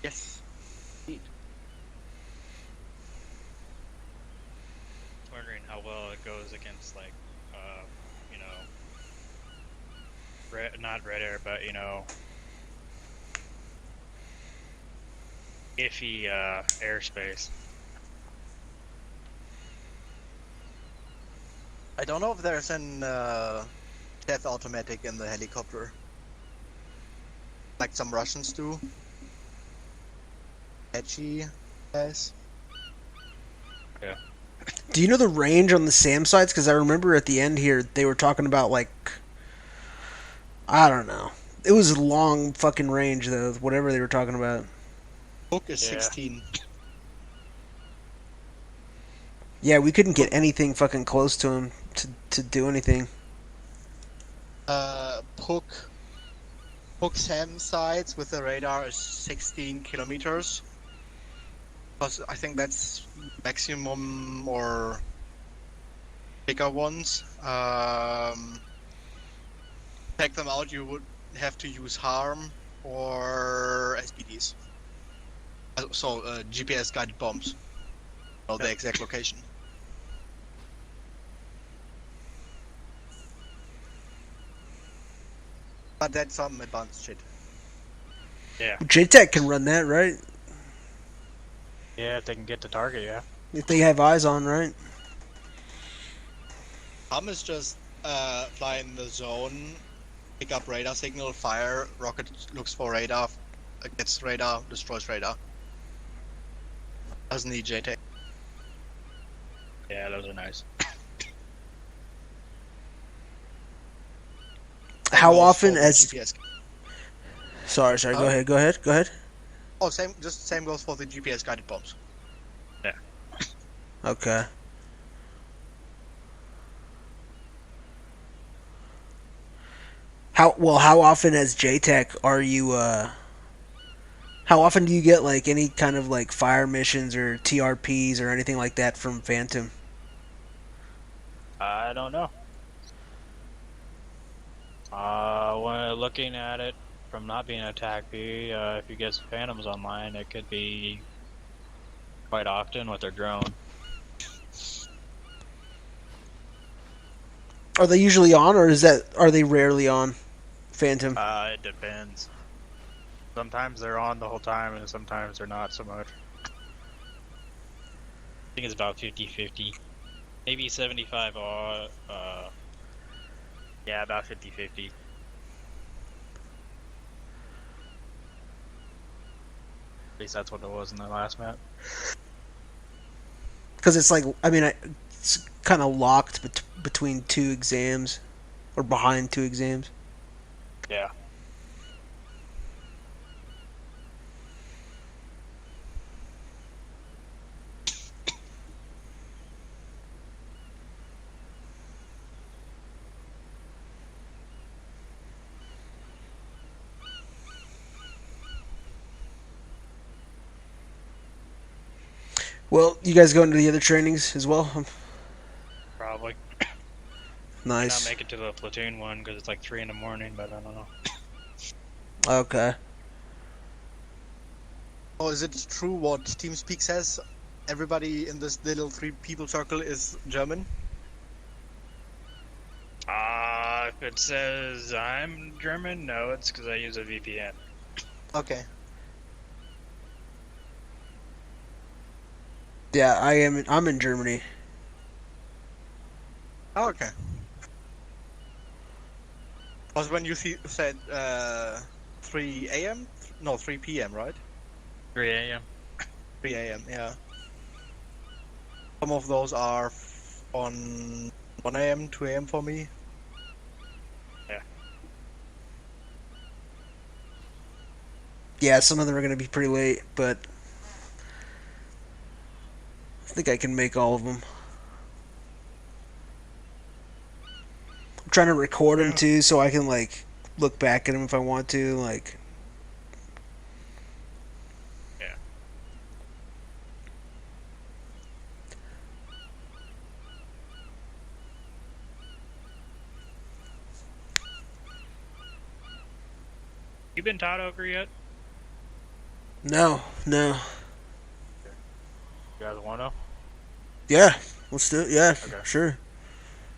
Yes. Indeed. Wondering how well it goes against not red air, but iffy airspace. I don't know if there's an death automatic in the helicopter, like some Russians do. Edgy guys. Yeah. Do you know the range on the SAM sites? Because I remember at the end here they were talking about I don't know. It was a long fucking range though. Whatever they were talking about. Book is 16. Yeah, we couldn't get anything fucking close to him to do anything. Hook SAM sites with the radar is 16 kilometers. Because I think that's maximum or bigger ones. Take them out, you would have to use harm or SPDs. So GPS guided bombs. Know the exact location. But that's some advanced shit. Yeah. JTAC can run that, right? Yeah, if they can get to target, yeah. If they have eyes on, right? Harm is just fly in the zone, pick up radar signal, fire, rocket looks for radar, gets radar, destroys radar. Doesn't need JTAC. Yeah, those are nice. How often as... GPS. Sorry, go ahead. Oh, same goes for the GPS guided bombs. Yeah. Okay. How often as JTech are you how often do you get like any kind of like fire missions or TRPs or anything like that from Phantom? I don't know. When looking at it from not being an attack B, if you get some Phantoms online, it could be quite often with their drone. Are they usually on, or are they rarely on Phantom? It depends. Sometimes they're on the whole time, and sometimes they're not so much. I think it's about 50-50. Maybe 75 yeah, about 50-50. At least that's what it was in the last map. Because it's like, I mean, it's kind of locked between two exams, or behind two exams. Yeah. Well, you guys going to the other trainings as well? Probably. Nice. May not make it to the platoon one because it's like 3 in the morning, but I don't know. Okay. Oh, is it true what TeamSpeak says? Everybody in this little 3 people circle is German? If it says I'm German, no, it's because I use a VPN. Okay. Yeah, I'm in Germany. Oh, okay. Was when you said 3 a.m.? No, 3 p.m., right? 3 a.m. 3 a.m., yeah. Some of those are on 1 a.m., 2 a.m. for me. Yeah. Yeah, some of them are going to be pretty late, but I think I can make all of them. I'm trying to record them too, so I can like look back at them if I want to. Like, yeah. You been taught Ogre yet? no. You guys want to? Yeah, let's do it. Yeah, Okay. sure.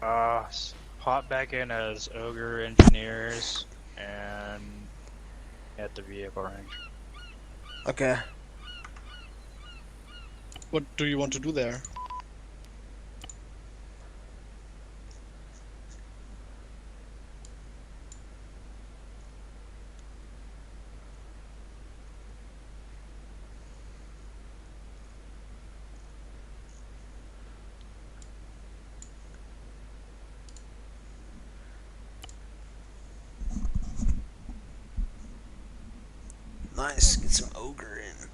Hop back in as Ogre engineers and at the vehicle range. Okay. What do you want to do there? Nice. Get some Ogre in.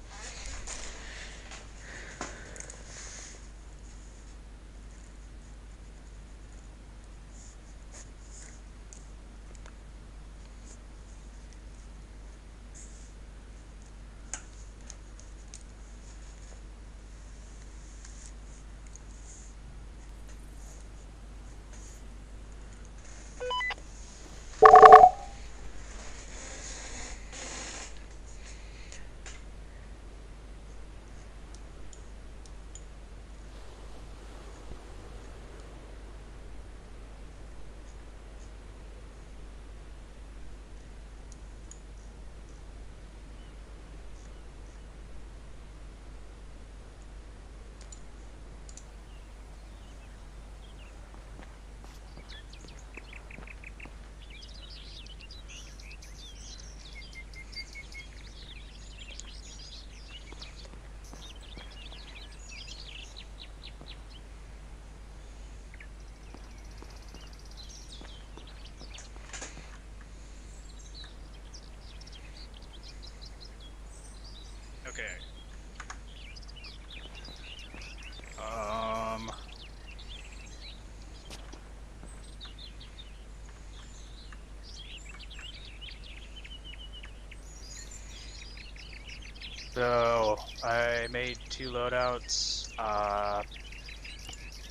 So I made 2 loadouts.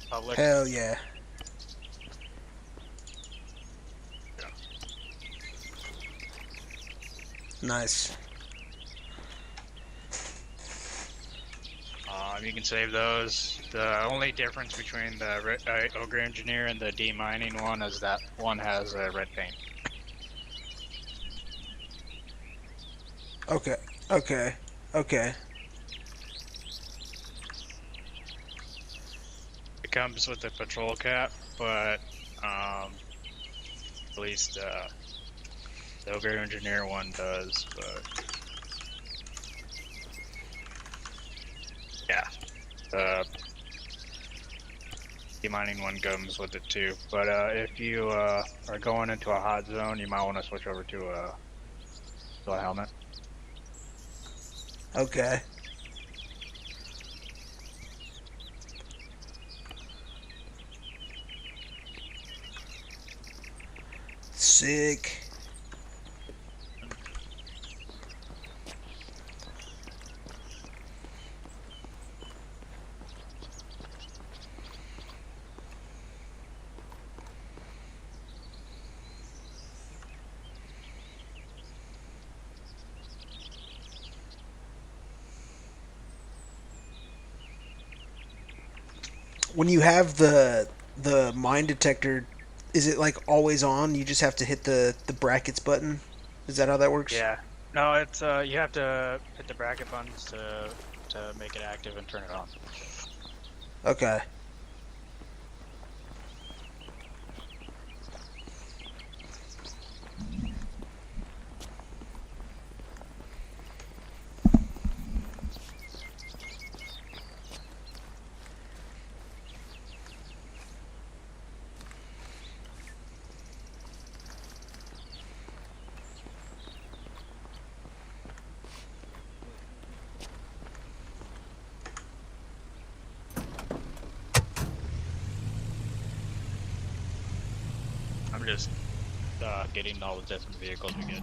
Public. Hell yeah. Nice. You can save those. The only difference between the Ogre Engineer and the demining one is that one has red paint. Okay. Okay. Okay. It comes with a patrol cap, but at least the Ogre Engineer one does. But yeah, the demining one comes with it too. But if you are going into a hot zone, you might want to switch over to a helmet. Okay. Sick. When you have the mine detector, is it like always on? You just have to hit the brackets button? Is that how that works? Yeah. No, it's you have to hit the bracket buttons to make it active and turn it on. Okay. I'm just getting all the different vehicles we get.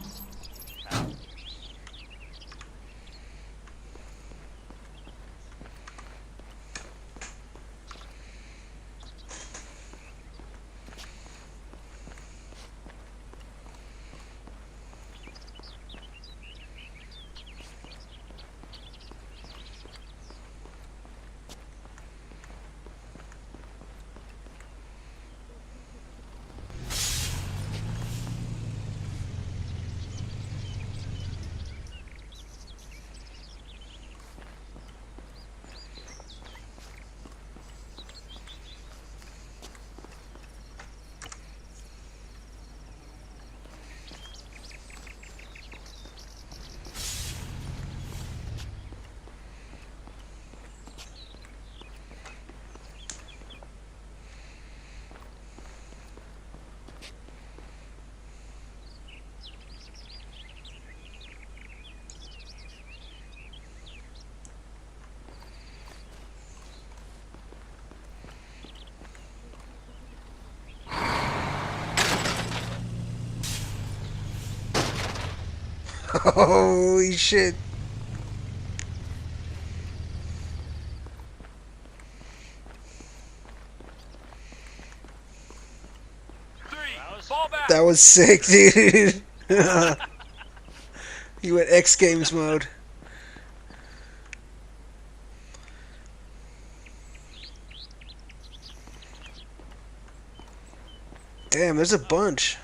Holy shit. That was sick, dude. You went X Games mode. Damn, there's a bunch.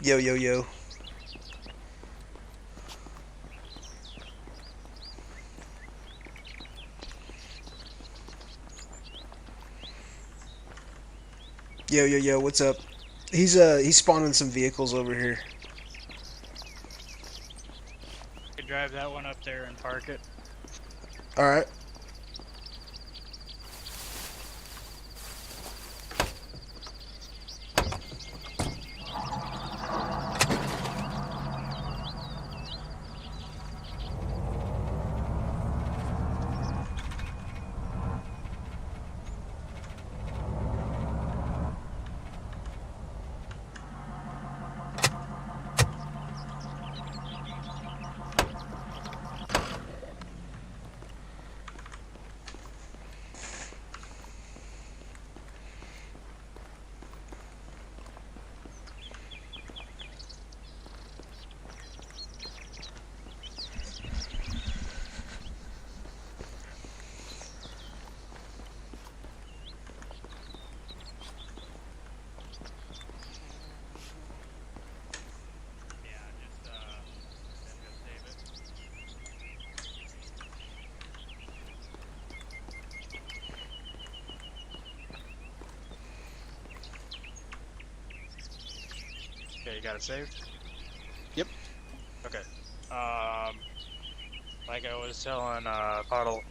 Yo, yo, yo. Yo, yo, yo, what's up? He's spawning some vehicles over here. You can drive that one up there and park it. All right. Okay, you got it saved? Yep. Okay. Like I was telling Puddle,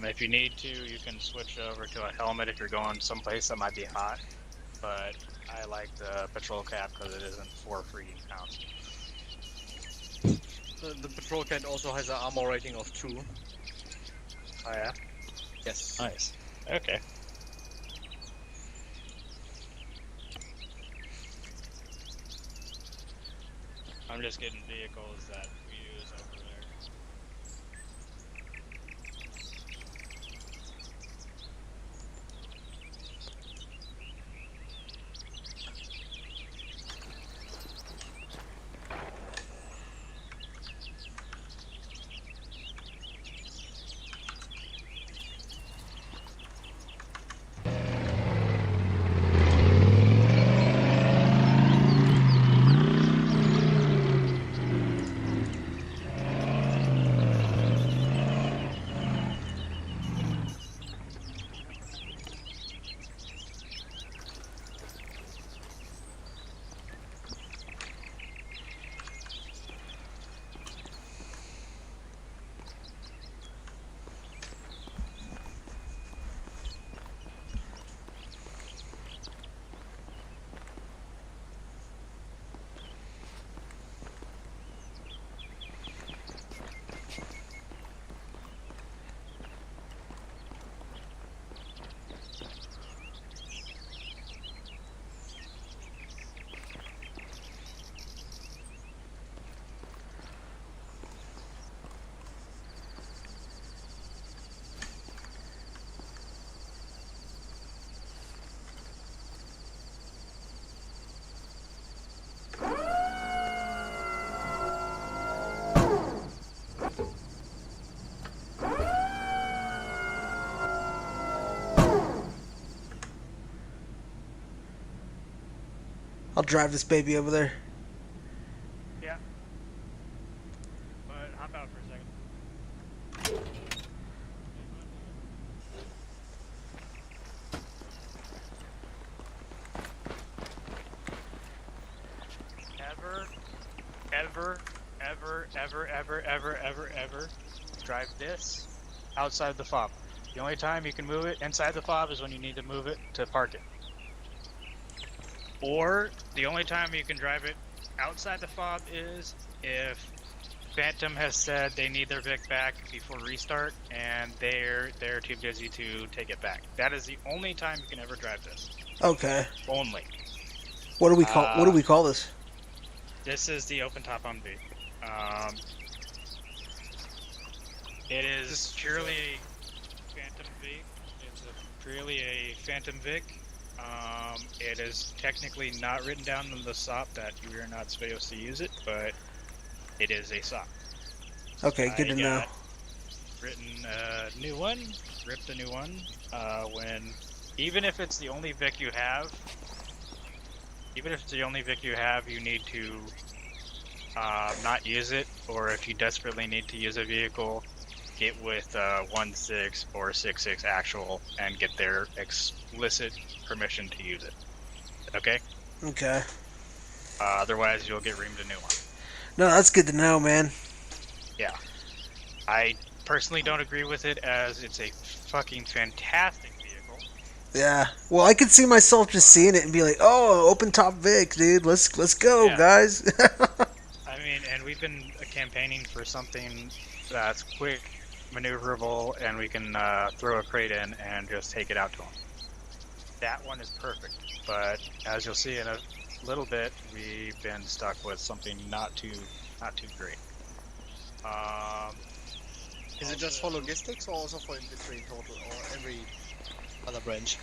if you need to, you can switch over to a helmet if you're going someplace that might be hot. But I like the patrol cap because it isn't 4 freaking pounds. The patrol cat also has an armor rating of 2. Oh yeah? Yes. Nice. Okay. I'm just getting vehicles that we use over there. I'll drive this baby over there. Yeah. But hop out for a second. Ever drive this outside the fob. The only time you can move it inside the fob is when you need to move it to park it. Or the only time you can drive it outside the fob is if Phantom has said they need their Vic back before restart and they're too busy to take it back. That is the only time you can ever drive this. Okay. Only. What do we call this? This is the open top Humvee. It is purely a Phantom Vic. It's purely a Phantom Vic. It is technically not written down in the SOP that you are not supposed to use it, but it is a SOP. Okay, good to know. Written a new one, ripped a new one. Even if it's the only Vic you have, you need to not use it, or if you desperately need to use a vehicle, get with 1.6 or 6.6 actual and get their explicit permission to use it. Okay? Okay. Otherwise, you'll get reamed a new one. No, that's good to know, man. Yeah. I personally don't agree with it, as it's a fucking fantastic vehicle. Yeah. Well, I could see myself just seeing it and be like, "Oh, open top Vic, dude. Let's go, Yeah. guys." I mean, and we've been campaigning for something that's quick, maneuverable, and we can throw a crate in and just take it out to them. That one is perfect, but as you'll see in a little bit, we've been stuck with something not too great. Is it just for logistics or also for inventory in total, or every other branch?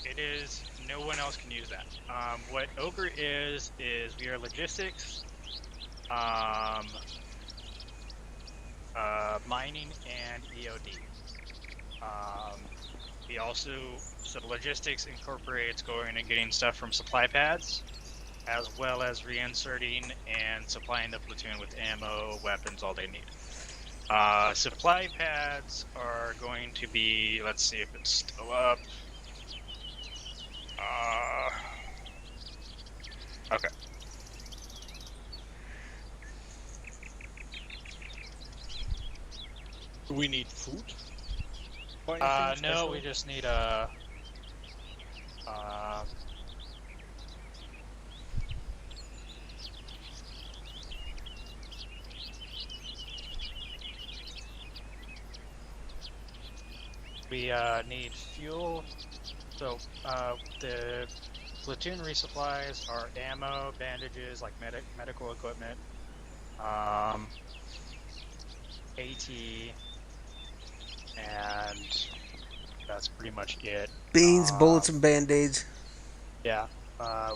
It is. No one else can use that. What Ogre is we are logistics, mining, and EOD. We also, so logistics incorporates going and getting stuff from supply pads, as well as reinserting and supplying the platoon with ammo, weapons, all they need. Supply pads are going to be, let's see if it's still up. Okay. Do we need food? No, we just need a. We need fuel. So the platoon resupplies are ammo, bandages, like medical equipment, AT, and that's pretty much it. Beans, bullets, and band-aids. Yeah,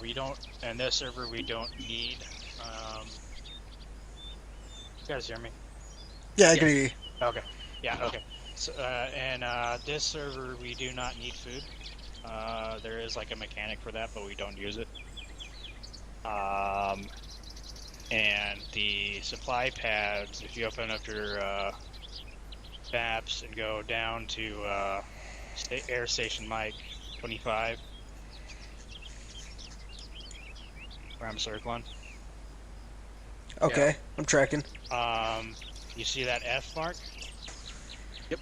we don't. In this server, we don't need. You guys hear me? Yeah, I can hear you. Okay. Yeah. Okay. So, this server, we do not need food. There is like a mechanic for that, but we don't use it. And the supply pads, if you open up your maps and go down to Air Station Mike 25, where I'm circling. Okay, Yeah. I'm tracking. You see that F mark? Yep.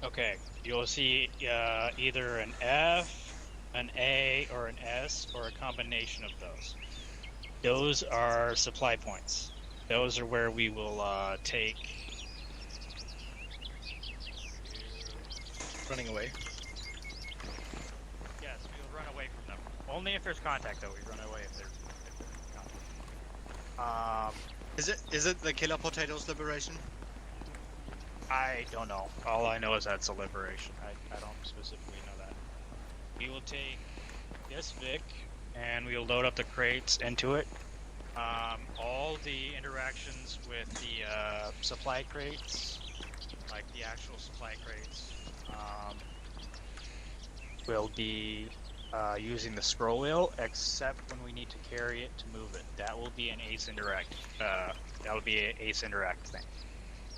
Okay, you'll see either an F, an A, or an S, or a combination of those. Those are supply points. Those are where we will take. Running away. Yes, we'll run away from them. Only if there's contact, though. We run away if there's contact. Is it the Killer Potatoes Liberation? I don't know. All I know is that's a liberation. I don't specifically know that. We will take this Vic and we'll load up the crates into it. All the interactions with the supply crates, like the actual supply crates, will be using the scroll wheel, except when we need to carry it to move it. That will be an ace interact. That will be an ace interact thing.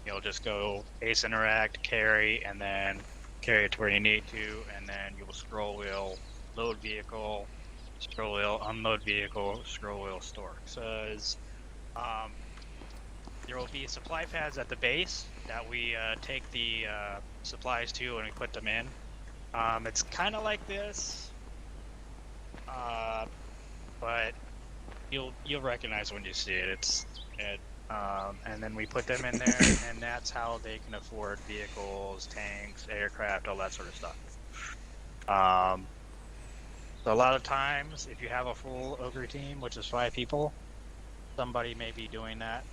You'll just go ace interact, carry, and then carry it to where you need to, and then you'll scroll wheel, load vehicle, scroll wheel, unload vehicle, scroll wheel, store. So there will be supply pads at the base that we take the supplies to and we put them in. It's kind of like this, but you'll recognize when you see it. And then we put them in there, and that's how they can afford vehicles, tanks, aircraft, all that sort of stuff. So a lot of times, if you have a full Ogre team, which is 5 people, somebody may be doing that.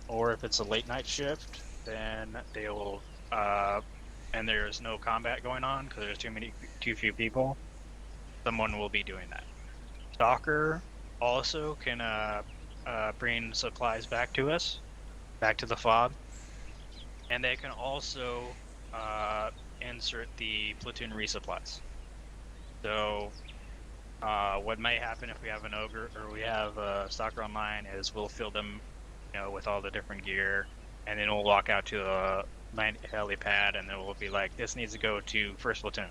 Or if it's a late night shift, then they will, and there's no combat going on because there's too few people, someone will be doing that. Stalker also can bring supplies back to us, back to the fob, and they can also insert the platoon resupplies. So what may happen if we have an Ogre or we have a Stalker online is we'll fill them, with all the different gear, and then we'll walk out to a helipad, and then we'll be like, this needs to go to 1st Platoon,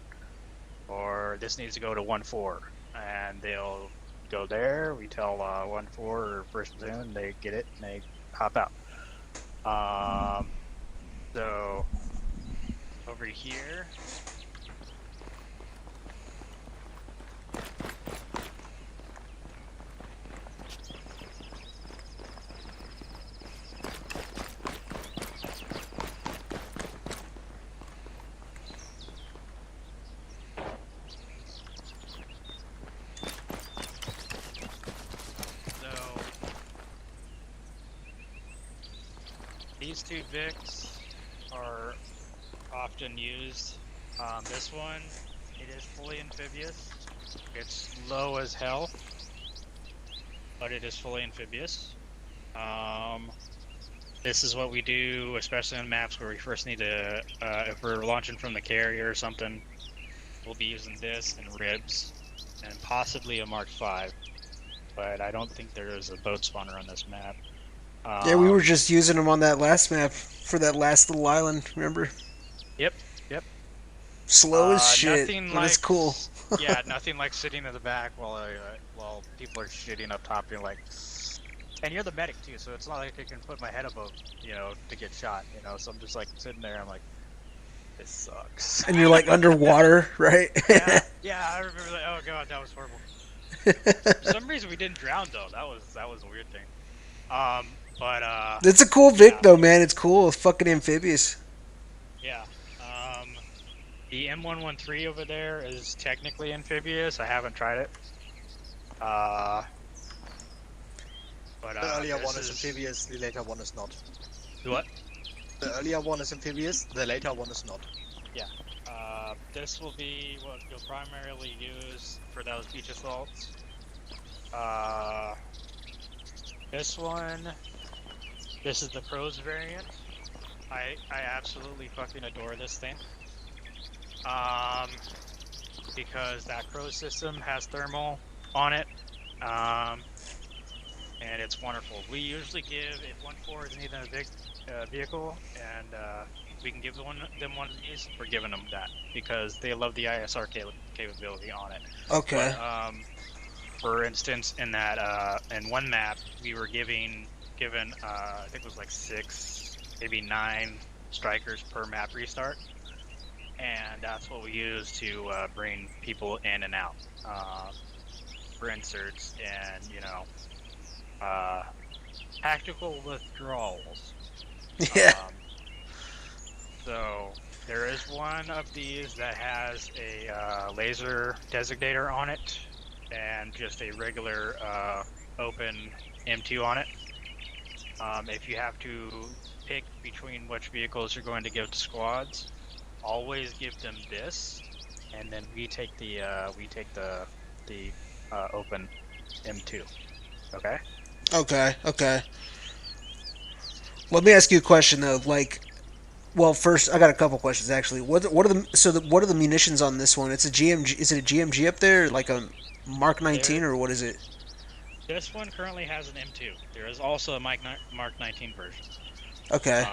or this needs to go to 1-4. and they'll go there. We tell 1-4 or first in, and they get it and they hop out. So over here. These two Vics are often used. This one, it is fully amphibious. It's low as hell, but it is fully amphibious. This is what we do, especially on maps where we first need to, if we're launching from the carrier or something, we'll be using this and ribs, and possibly a Mark V, but I don't think there is a boat spawner on this map. Yeah, we were just using them on that last map for that last little island, remember? Yep. Slow as shit, but like, it's cool. Yeah, nothing like sitting in the back while people are shooting up top. You're like, and you're the medic too, so it's not like I can put my head above, to get shot, So I'm just like sitting there. I'm like, this sucks. And you're like underwater, right? yeah. I remember that. Oh god, that was horrible. For some reason we didn't drown though. That was a weird thing. But it's a cool Vic though, man. It's cool. It's fucking amphibious. Yeah. The M113 over there is technically amphibious. I haven't tried it. But the earlier one is amphibious. The later one is not. What? The earlier one is amphibious. The later one is not. Yeah. This will be what you'll primarily use for those beach assaults. This one. This is the pros variant. I absolutely fucking adore this thing. Because that crow system has thermal on it, and it's wonderful. We usually give, if 1-4 is needing a big vehicle, and we can give them one of these, we're giving them that, because they love the ISR capability on it. Okay. But, for instance, in that, in one map, we were given, I think it was like 6, maybe 9 strikers per map restart. And that's what we use to bring people in and out for inserts and, tactical withdrawals. Yeah. So there is one of these that has a laser designator on it and just a regular open M2 on it. If you have to pick between which vehicles you're going to give to squads, always give them this, and then we take the open M2. Okay. Okay. Let me ask you a question though. Well, first I got a couple questions actually. What are the munitions on this one? It's a GMG. Is it a GMG up there, like a Mark 19, or what is it? This one currently has an M2. There is also a Mark 19 version. Okay.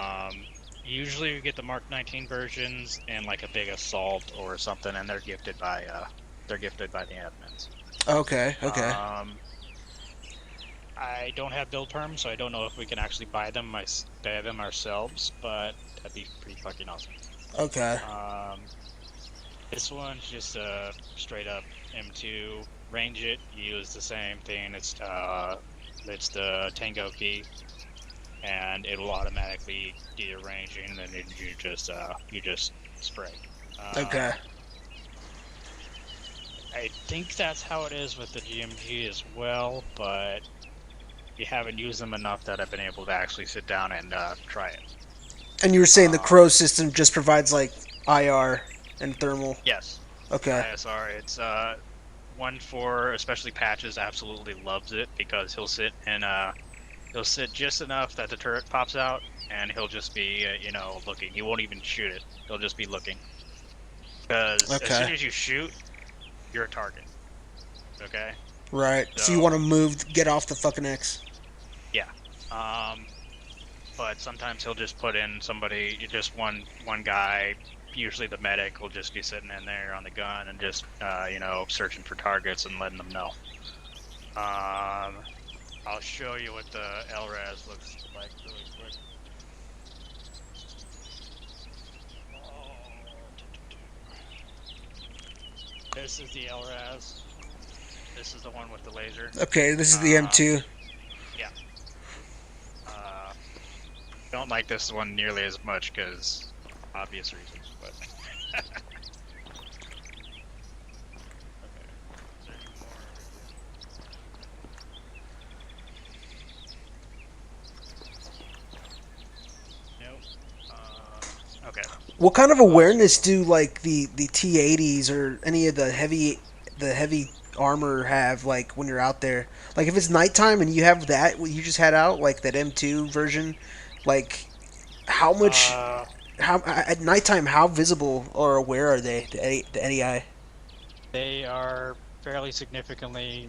Usually we get the Mark 19 versions and like a big assault or something, and they're gifted by the admins. Okay. I don't have build terms, so I don't know if we can actually buy them ourselves, but that'd be pretty fucking awesome. Okay. This one's just a straight up M2. Range it, use the same thing. It's the Tango key, and it will automatically do your ranging, and then you just spray. Okay. I think that's how it is with the GMG as well, but we haven't used them enough that I've been able to actually sit down and try it. And you were saying the Crow system just provides like IR and thermal? Yes. Okay. ISR. It's 1-4, especially Patches, absolutely loves it because he'll sit just enough that the turret pops out, and he'll just be looking. He won't even shoot it. He'll just be looking. Because as soon as you shoot, you're a target. Okay. Right. So you want to move, get off the fucking X. Yeah. But sometimes he'll just put in somebody, just one guy usually the medic will just be sitting in there on the gun and just, you know, searching for targets and letting them know. I'll show you what the LRAS looks like really quick. This is the LRAS. This is the one with the laser. Okay, this is the M2. Yeah. Don't like this one nearly as much because obvious reasons, but. Okay. What kind of awareness do like the T80s or any of the heavy armor have like when you're out there? Like if it's nighttime and you have that what you just had out, like that M2 version, like how much how at nighttime how visible or aware are they the NEI? They are fairly significantly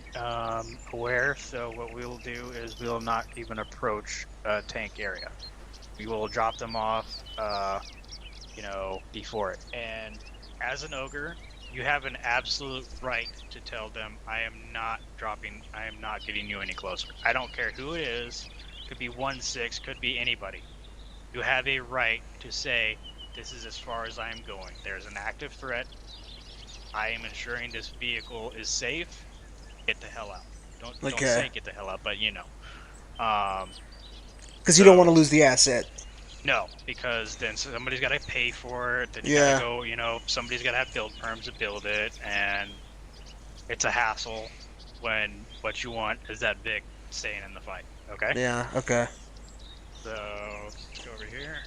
aware, so what we will do is we will not even approach a tank area. We will drop them off, you know, before it. And as an ogre, you have an absolute right to tell them, I am not getting you any closer. I don't care who it is, could be 1-6, could be anybody. You have a right to say, this is as far as I am going. There's an active threat. I am ensuring this vehicle is safe. Get the hell out. Don't say get the hell out, but you know. Because you don't want to lose the asset. No, because then somebody's got to pay for it. Then you gotta go, you know, somebody's got to have build perms to build it, and it's a hassle when what you want is that Vic staying in the fight. Okay? Yeah, okay. So, let's go over here.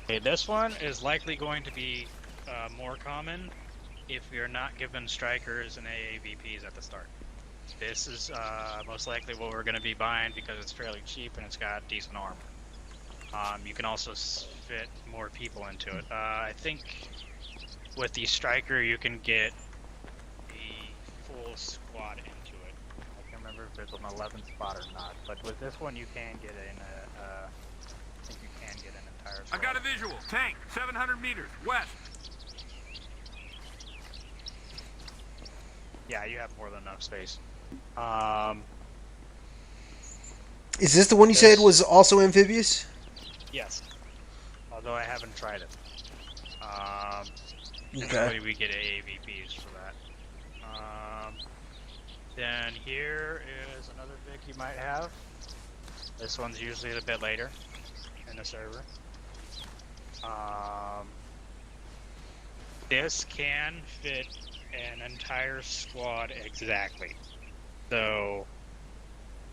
Okay, this one is likely going to be more common if you're not given strikers and AAVPs at the start. This is most likely what we're going to be buying because it's fairly cheap and it's got decent armor. You can also fit more people into it. I think with the striker you can get a full squad into it. I can't remember if it's an 11th spot or not, but with this one you can get in I think you can get an entire squad. I got a visual. Tank, 700 meters, west. Yeah, you have more than enough space. Is this the one you said was also amphibious? Yes. Although I haven't tried it. Okay. We get AAVPs for that. Then here is another Vic you might have. This one's usually a bit later in the server. This can fit an entire squad exactly. So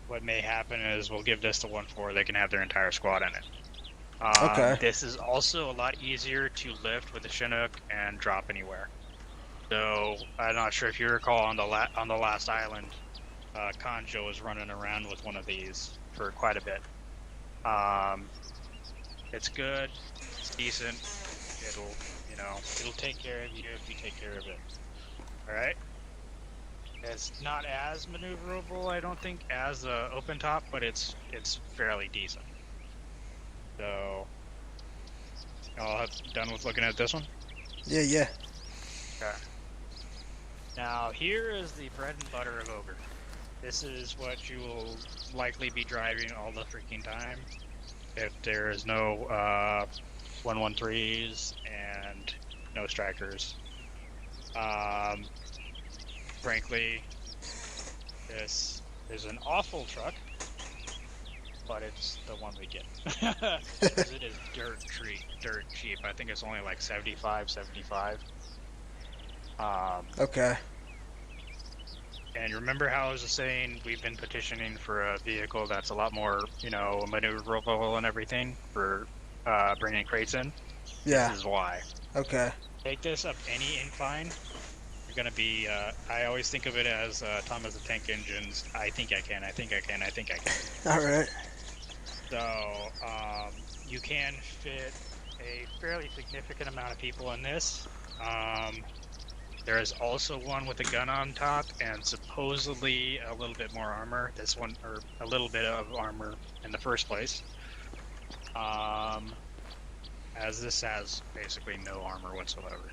what may happen is we'll give this to 1-4, they can have their entire squad in it. Okay. This is also a lot easier to lift with the Chinook and drop anywhere. So I'm not sure if you recall on the last island, Conjo was running around with one of these for quite a bit. It's good, it's decent. It'll take care of you if you take care of it. All right. It's not as maneuverable, I don't think, as open top, but it's fairly decent. So, y'all done with looking at this one? Yeah. Okay. Now here is the bread and butter of Ogre. This is what you will likely be driving all the freaking time. If there is no 113s and no strikers. Frankly, this is an awful truck, but it's the one we get. Because it is dirt cheap. I think it's only like 75. Okay. And remember how I was just saying we've been petitioning for a vehicle that's a lot more, maneuverable and everything for bringing crates in? Yeah. This is why. Okay. Take this up any incline. You're going to be, I always think of it as Thomas the Tank Engines. I think I can. Alright. So, you can fit a fairly significant amount of people in this. There is also one with a gun on top and supposedly a little bit more armor. This one, or a little bit of armor in the first place. As this has basically no armor whatsoever.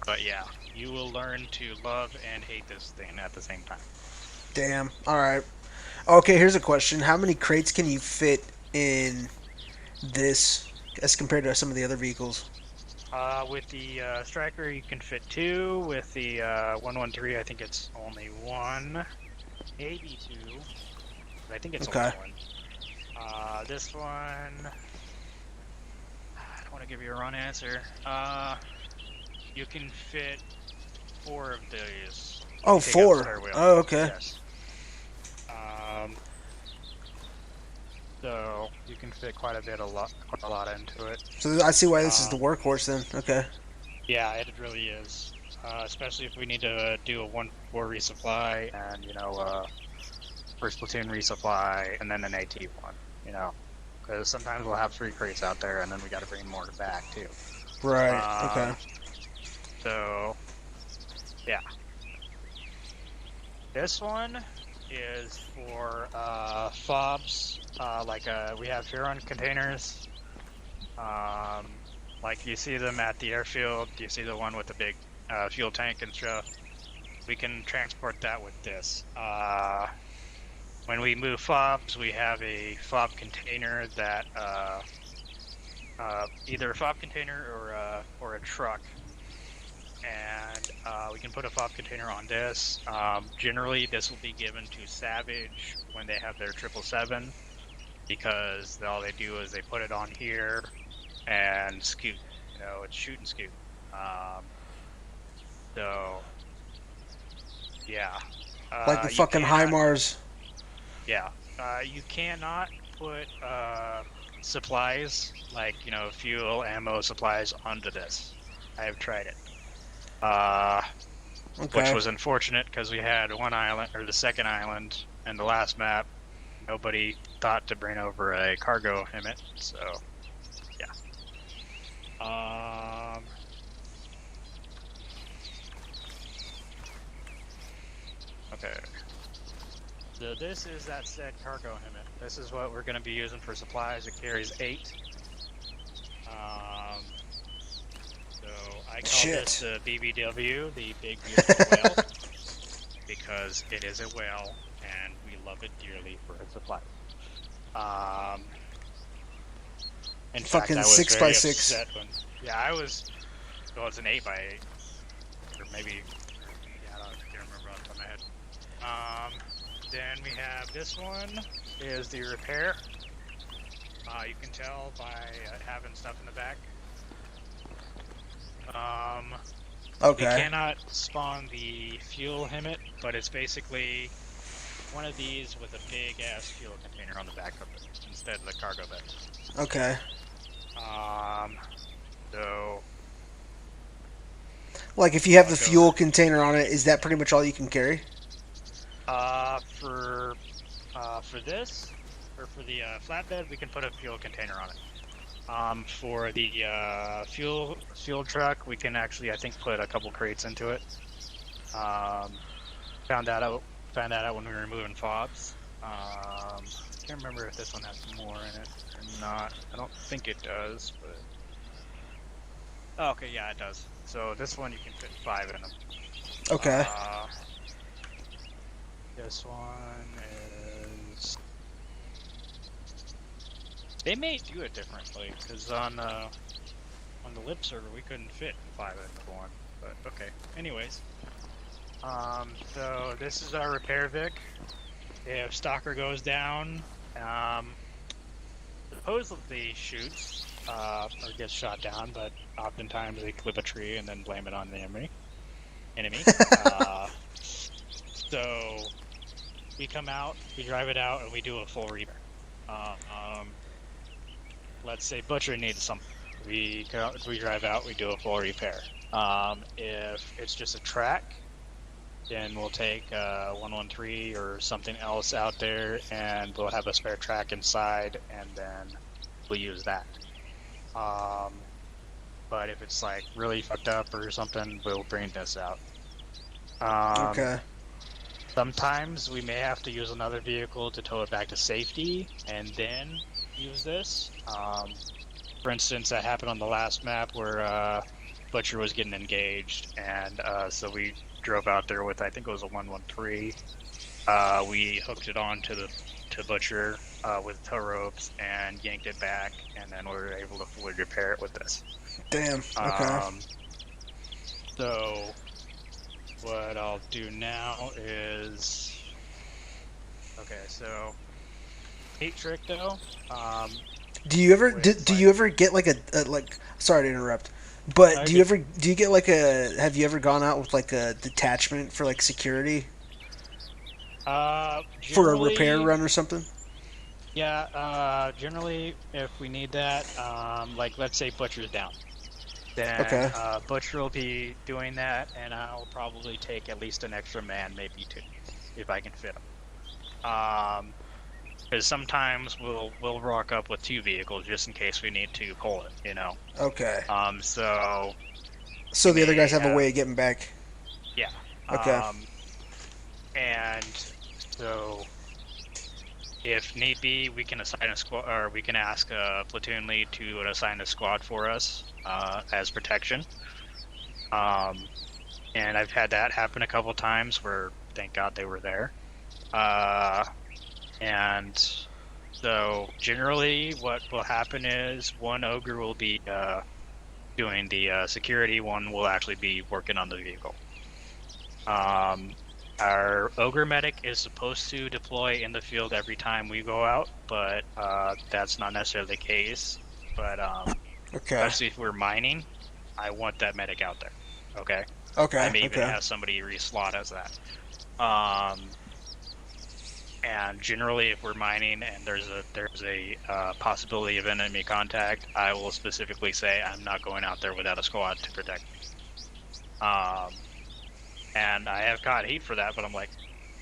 But yeah, you will learn to love and hate this thing at the same time. Damn. Alright. Okay, here's a question. How many crates can you fit in this as compared to some of the other vehicles? With the Striker, you can fit 2. With the 113, I think it's only 1. Maybe 2. But I think it's only 1. This one... I don't want to give you a wrong answer. You can fit 4 of these. Oh, 4? Oh, okay. Yes. So you can fit quite a lot into it. So I see why this is the workhorse then. Okay. Yeah, it really is. Especially if we need to do a 1-4 resupply and, you know, first platoon resupply and then an AT one, you know. Because sometimes we'll have 3 crates out there and then we got to bring more back too. Right, okay. So, yeah. This one is for fobs, we have Huron containers, like you see them at the airfield. You see the one with the big fuel tank and stuff. We can transport that with this. When we move fobs, we have a fob container that either a fob container or a truck. And we can put a fob container on this. Generally, this will be given to Savage when they have their 777, because all they do is they put it on here and scoot. You know, it's shoot and scoot. So, yeah. Like the fucking HIMARS. Yeah. You cannot put supplies, like, you know, fuel, ammo, supplies onto this. I have tried it. Which was unfortunate because we had one island, or the second island, and the last map, nobody thought to bring over a cargo HIMMET, so, yeah. Okay. So this is that said cargo HIMMET. This is what we're going to be using for supplies. It carries 8. So I call this the BBW, the Big Beautiful Whale, because it is a whale, and we love it dearly for its supplies. In fact, I was 6 very by 6. upset when, yeah, I was. Well, it's an 8 by 8, or maybe. Yeah, I can't remember off the top of my head. Then we have this one is the repair. You can tell by having stuff in the back. Okay. You cannot spawn the fuel HIMMET, but it's basically one of these with a big ass fuel container on the back of it instead of the cargo bed. Okay. So, like if you have the fuel container on it, is that pretty much all you can carry? For this, or for the flatbed, we can put a fuel container on it. For the fuel truck, we can actually, I think, put a couple crates into it. Found that out when we were moving fobs. Can't remember if this one has more in it or not. I don't think it does, but oh, okay, yeah, it does. So this one you can fit 5 in them. Okay. This one is. They may do it differently, because on the lip server we couldn't fit 5 into one. But okay. Anyways, so this is our repair Vic. If Stalker goes down, supposedly shoots or gets shot down, but oftentimes they clip a tree and then blame it on the enemy. So we come out, we drive it out, and we do a full repair. Let's say Butcher needs something. We drive out, we do a full repair. If it's just a track, then we'll take 113 or something else out there, and we'll have a spare track inside, and then we'll use that. But if it's like really fucked up or something, we'll bring this out. Okay. Sometimes we may have to use another vehicle to tow it back to safety, and then use this. For instance, that happened on the last map where Butcher was getting engaged, and so we drove out there with, I think it was a 113. We hooked it on to Butcher with tow ropes and yanked it back, and then we were able to fully repair it with this. Damn. Okay. So what I'll do now is, okay, so neat trick though. Do you ever do you ever get like a like? Sorry to interrupt, but do you get like a? Have you ever gone out with like a detachment for like security? For a repair run or something? Yeah, generally, if we need that, like let's say Butcher's down, then Butcher will be doing that, and I'll probably take at least an extra man, maybe two, if I can fit him. Because sometimes we'll rock up with two vehicles just in case we need to pull it, you know. Okay. So the other guys have a way of getting back. Yeah. Okay. And so, if need be, we can assign a squad, or we can ask a platoon lead to assign a squad for us as protection. And I've had that happen a couple times where, thank God, they were there. And so, generally, what will happen is one Ogre will be doing the security, one will actually be working on the vehicle. Our Ogre medic is supposed to deploy in the field every time we go out, but that's not necessarily the case. But especially if we're mining, I want that medic out there. Okay. Okay. I may even have somebody reslot as that. And generally, if we're mining and there's a possibility of enemy contact, I will specifically say I'm not going out there without a squad to protect me. And I have caught heat for that, but I'm like,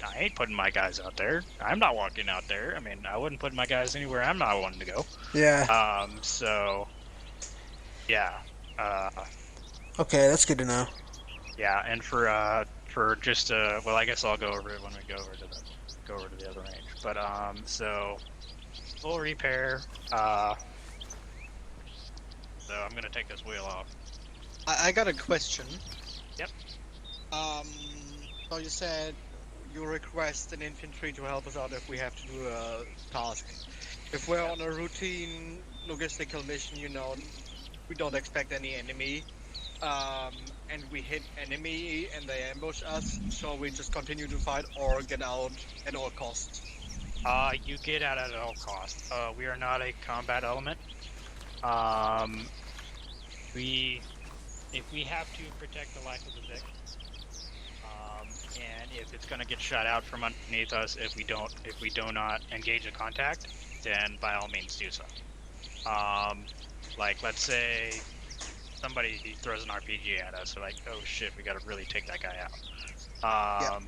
I ain't putting my guys out there. I'm not walking out there. I mean, I wouldn't put my guys anywhere I'm not wanting to go. Yeah. So, yeah. Okay, that's good to know. Yeah, and for just well, I guess I'll go over it when we go over to the other range. But so full repair. So I'm gonna take this wheel off. I got a question. Yep. So you said you request an infantry to help us out if we have to do a task. If we're on a routine logistical mission, you know, we don't expect any enemy, and we hit enemy and they ambush us, so we just continue to fight or get out at all costs. You get out at all costs. We are not a combat element. If we have to protect the life of the Vic, and if it's going to get shot out from underneath us, if we do not engage a contact, then by all means do so. Like let's say somebody throws an RPG at us, we're like, oh shit, we got to really take that guy out.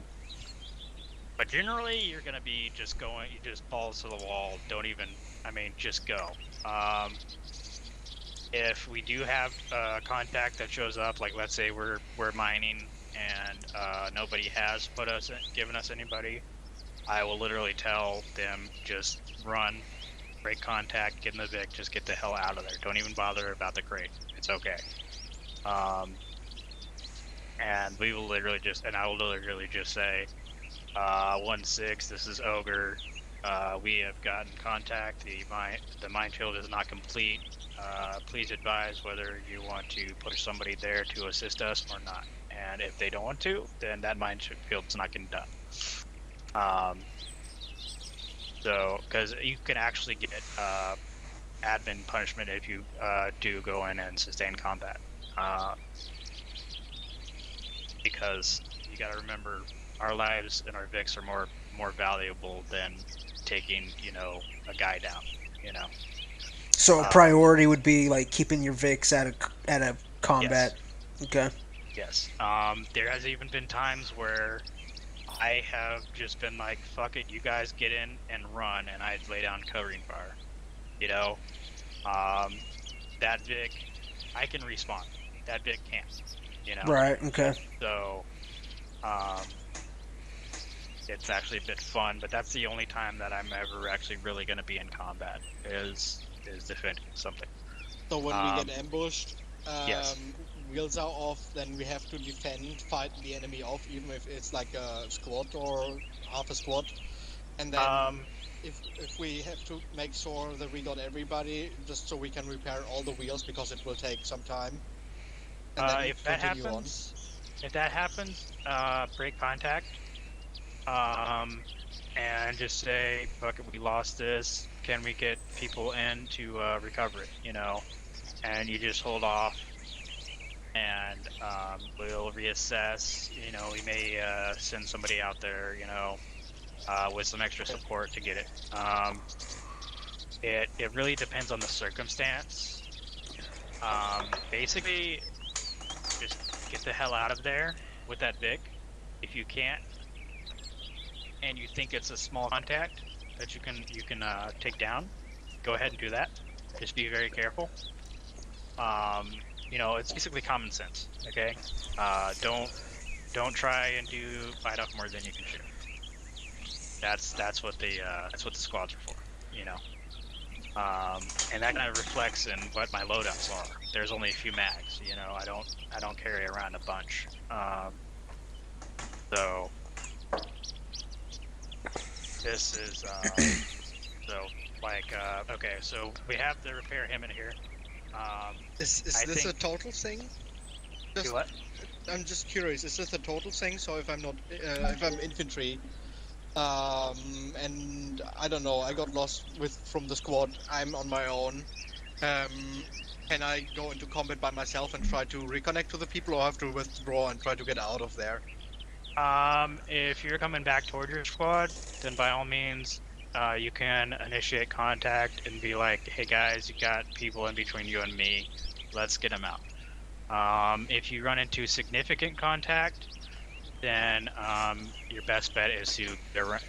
But generally, you're going to be just going, you just balls to the wall. Don't even, just go. If we do have contact that shows up, like let's say we're mining and nobody has given us anybody, I will literally tell them just run, break contact, get in the Vic, just get the hell out of there. Don't even bother about the crate. It's okay. And we will literally I will literally just say, 1-6, this is Ogre. We have gotten contact. The minefield is not complete. Please advise whether you want to push somebody there to assist us or not. And if they don't want to, then that minefield's not getting done. So, because you can actually get admin punishment if you do go in and sustain combat. Because you got to remember, our lives and our Vics are more valuable than taking, a guy down, So a priority would be like keeping your Vics at a combat. Yes. Okay. Yes. There has even been times where I have just been like, fuck it, you guys get in and run, and I'd lay down covering fire. You know? That Vic, I can respawn. That Vic can't. You know? Right, okay. So, it's actually a bit fun, but that's the only time that I'm ever actually really going to be in combat, is defending something. So when we get ambushed, yes. wheels are off, then we have to defend, fight the enemy off, even if it's like a squad or half a squad. And then if we have to make sure that we got everybody, just so we can repair all the wheels, because it will take some time. And then If that happens, break contact, and just say, fuck it, we lost this, can we get people in to recover it, you know? And you just hold off, and we'll reassess, you know, we may send somebody out there, you know, with some extra support to get it. It really depends on the circumstance. Basically, just get the hell out of there with that Vic. If you can't, and you think it's a small contact that you can take down, go ahead and do that. Just be very careful. You know, it's basically common sense. Okay, don't try and bite off more than you can chew. That's what the squads are for. You know, and that kind of reflects in what my loadouts are. There's only a few mags. You know, I don't carry around a bunch. So this is so like okay. So we have the repair him in here. Is this a total thing? Do what? I'm just curious. Is this a total thing? So if I'm not, if I'm infantry, and I don't know, I got lost from the squad. I'm on my own. Can I go into combat by myself and try to reconnect to the people, or have to withdraw and try to get out of there? If you're coming back toward your squad, then by all means, you can initiate contact and be like, hey guys, you got people in between you and me, let's get them out. If you run into significant contact, then your best bet is to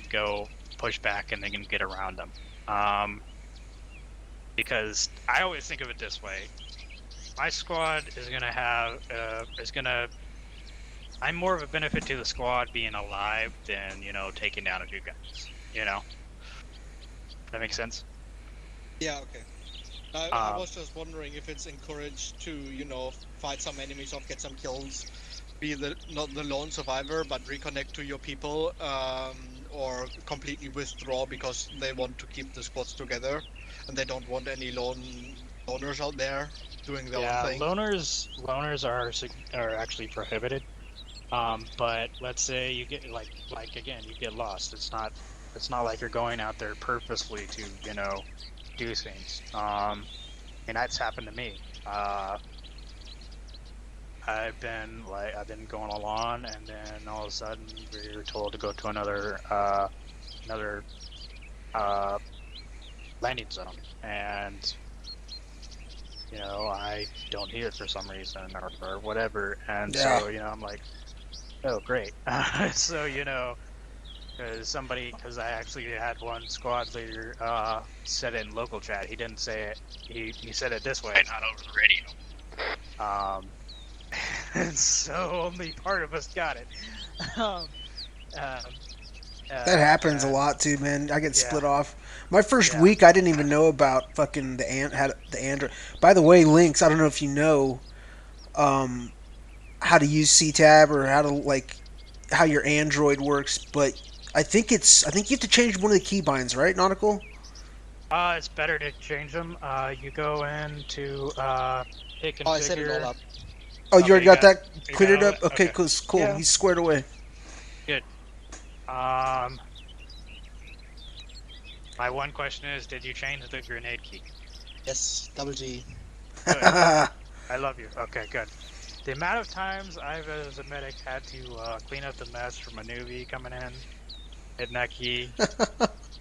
go push back and then get around them. Because I always think of it this way: my squad is gonna have I'm more of a benefit to the squad being alive than, you know, taking down a few guys. You know, that makes sense. Yeah. Okay. I was just wondering if it's encouraged to, you know, fight some enemies off, get some kills, be not the lone survivor, but reconnect to your people, or completely withdraw because they want to keep the squads together and they don't want any loners out there doing their own thing. Loners are actually prohibited. But let's say you get like again, you get lost. It's not like you're going out there purposely to, you know, do things. And that's happened to me. I've been going along, and then all of a sudden we were told to go to another landing zone, and you know, I don't hear it for some reason or whatever, and so, you know, I'm like, oh great. So, you know, because I actually had one squad leader said it in local chat. He didn't say it. He said it this way, not over the radio. And so only part of us got it. That happens a lot too, man. I get split off. My first week, I didn't even know about fucking the Android. By the way, Lynx, I don't know if you know how to use CTAB or how your Android works, but I think you have to change one of the keybinds, right, Nautical? It's better to change them. You go into hit configure. Oh, I set it all up. Oh, you already got that cleared up? Okay, cool. Yeah. He's squared away. Good. My one question is, did you change the grenade key? Yes, double G. Good. I love you. Okay, good. The amount of times I've, as a medic, had to clean up the mess from a newbie coming in, hitting that key.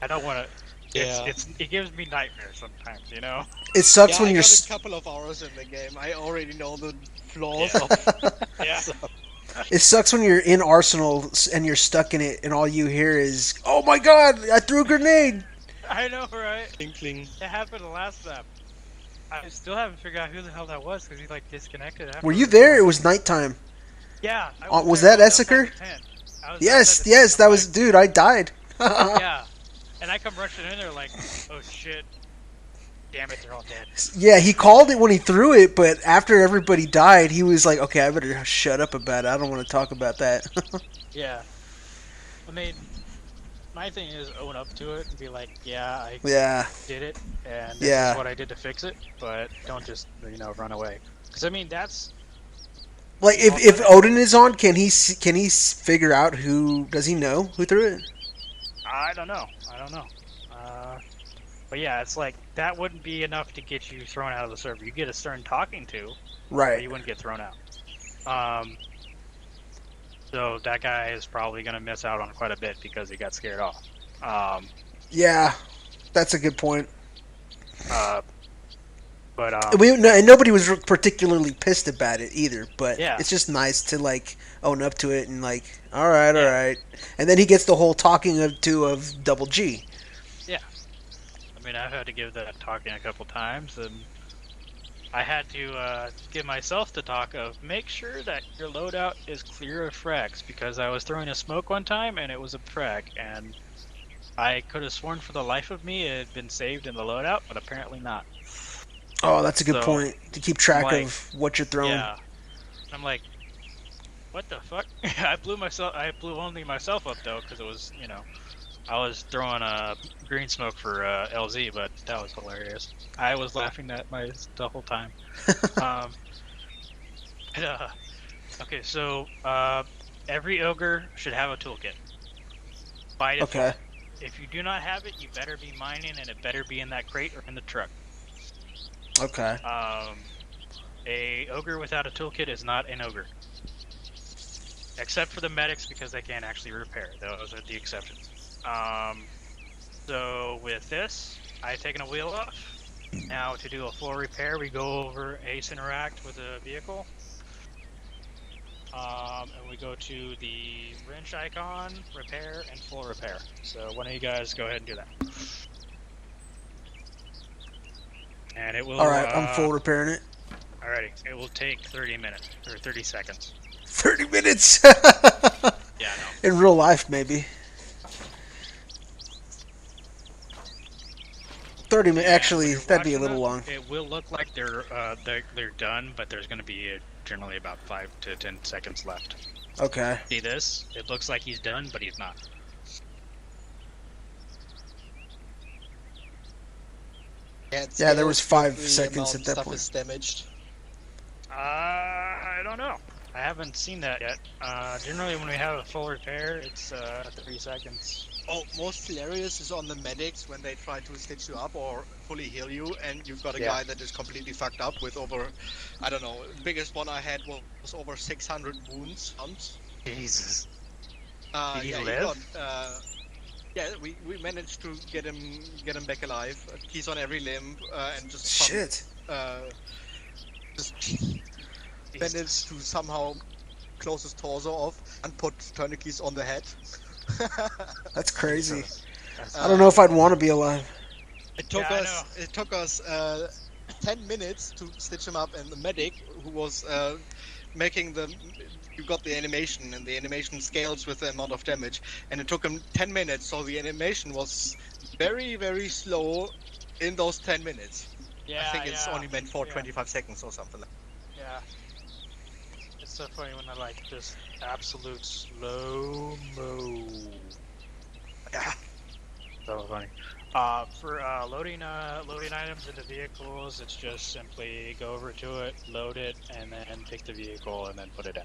I don't want to. It gives me nightmares sometimes, you know. It sucks Yeah, when I you're. got a couple of hours in the game. I already know the flaws Yeah. of. Yeah. So, It sucks when you're in Arsenal and you're stuck in it, and all you hear is, "Oh my God! I threw a grenade." I know, right? cling, cling. It happened last map. I still haven't figured out who the hell that was because he like disconnected. After Were you there? It was nighttime. Yeah. Was there. that I was outside Essaker? the tent. I was Yes, outside the yes, tent. that I'm was. like, Dude, I died. yeah. And I come rushing in there like, oh shit. Damn it, they're all dead. Yeah, he called it when he threw it, but after everybody died, he was like, "Okay, I better shut up about it. I don't want to talk about that." Yeah. I mean, my thing is own up to it and be like, yeah, I Yeah. did it, and this Yeah. is what I did to fix it, but don't just, run away. Because, I mean, that's... Like, if Odin is on, can he figure out who... Does he know who threw it? I don't know. But yeah, it's like, that wouldn't be enough to get you thrown out of the server. You get a stern talking to, Right. but you wouldn't get thrown out. So that guy is probably going to miss out on quite a bit because he got scared off. Yeah, that's a good point. But and nobody was particularly pissed about it either. But Yeah. it's just nice to like own up to it and like, all right. And then he gets the whole talking of Double G. Yeah. I mean, I've had to give that talking a couple times, and I had to give myself the talk of make sure that your loadout is clear of frags, because I was throwing a smoke one time and it was a frag, and I could have sworn for the life of me it had been saved in the loadout, but apparently not. Oh, that's a good So, point to keep track like, of what you're throwing. Yeah. I'm like, what the fuck? I blew only myself up though, because it was, I was throwing a green smoke for LZ, but that was hilarious. I was laughing at the whole time. Okay, so every ogre should have a toolkit. By default. Okay. If you do not have it, you better be mining, and it better be in that crate or in the truck. Okay. A ogre without a toolkit is not an ogre. Except for the medics, because they can't actually repair. Those are the exceptions. So with this, I've taken a wheel off. Now to do a full repair, we go over Ace Interact with a vehicle. And we go to the wrench icon, repair, and full repair. So one of you guys go ahead and do that. And it will... Alright, I'm full repairing it. Alrighty, it will take 30 minutes, or 30 seconds. 30 minutes? Yeah, no. In real life, maybe. 30 minutes, actually, that'd be a little long. It will look like they're done, but there's going to be generally about 5 to 10 seconds left. Okay. See this? It looks like he's done, but he's not. Yeah, there was 5 the seconds amount at of that stuff point. is damaged. I don't know. I haven't seen that yet. Generally, when we have a full repair, it's 3 seconds. Oh, most hilarious is on the medics when they try to stitch you up or fully heal you, and you've got a guy that is completely fucked up with over, I don't know, the biggest one I had was over 600 wounds. Jesus. Did he yeah, live? Yeah, we managed to get him back alive. He's on every limb, and just Shit. Just managed to somehow close his torso off and put tourniquets on the head. That's crazy. I don't know if I'd want to be alive. It took us 10 minutes to stitch him up, and the medic who was making you got the animation, and the animation scales with the amount of damage, and it took him 10 minutes, so the animation was very, very slow in those 10 minutes. Yeah, I think it's only meant for 25 seconds or something like that. Yeah. It's so funny when they're like just absolute slow-mo. Yeah. So funny. For loading items into vehicles, it's just simply go over to it, load it, and then take the vehicle and then put it in.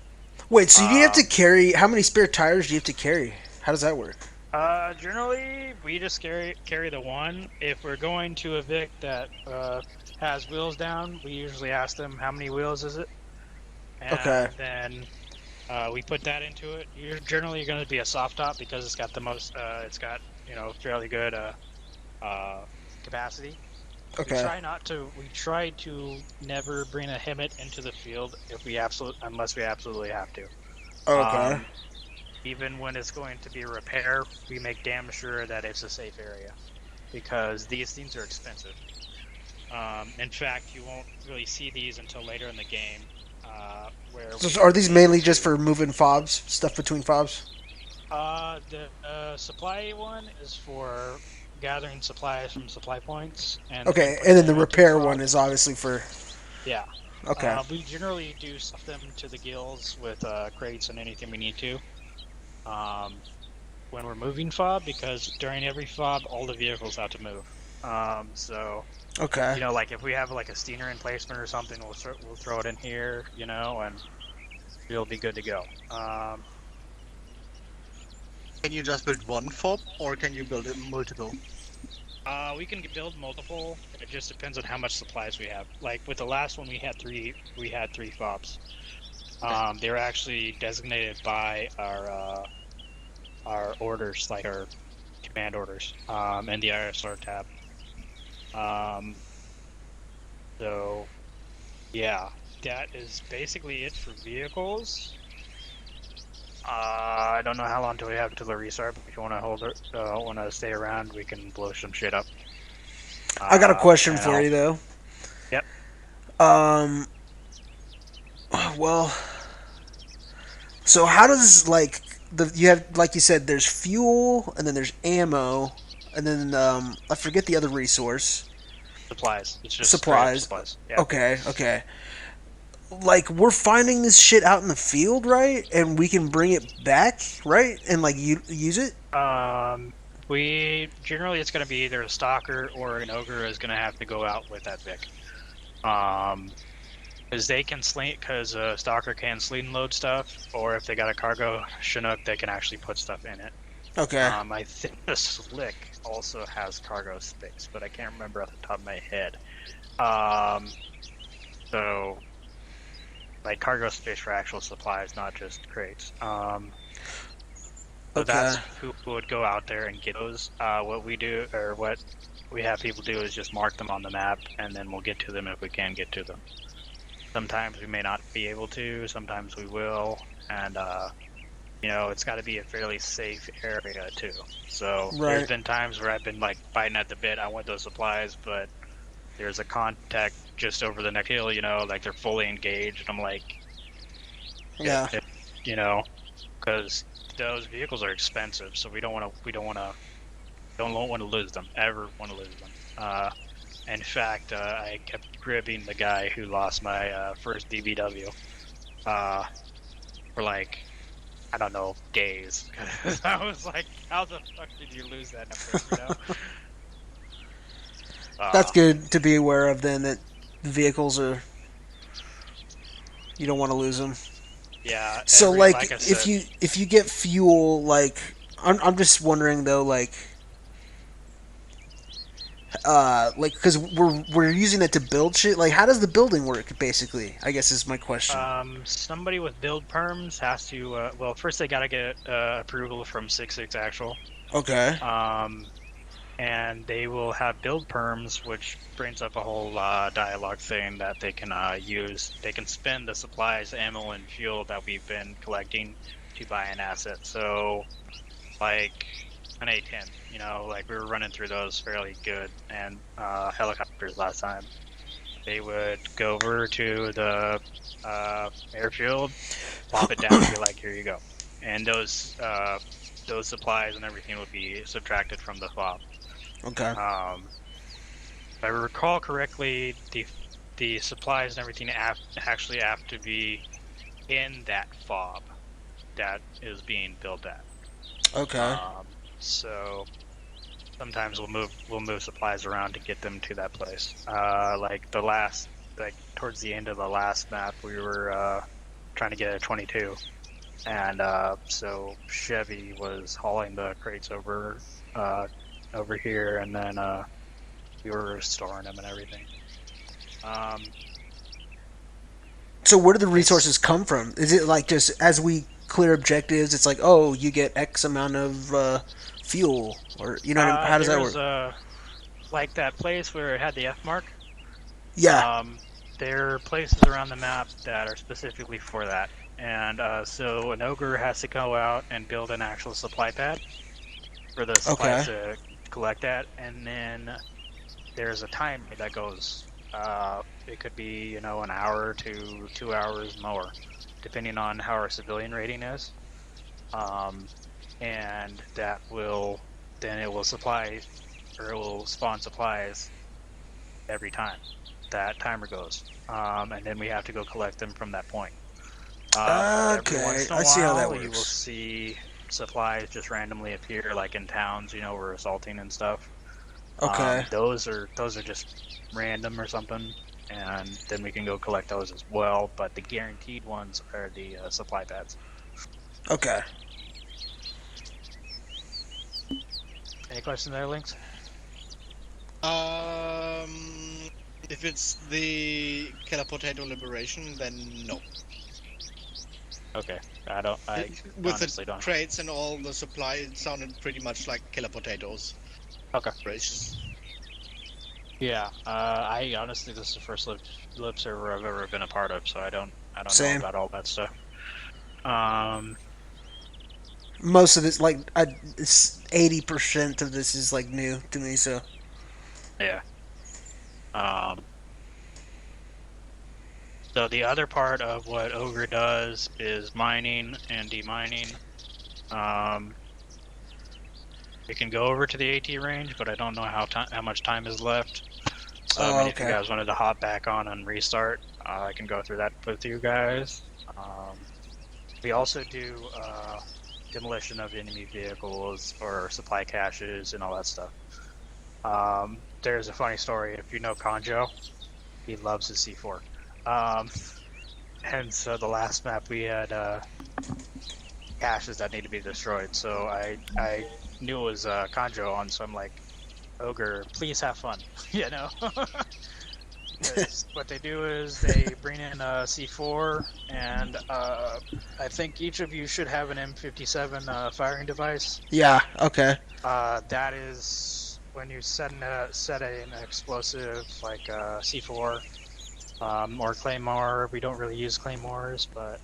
Wait, so you have to carry... How many spare tires do you have to carry? How does that work? Generally, we just carry the one. If we're going to a Vic that has wheels down, we usually ask them how many wheels is it. And then we put that into it. You're generally going to be a soft top because it's got the most. It's got fairly good capacity. Okay. We try to never bring a HIMmet into the field unless we absolutely have to. Okay. Even when it's going to be a repair, we make damn sure that it's a safe area, because these things are expensive. In fact, you won't really see these until later in the game. So are these mainly just for moving fobs, stuff between fobs? The supply one is for gathering supplies from supply points. And Okay, and then the repair one is obviously for... Yeah. Okay. We generally do stuff them to the gills with crates and anything we need to. When we're moving fob, because during every fob, all the vehicles have to move. So... Okay. You know, like if we have like a Steiner emplacement or something, we'll throw it in here, you know, and it'll be good to go. Can you just build one fob, or can you build it multiple? We can build multiple. It just depends on how much supplies we have. Like with the last one, we had three fobs. They were actually designated by our orders, like our command orders, and the ASRock tab. So yeah, that is basically it for vehicles. I don't know how long do we have till the restart, but if you want to want to stay around, we can blow some shit up. I got a question for you though. Yep. Well, so how does you have, like you said, there's fuel and then there's ammo and then I forget the other resource. Supplies. It's just supplies. Yeah. Okay. Like, we're finding this shit out in the field, right? And we can bring it back, right? And use it. We generally it's going to be either a stalker or an ogre is going to have to go out with that Vic. Because they can because a stalker can sling load stuff, or if they got a cargo Chinook, they can actually put stuff in it. Okay. I think the Slick also has cargo space, but I can't remember off the top of my head. So, like cargo space for actual supplies, not just crates. So that's who would go out there and get those. What we do, or what we have people do, is just mark them on the map, and then we'll get to them if we can get to them. Sometimes we may not be able to, sometimes we will, and you know, it's got to be a fairly safe area too. So there's been times where I've been like biting at the bit. I want those supplies, but there's a contact just over the next hill. You know, like they're fully engaged. And I'm like, yeah, you know, because those vehicles are expensive, so we don't want to lose them. Ever want to lose them? In fact, I kept gribbing the guy who lost my first DBW for like, I don't know, days. I was like, how the fuck did you lose that number, you know? That's good to be aware of then, that vehicles are... You don't want to lose them. Yeah. So like if you get fuel, like... I'm just wondering though, like because we're using it to build shit. Like, how does the building work? Basically, I guess is my question. Somebody with build perms has to. Well, first they gotta get approval from 6.6 Actual. Okay. And they will have build perms, which brings up a whole dialogue thing that they can use. They can spend the supplies, ammo, and fuel that we've been collecting to buy an asset. So, like an A10, you know, like we were running through those fairly good, and helicopters last time. They would go over to the airfield, plop it down, and be like, "Here you go," and those supplies and everything would be subtracted from the fob. Okay. If I recall correctly, the supplies and everything actually have to be in that fob that is being built at. Okay. So sometimes we'll move supplies around to get them to that place. Like towards the end of the last map, we were trying to get a 22, and so Chevy was hauling the crates over here, and then we were storing them and everything. So where do the resources come from? Is it like just as we clear objectives, it's like, oh, you get X amount of fuel, or you know, how does that work? like that place where it had the F mark. Yeah. There are places around the map that are specifically for that, and so an ogre has to go out and build an actual supply pad for the supplies to collect that, and then there's a time that goes. It could be, you know, an hour to 2 hours more, depending on how our civilian rating is. And that will, then it will supply, or it will spawn supplies every time that timer goes. And then we have to go collect them from that point. Every once in a I see how that while, you will works. see supplies just randomly appear, like in towns, you know, we're assaulting and stuff. Okay. Those are just random or something, and then we can go collect those as well. But the guaranteed ones are the supply pads. Okay. Any questions there, Lynx? If it's the Killer Potato Liberation, then no. Okay, I With honestly the don't. crates and all the supply, it sounded pretty much like Killer Potatoes. Okay. Liberations. Yeah, I honestly, this is the first lib server I've ever been a part of, so I don't Same. know about all that stuff. Most of it's like it's 80% of this is like new to me. So yeah. So the other part of what Ogre does is mining and demining. We can go over to the AT range, but I don't know how much time is left. So I mean, if you guys wanted to hop back on and restart, I can go through that with you guys. We also do demolition of enemy vehicles or supply caches and all that stuff. There's a funny story. If you know Conjo, he loves his C4. And so the last map we had caches that need to be destroyed. So I knew it was Conjo on, so I'm like, Ogre, please have fun, you know? What they do is they bring in a C4, and I think each of you should have an M57 firing device. yeah. Okay. That is when you set an explosive like C4 or Claymore. We don't really use Claymores, but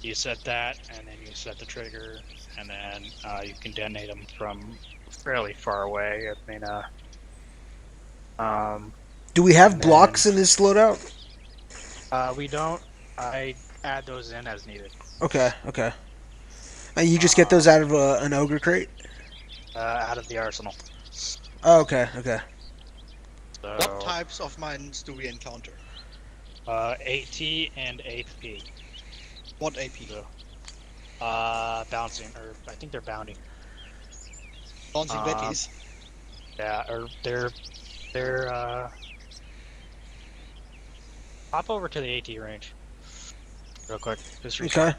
you set that, and then you set the trigger, and then you can detonate them from fairly far away. I mean, do we have blocks in this loadout? We don't. I add those in as needed. Okay. Okay. And you just get those out of an ogre crate? Out of the arsenal. Oh, okay. Okay. So, what types of mines do we encounter? AT and AP. What AP? So, bouncing, or I think they're bounding. Bouncing Betties? Yeah, or they're hop over to the AT range real quick. Just okay.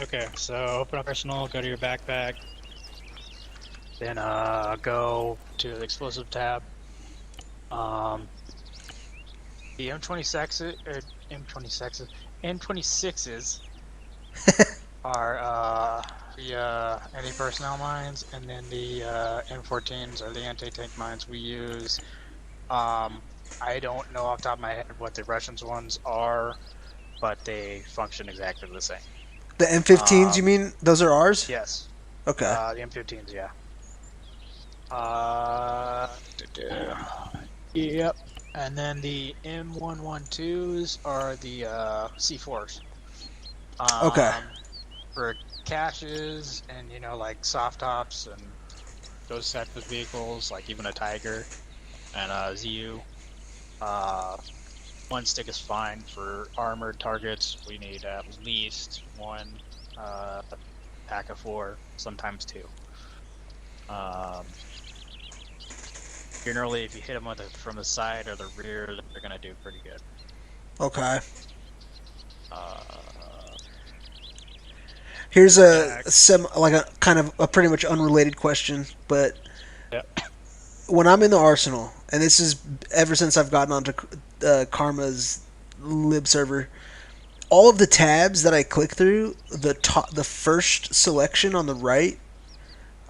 Okay, so open up arsenal, go to your backpack, then go to the explosive tab. The M26s are the anti-personnel mines, and then the M14s are the anti-tank mines we use. I don't know off the top of my head what the Russians ones are, but they function exactly the same. The M15s, you mean? Those are ours? Yes. Okay. The M15s, yeah. Yep. And then the M112s are the C4s. Okay. For caches and, you know, like soft tops and those types of vehicles, like even a Tiger and a ZU. One stick is fine. For armored targets, we need at least one pack of 4, sometimes 2. Generally, if you hit them from the side or the rear, they're gonna do pretty good. Okay. Here's a kind of a pretty much unrelated question, but when I'm in the Arsenal, and this is ever since I've gotten onto Karma's lib server, all of the tabs that I click through, the first selection on the right,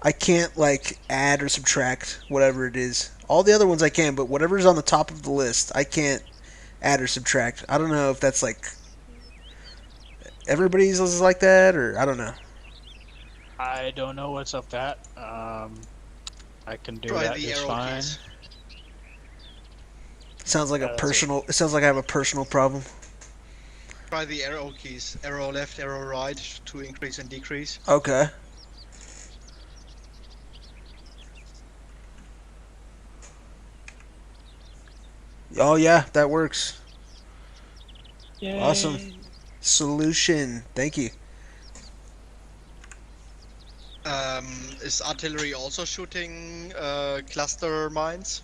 I can't like add or subtract whatever it is. All the other ones I can, but whatever's on the top of the list, I can't add or subtract. I don't know if that's like everybody's is like that, or I don't know. I don't know what's up that. I can do Try that the just arrow fine. keys. Sounds like a personal. It sounds like I have a personal problem. Try the arrow keys. Arrow left, arrow right to increase and decrease. Okay. Oh yeah, that works. Yay. Awesome. Solution. Thank you. Is artillery also shooting cluster mines?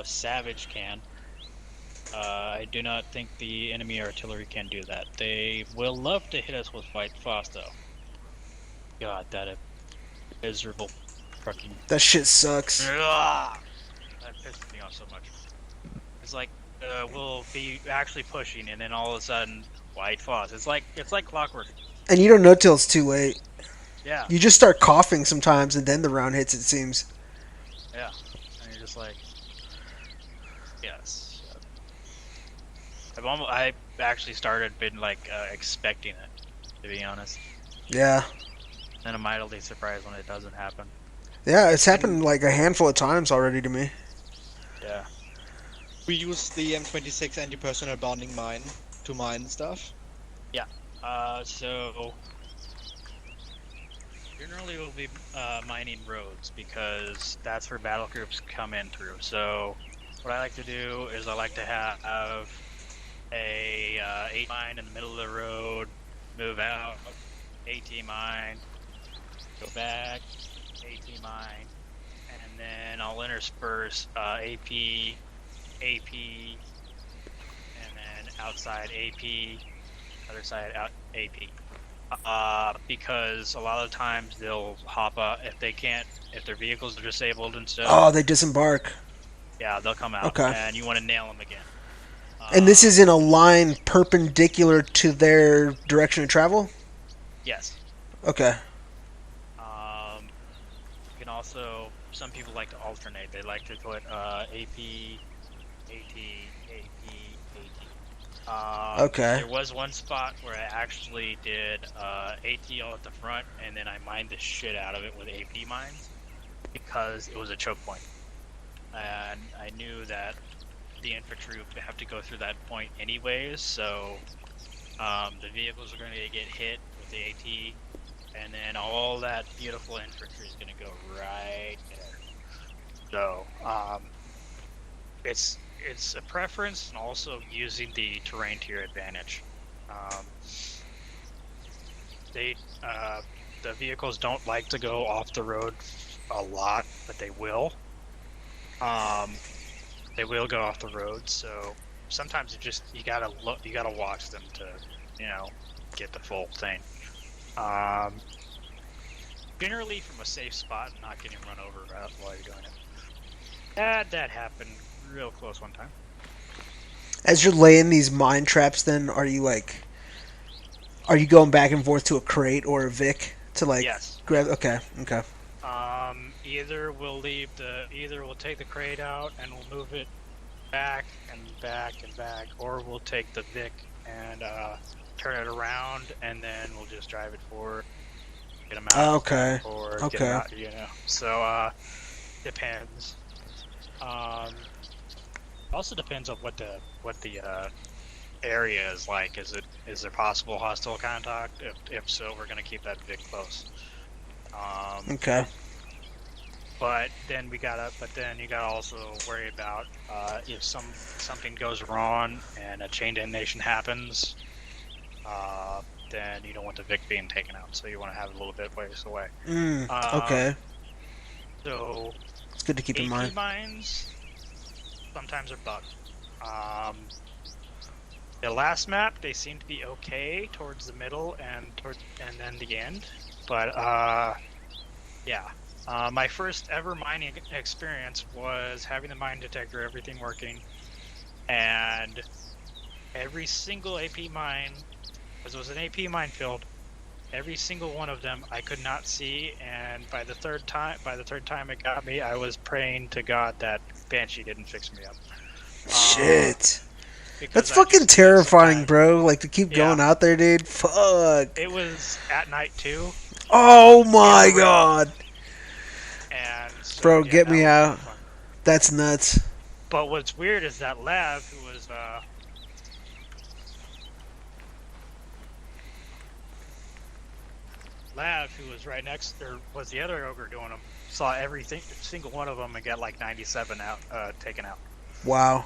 Savage can. I do not think the enemy artillery can do that. They will love to hit us with white phos though. God, that miserable fucking. That shit sucks. Ugh! That pisses me off so much. It's like we'll be actually pushing, and then all of a sudden, white phos. It's like clockwork. And you don't know till it's too late. Yeah. You just start coughing sometimes, and then the round hits. It seems. Yeah. And you're just like, yes. I actually been like expecting it, to be honest. Yeah. And I'm mildly surprised when it doesn't happen. Yeah, it's happened like a handful of times already to me. Yeah. We use the M26 anti-personnel bonding mine to mine stuff. Yeah. So generally we'll be mining roads because that's where battle groups come in through. So what I like to do is I like to have a 8 mine in the middle of the road, move out, 18 mine, go back, 18 mine, and then I'll intersperse AP, and then outside AP, other side out AP. Because a lot of times they'll hop up if their vehicles are disabled and stuff. Oh, they disembark. Yeah, they'll come out, Okay. and you want to nail them again. And this is in a line perpendicular to their direction of travel? Yes. Okay. You can also, some people like to alternate. They like to put AP, AT, AP. Okay. There was one spot where I actually did ATL at the front, and then I mined the shit out of it with AP mines because it was a choke point, and I knew that the infantry would have to go through that point anyways. So the vehicles are going to get hit with the AT, and then all that beautiful infantry is going to go right there. So it's a preference, and also using the terrain to your advantage. The vehicles don't like to go off the road a lot, but they will. They will go off the road, so sometimes you gotta watch them to, get the full thing. Generally from a safe spot and not getting run over while you're doing it. That happened real close one time. As you're laying these mine traps, then are you going back and forth to a crate or a Vic to Yes. grab? Okay. Either we'll take the crate out and we'll move it back and back and back, or we'll take the Vic and turn it around, and then we'll just drive it forward, get them out. Okay. Or Okay. Get them out, So depends. Also depends on what the area is like. Is there possible hostile contact? If so, we're gonna keep that Vic close. Okay. But then you gotta also worry about if something goes wrong and a chain detonation happens, then you don't want the Vic being taken out, so you want to have it a little bit ways away. Okay. So good to keep in mind. AP mines sometimes are bugged. The last map, they seem to be okay towards the middle and then the end. But yeah. My first ever mining experience was having the mine detector, everything working, and every single AP mine, because it was an AP minefield, every single one of them I could not see, and by the third time it got me, I was praying to God that Banshee didn't fix me up. Shit. Because That's I fucking just terrifying, bro. Like, to keep Yeah. going out there, dude. Fuck. It was at night too. Oh my god. And so, Bro, yeah, get that me was out. fun. That's nuts. But what's weird is that Lav, who was right next, or was the other ogre doing them, saw everything, single one of them, and got like 97 out, taken out. Wow.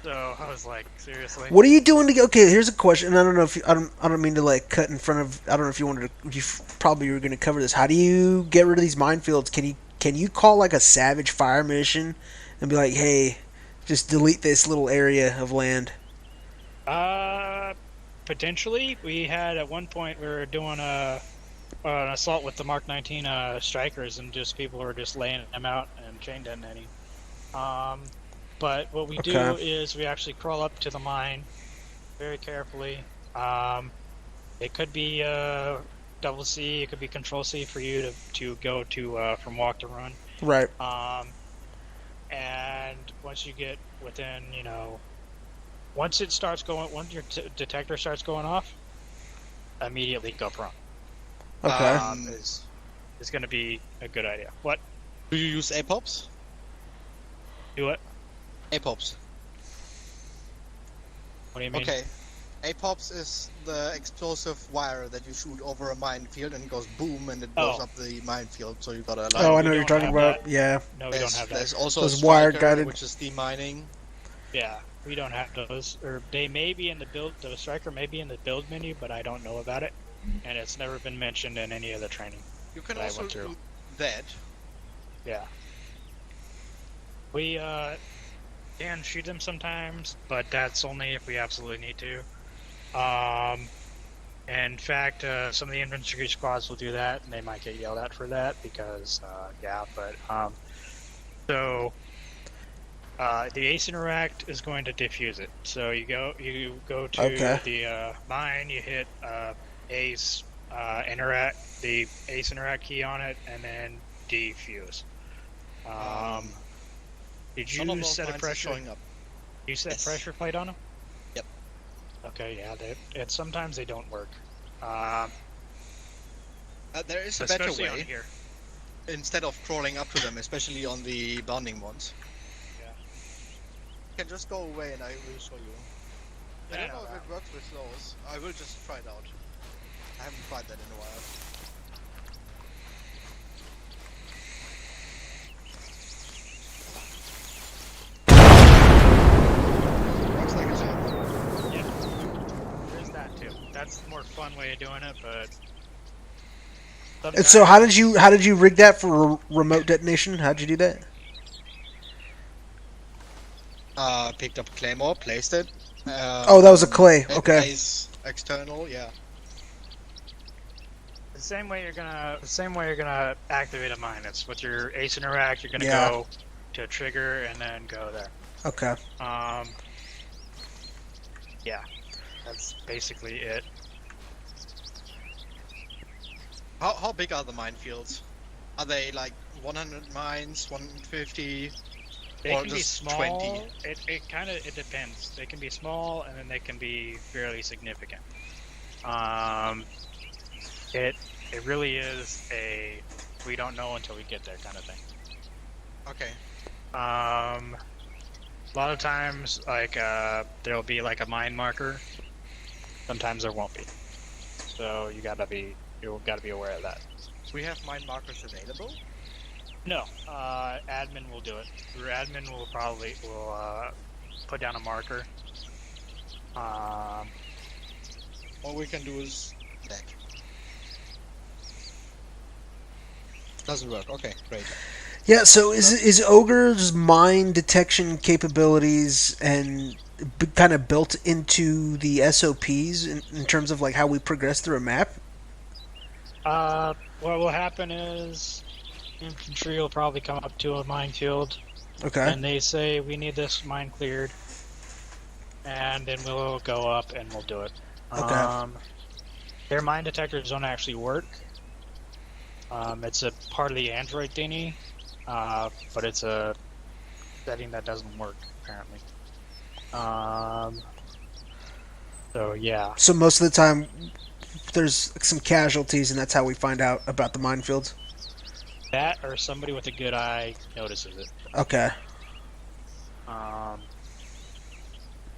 So I was like, seriously. What are you doing to get? Okay, here's a question. And I don't know if I don't mean to like cut in front of. I don't know if you wanted to. Probably were going to cover this. How do you get rid of these minefields? Can you call like a savage fire mission and be like, hey, just delete this little area of land? Potentially. We had at one point we were doing an assault with the Mark 19 strikers, and just people were just laying them out and chain detonating. But what we do is we actually crawl up to the mine very carefully. It could be double C, it could be Control C for you to go to from walk to run. Right. And once you get within, once it starts going, once your detector starts going off, immediately go prone. Okay. Is going to be a good idea. What? Do you use APOPs? Do it. APOPs. What do you mean? Okay. APOPs is the explosive wire that you shoot over a minefield and it goes boom and it blows up the minefield. So you gotta. Like, I know what you're talking about. That. Yeah. No, we don't have that. There's also those a striker, wire guided, which is demining. Yeah, we don't have those. Or they may be in the build. The striker may be in the build menu, but I don't know about it, and it's never been mentioned in any of the training. You can that also I went through. do that. Yeah. We can shoot them sometimes, but that's only if we absolutely need to. In fact, some of the infantry squads will do that, and they might get yelled at for that because, so the ACE interact is going to diffuse it. So you go to the mine, you hit ACE interact, the ACE interact key on it, and then defuse. Did you set a pressure? You set pressure plate on them? Yep. Okay, yeah. Sometimes they don't work. There is a better way. Here. Instead of crawling up to them, especially on the bonding ones. Yeah. You can just go away and I will show you. I don't know if it works with those. I will just try it out. I haven't tried that in a while. That's a more fun way of doing it, but. And so, how did you rig that for remote detonation? How'd you do that? Picked up a claymore, placed it. Oh, that was a clay. Okay. External, yeah. The same way you're gonna activate a mine. It's with your ACE interact. You're gonna go to a trigger and then go there. Okay. Yeah. That's basically it. How big are the minefields? Are they like 100 mines, 150, they or can be just small. 20? It depends. They can be small and then they can be fairly significant. It really is a we don't know until we get there kind of thing. Okay. A lot of times, like there'll be like a mine marker. Sometimes there won't be. So you gotta be aware of that. Do we have mine markers available? No, admin will do it. Your admin will probably put down a marker. All we can do is that. Doesn't work. Okay, great. Yeah, so is Ogre's mine detection capabilities and kind of built into the SOPs in terms of like how we progress through a map? What will happen is infantry will probably come up to a minefield, Okay. and they say we need this mine cleared, and then we'll go up and we'll do it. Okay. Their mine detectors don't actually work. It's a part of the Android thingy, but it's a setting that doesn't work apparently. So yeah. So most of the time, there's some casualties, and that's how we find out about the minefields. That or somebody with a good eye notices it. Okay.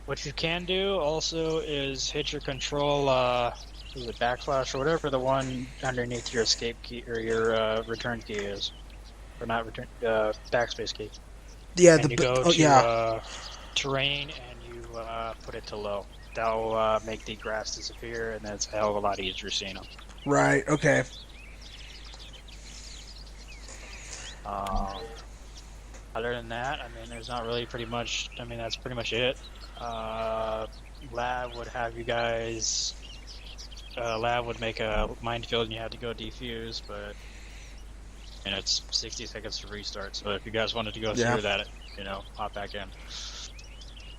What you can do also is hit your control, is it backslash or whatever the one underneath your escape key or your return key is, or not return backspace key. Yeah. And you go to terrain and you put it to low. That'll make the grass disappear, and that's a hell of a lot easier seeing them. Right. Okay. Other than that, I mean, there's not really pretty much. I mean, that's pretty much it. Lab would have you guys. Lab would make a minefield, and you had to go defuse, but and it's 60 seconds to restart. So if you guys wanted to go through that, hop back in.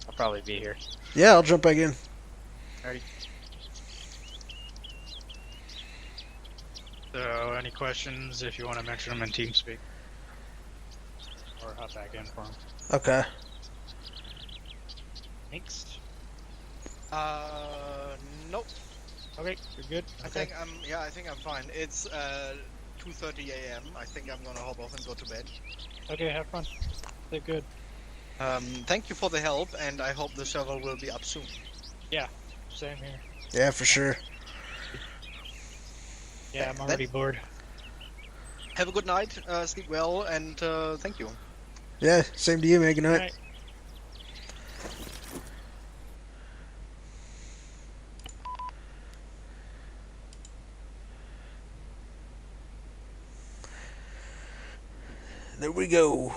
I'll probably be here. Yeah, I'll jump back in. Alrighty. So, any questions? If you want to mention them in TeamSpeak, or hop back in for them. Okay. Thanks. Nope. Okay, you're good. I think I'm fine. It's 2:30 a.m. I think I'm gonna hop off and go to bed. Okay, have fun. They're good. Thank you for the help, and I hope the server will be up soon. Yeah, same here. Yeah, for sure. Yeah, I'm already bored. Have a good night, sleep well, and thank you. Yeah, same to you, man. Good night. There we go.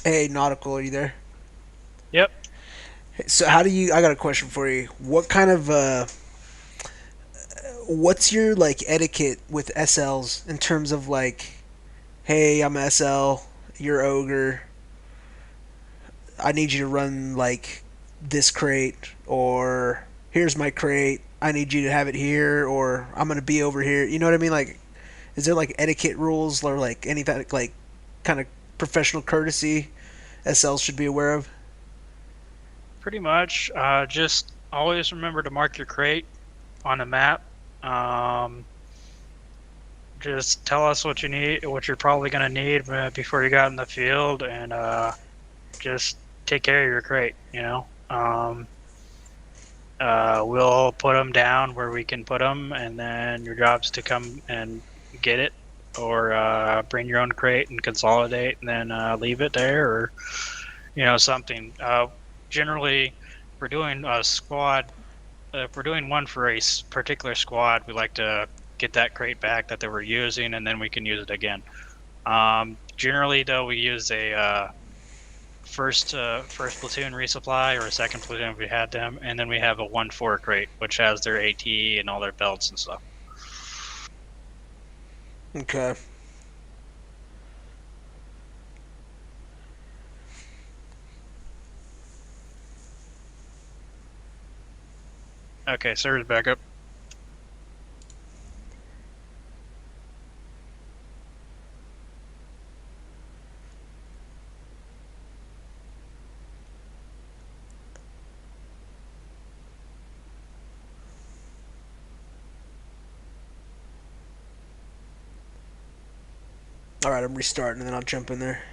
Hey, Nautical, are you there? Yep. So how do you... I got a question for you. What kind of... what's your, like, etiquette with SLs in terms of, like, hey, I'm SL, you're Ogre, I need you to run, like, this crate, or here's my crate, I need you to have it here, or I'm going to be over here. You know what I mean? Like, is there, like, etiquette rules or, like, anything, like, kind of professional courtesy SLs should be aware of? Pretty much. Just always remember to mark your crate on a map. Just tell us what you need, what you're probably going to need before you got in the field, and just take care of your crate, we'll put them down where we can put them, and then your job's to come and get it, or bring your own crate and consolidate, and then leave it there, or something. Generally, if we're doing a squad, if we're doing one for a particular squad, we like to get that crate back that they were using, and then we can use it again. Generally, though, we use a first platoon resupply, or a second platoon if we had them, and then we have a 1-4 crate, which has their AT and all their belts and stuff. Okay. Okay, server's back up. Alright, I'm restarting and then I'll jump in there.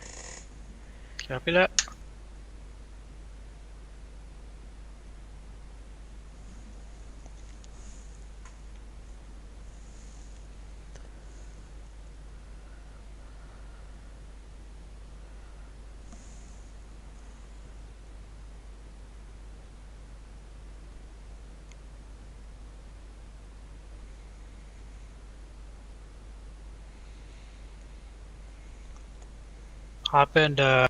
Copy that. Hop into.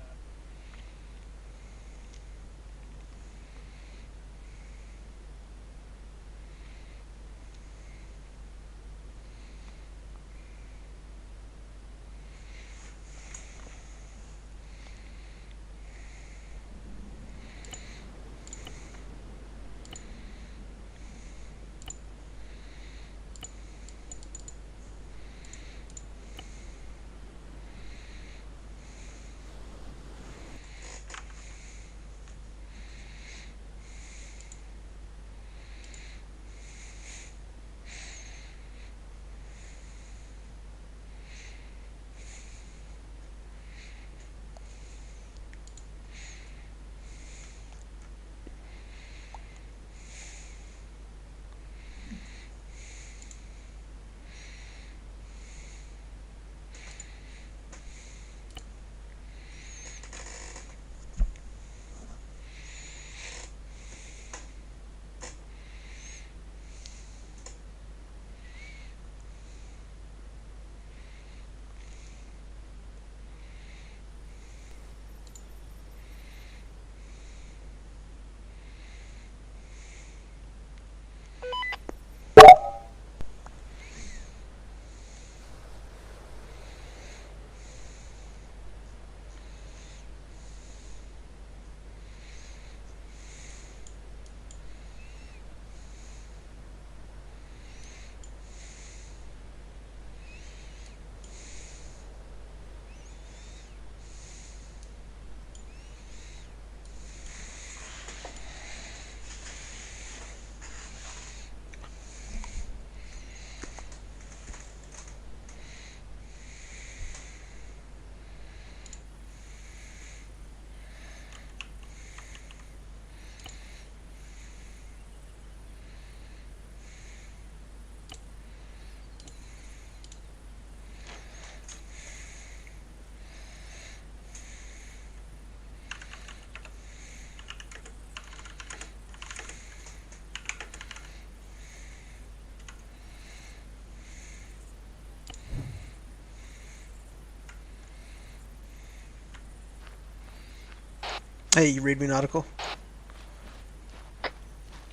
Hey, you read me nautical?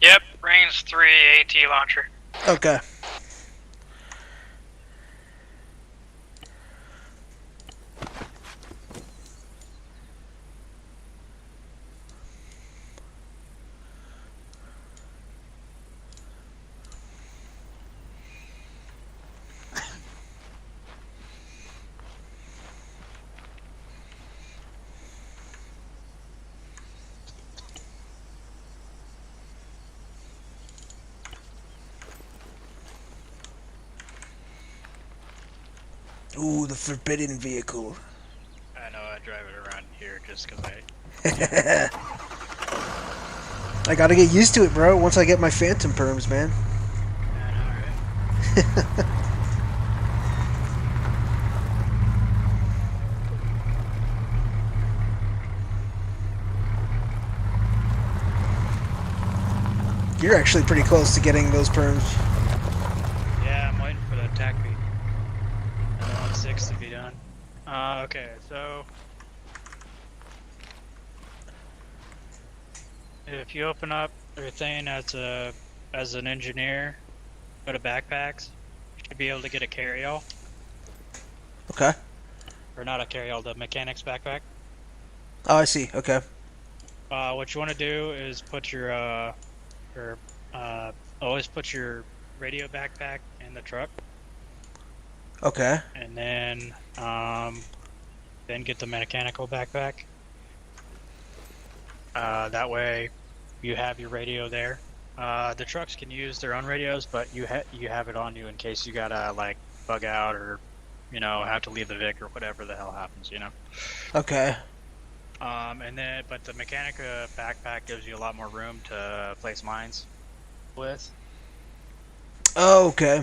Yep, range 3 AT launcher. Okay. Ooh, the forbidden vehicle. I know, I drive it around here just because I gotta get used to it, bro, once I get my phantom perms, man. I know, right? You're actually pretty close to getting those perms. Yeah, I'm waiting for the attack beat. And I want 6 to be done. Okay, so if you open up your thing as an engineer, go to backpacks, you should be able to get a carry-all. Okay. Or not a carry-all, the mechanics backpack. Oh, I see. Okay. What you want to do is put your always put your radio backpack in the truck. Okay. And then get the mechanical backpack. That way, you have your radio there. The trucks can use their own radios, but you have it on you in case you gotta like bug out or have to leave the Vic or whatever the hell happens. Okay. But the Mechanica backpack gives you a lot more room to place mines with. Oh, okay.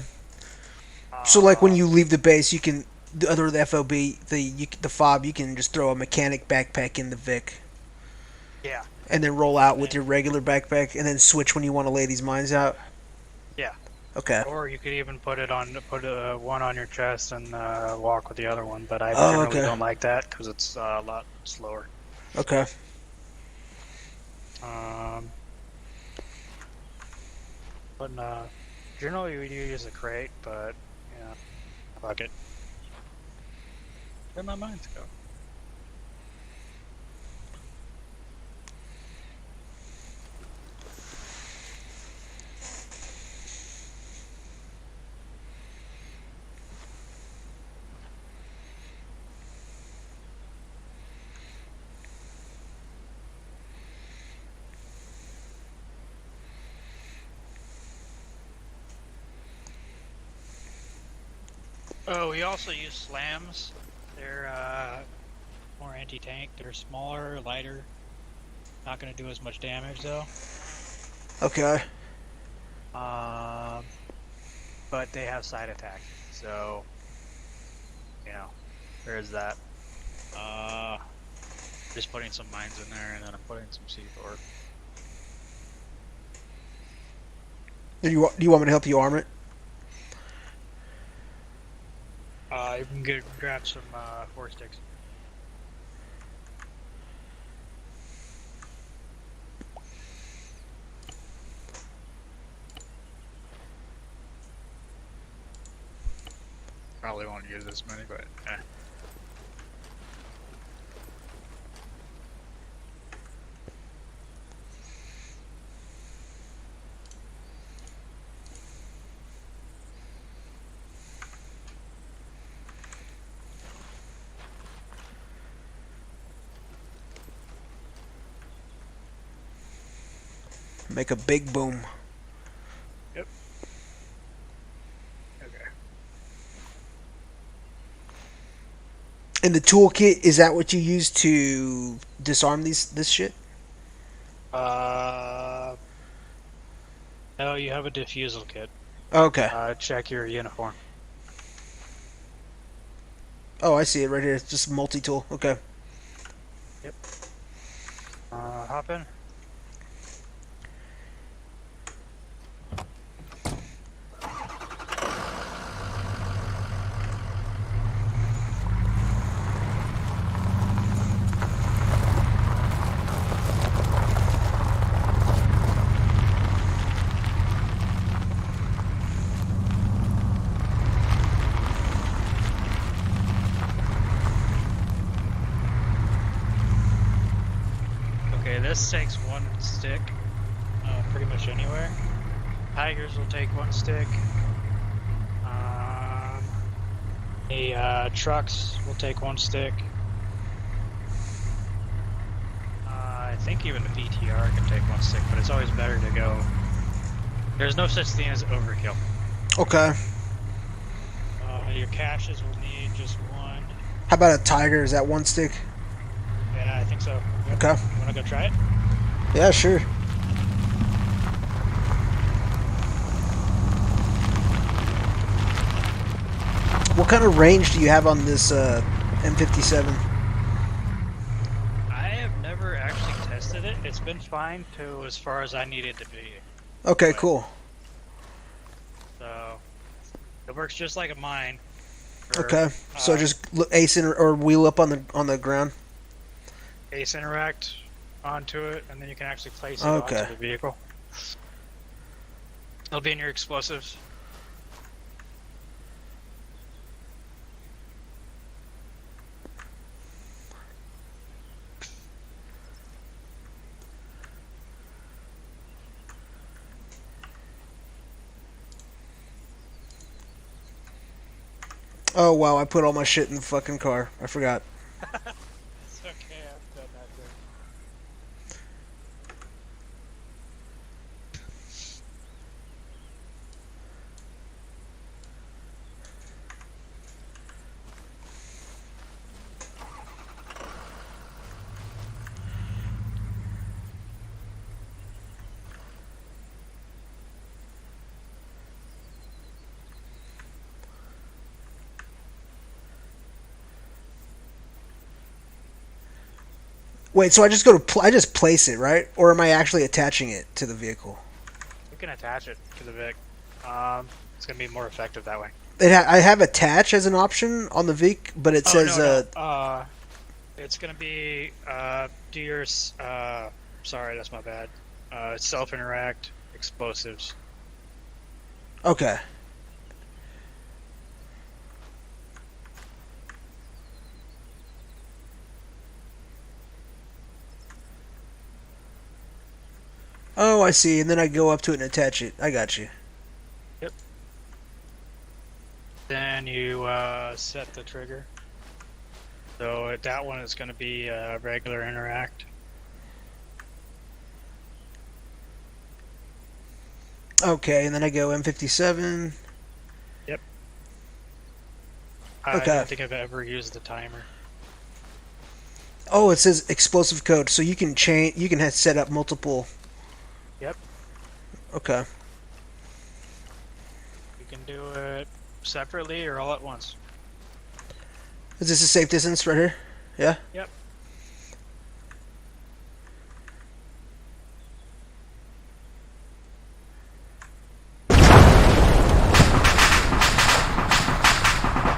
So, like, when you leave the base, you can, under the FOB, the fob, you can just throw a mechanic backpack in the Vic. Yeah. And then roll out with your regular backpack, and then switch when you want to lay these mines out. Yeah. Okay. Or you could even put one on your chest and walk with the other one. But I Oh, generally okay. don't like that because it's a lot slower. Okay. But generally we do use a crate, but yeah, fuck it. Where'd my mines go? Oh, we also use slams. They're more anti-tank. They're smaller, lighter. Not going to do as much damage though. Okay. But they have side attack, so you know, there's that. Just putting some mines in there, and then I'm putting some C4. Do you want me to help you arm it? You can grab some 4 sticks. Probably won't use this many, but eh. Make a big boom. Yep. Okay. And the toolkit, is that what you use to disarm this shit? No, you have a defusal kit. Okay. Check your uniform. Oh, I see it right here. It's just multi-tool. Okay. Yep. Hop in. This takes 1 stick, pretty much anywhere. Tigers will take 1 stick. The trucks will take 1 stick. I think even the BTR can take 1 stick, but it's always better to go. There's no such thing as overkill. Okay. Your caches will need just 1. How about a tiger? Is that 1 stick? Yeah, I think so. Yep. Okay. You wanna go try it? Yeah, sure. What kind of range do you have on this M57? I have never actually tested it. It's been fine to as far as I need it to be. Okay, cool. So it works just like a mine. Okay, so just ace in or wheel up on the ground. Ace interact onto it, and then you can actually place it onto the vehicle. It'll be in your explosives. Oh wow, I put all my shit in the fucking car. I forgot. It's okay, I've done that too. Wait, so I just go to I just place it, right? Or am I actually attaching it to the vehicle? You can attach it to the Vic. It's gonna be more effective that way. I have attach as an option on the VIC, but it says no. It's gonna be do your sorry, that's my bad. Self interact explosives. Okay. Oh, I see. And then I go up to it and attach it. I got you. Yep. Then you set the trigger. So that one is going to be regular interact. Okay, and then I go M57. Yep. Okay. I don't think I've ever used the timer. Oh, it says explosive code, so you can change. You can set up multiple. Yep. Okay. You can do it separately or all at once. Is this a safe distance right here? Yeah? Yep.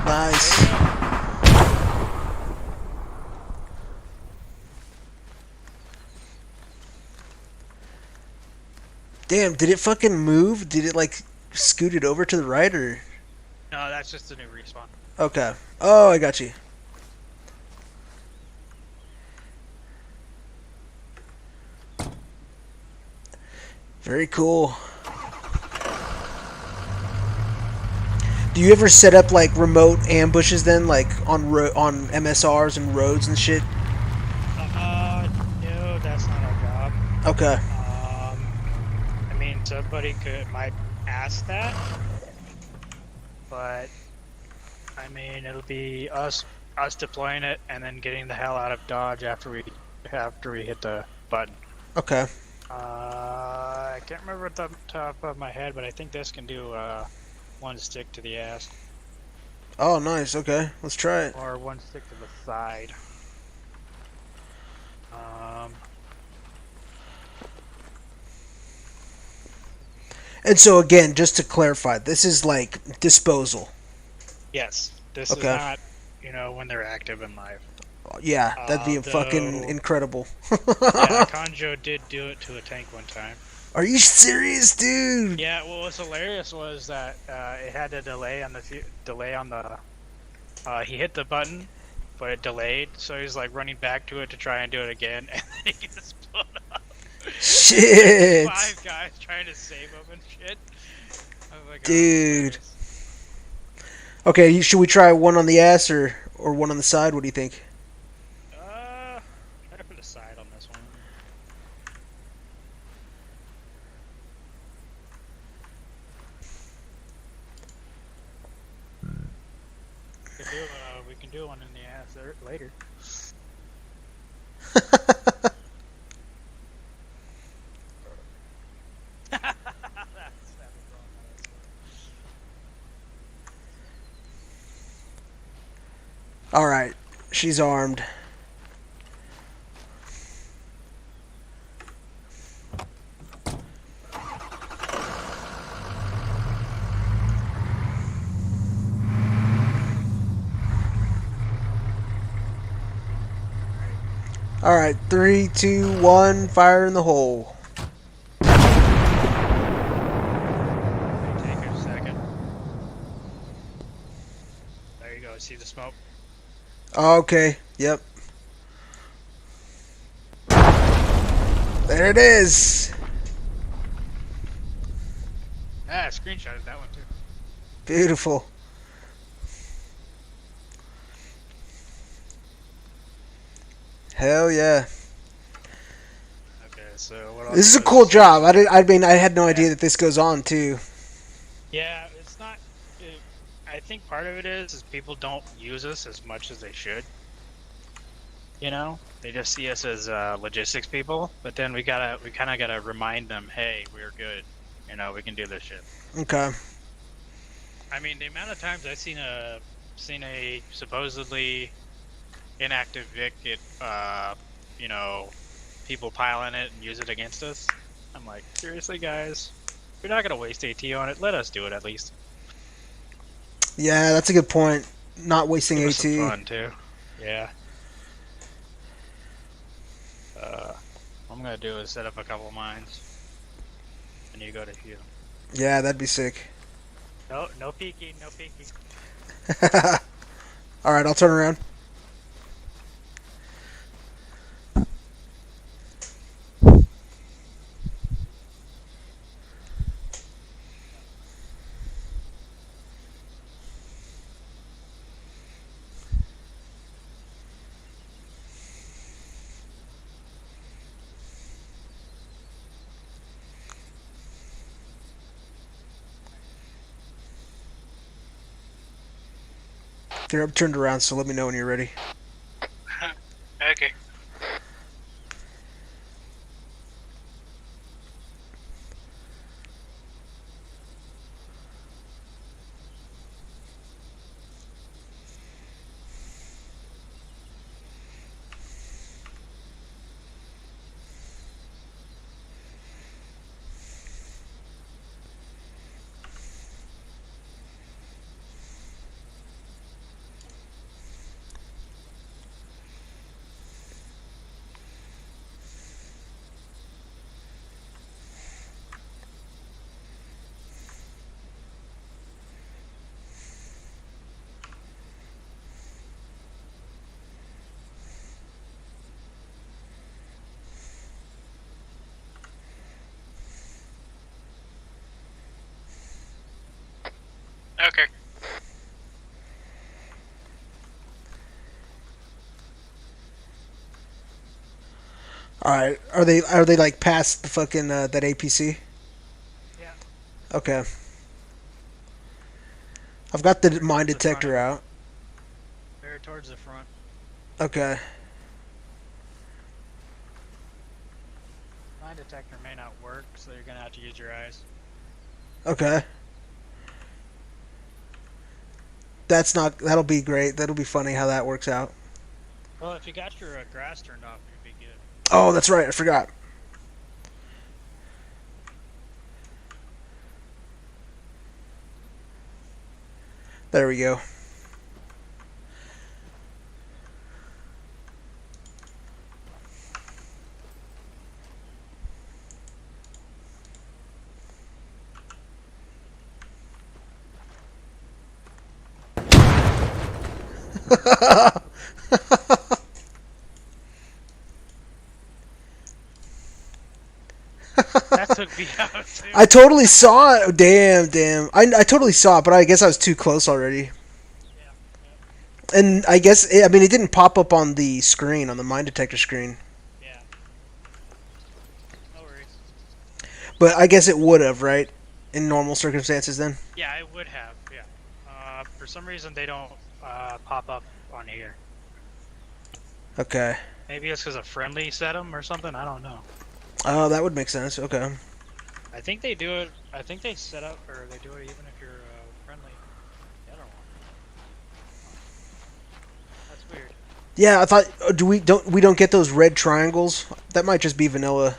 Nice. Damn, did it fucking move? Did it like scoot it over to the right or? No, that's just a new respawn. Okay. Oh, I got you. Very cool. Do you ever set up like remote ambushes then, like on MSRs and roads and shit? No, that's not our job. Okay. I mean, somebody might ask that, but I mean, it'll be us deploying it and then getting the hell out of Dodge after we hit the button. Okay. I can't remember at the top of my head, but I think this can do one stick to the ass. Oh, nice. Okay, let's try it. Or one stick to the side. And so again, just to clarify, this is like disposal. Yes, this Okay. is not, when they're active and live. Yeah, that'd be fucking incredible. Yeah, Conjo did do it to a tank one time. Are you serious, dude? Yeah, well, what's hilarious was that it had a delay on the he hit the button, but it delayed, so he's like running back to it to try and do it again, and then he gets blown up. Shit. 5 guys trying to save him and shit. I was like, Dude. Okay, should we try one on the ass or one on the side? What do you think? Try for the side on this one. We can do one in the ass later. Alright, she's armed. Alright, 3, 2, 1, fire in the hole. Take a second. There you go, see the smoke? Okay, yep. There it is. I screenshotted that one too. Beautiful. Hell yeah. Okay, so what This is a cool job. I mean, I had no idea that this goes on too. Yeah, it's not. I think part of it is people don't use us as much as they should. They just see us as logistics people. But then we kind of gotta remind them, hey, we're good. We can do this shit. Okay. I mean, the amount of times I've seen a supposedly inactive Vic get people pile in it and use it against us. I'm like, seriously, guys, you're not gonna waste AT on it, let us do it at least. Yeah, that's a good point. Not wasting Give AT. us some fun too. Yeah. What I'm gonna do is set up a couple mines, and you go to heal. Yeah, that'd be sick. No peeking, no peeking. Alright, I'll turn around. Here, I'm turned around, so let me know when you're ready. Okay. Okay. Alright, are they like past the fucking that APC? Yeah. Okay. I've got the mine detector out. Very towards the front. Okay. Mine detector may not work, so you're gonna have to use your eyes. Okay. That'll be great. That'll be funny how that works out. Well, if you got your grass turned off, you'd be good. Oh, that's right. I forgot. There we go. That took me out too. I totally saw it. Damn. I totally saw it, but I guess I was too close already. Yeah. And I guess it didn't pop up on the screen, on the mine detector screen. Yeah. No worries. But I guess it would have, right? In normal circumstances, then. Yeah, I would have. Yeah. For some reason, they don't pop up on here. Okay. Maybe it's because a friendly set them or something. I don't know. Oh, that would make sense. Okay. I think they do it. I think they set up, or they do it even if you're friendly. The other one. That's weird. Yeah, I thought we don't get those red triangles. That might just be vanilla.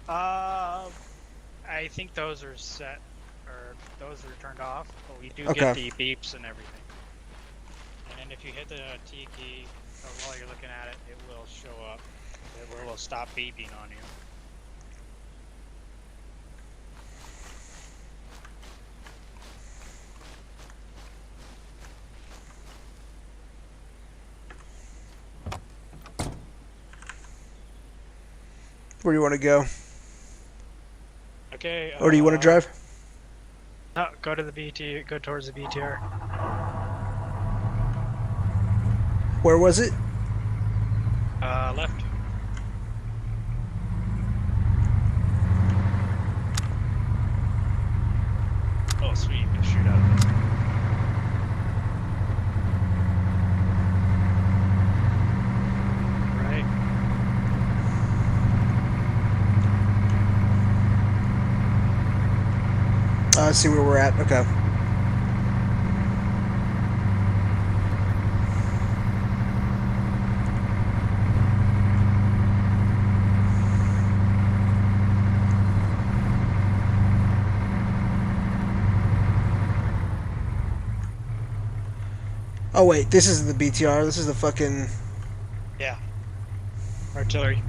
I think those are set, or those are turned off. But we do Okay. get the beeps and everything. And then if you hit the T key while you're looking at it, it will show up. It will stop beeping on you. Where do you want to go? Okay. Or do you want to drive? No, go to the BT. Go towards the BTR. Where was it? Left. Oh, sweet. You can shoot out of this. Right. I see where we're at. Okay. Oh wait, this isn't the BTR. This is the fucking. Yeah. Artillery.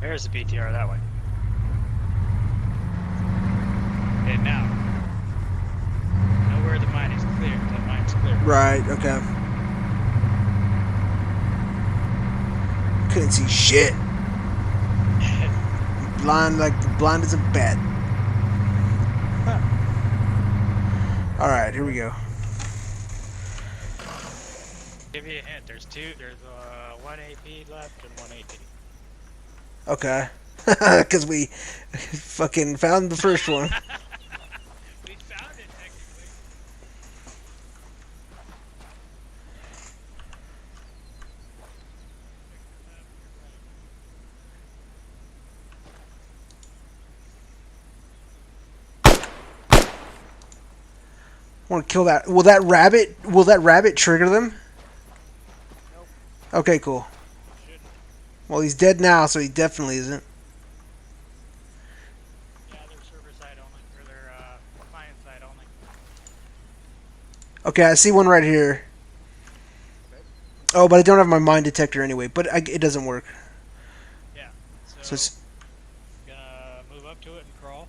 There's the BTR that way. And now, know where the mine is clear. The mine's clear. Right. Okay. Couldn't see shit. blind as a bat. All right, here we go. Give you a hint. There's one AP left and one AP. Okay. Because we fucking found the first one. We found it technically. Want to kill that? Will that rabbit trigger them? Nope. Okay, cool. Well, he's dead now, so he definitely isn't. Yeah, they're server side only, or they're client side only. Okay, I see one right here. Oh, but I don't have my mine detector anyway. But it doesn't work. Yeah. So it's gonna move up to it and crawl.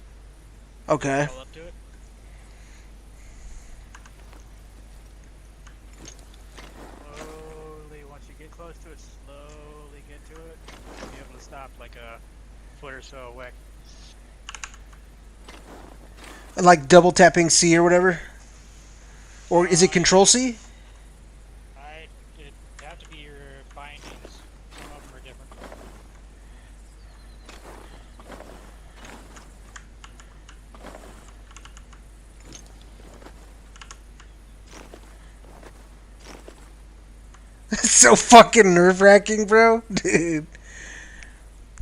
okay. Crawl up to it. Slowly, once you get close to it, slowly get to it. You'll be able to stop like a foot or so away. And like double tapping C or whatever. Or is it Control C? It'd have to be your bindings. Some of them are different. It's so fucking nerve-wracking, bro. Dude.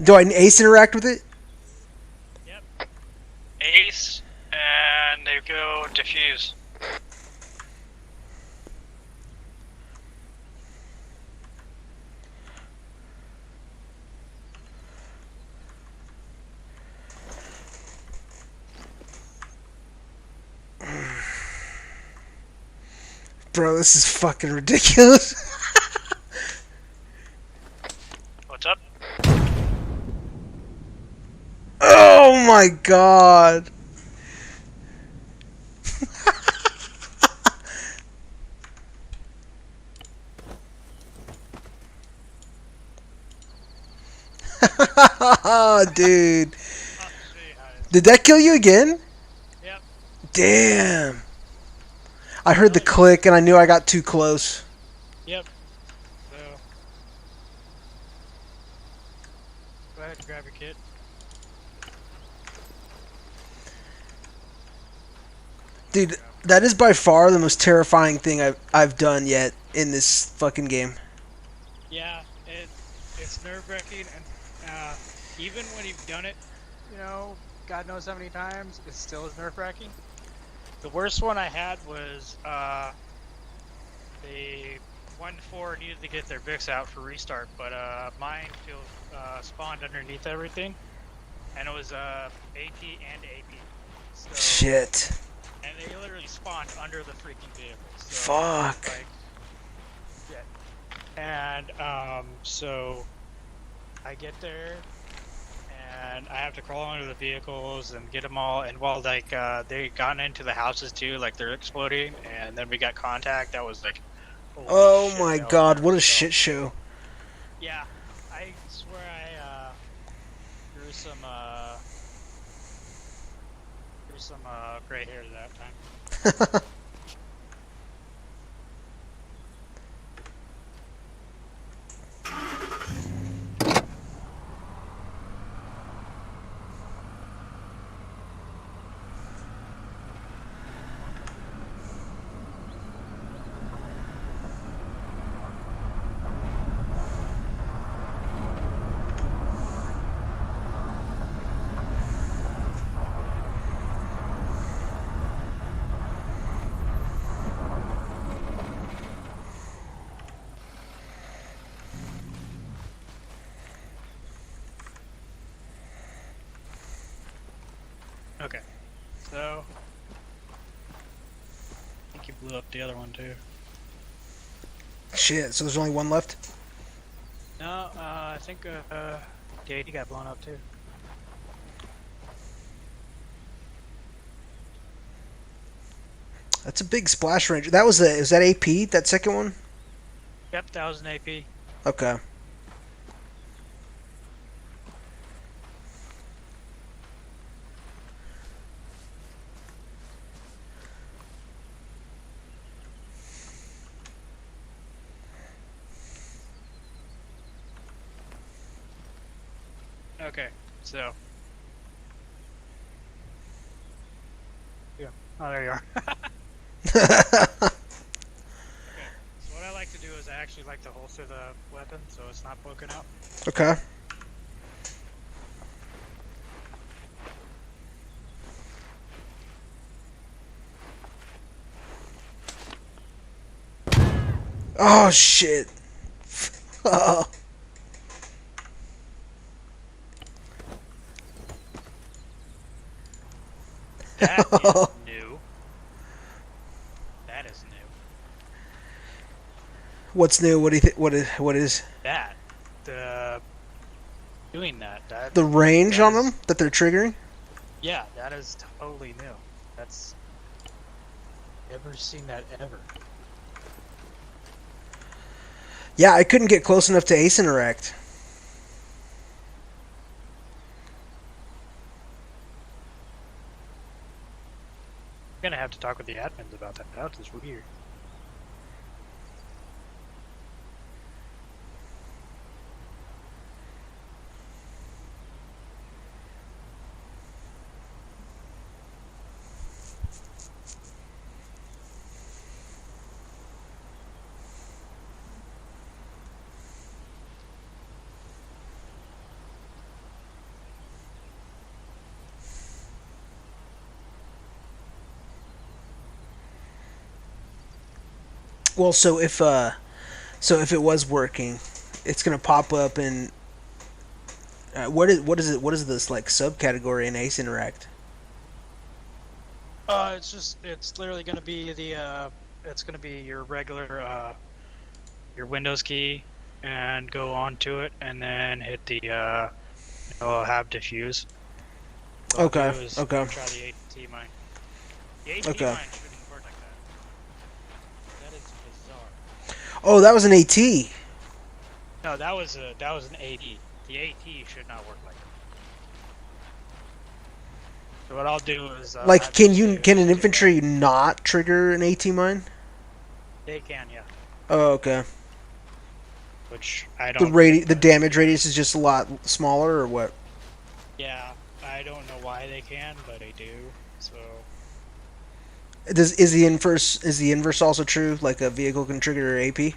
Do I ace interact with it? Yep. Ace, and they go diffuse. Bro, this is fucking ridiculous. What's up? Oh my god. Dude. Did that kill you again? Yep. Damn. I heard the click and I knew I got too close. Yep. So, go ahead and grab your kit. Dude, that is by far the most terrifying thing I've done yet in this fucking game. Yeah, it's nerve-wracking, and even when you've done it, you know, God knows how many times, it still is nerve-wracking. The worst one I had was the 1-4 needed to get their VIX out for restart, but mine spawned underneath everything, and it was AT and AP. So, Shit. and they literally spawned under the freaking vehicle. So, Fuck. like, shit. And so I get there, and I have to crawl under the vehicles and get them all. And while like they gotten into the houses too, like they're exploding, and then we got contact. That was like, Oh my god, what a shit show. yeah, I swear I grew some gray hair that time. Okay. So. I think you blew up the other one too. Shit. So there's only one left. No, I think the 80 got blown up too. That's a big splash range. That was is that AP? That second one? Yep, that was an AP. Okay. Okay, so. Yeah. Oh, there you are. Okay, so what I like to do is I actually like to holster the weapon so it's not poking out. Okay. Oh shit. Oh. That is new. That is new. What's new? What do you think? What is? That. Doing that. The range on them that they're triggering? Yeah, that is totally new. That's. Never seen that ever. Yeah, I couldn't get close enough to Ace Interact. I'm gonna have to talk with the admins about that. That is weird. Well, so if it was working, it's gonna pop up in what is this like subcategory in Ace Interact? It's literally gonna be it's gonna be your regular, your Windows key, and go onto it, and then hit the, it'll have diffuse. So Okay. I'll do is Okay. Try the AT mine. The AT Okay. mine shouldn't work like that. That is bizarre. Oh, that was an AT. No, that was an AD. The AT should not work like that. So what I'll do is Like, can an infantry not trigger an AT mine? They can, yeah. Oh, okay. Which I don't. The damage radius is just a lot smaller, or what? Yeah, I don't know why they can, but they do. So. Is the inverse also true? Like a vehicle can trigger AP?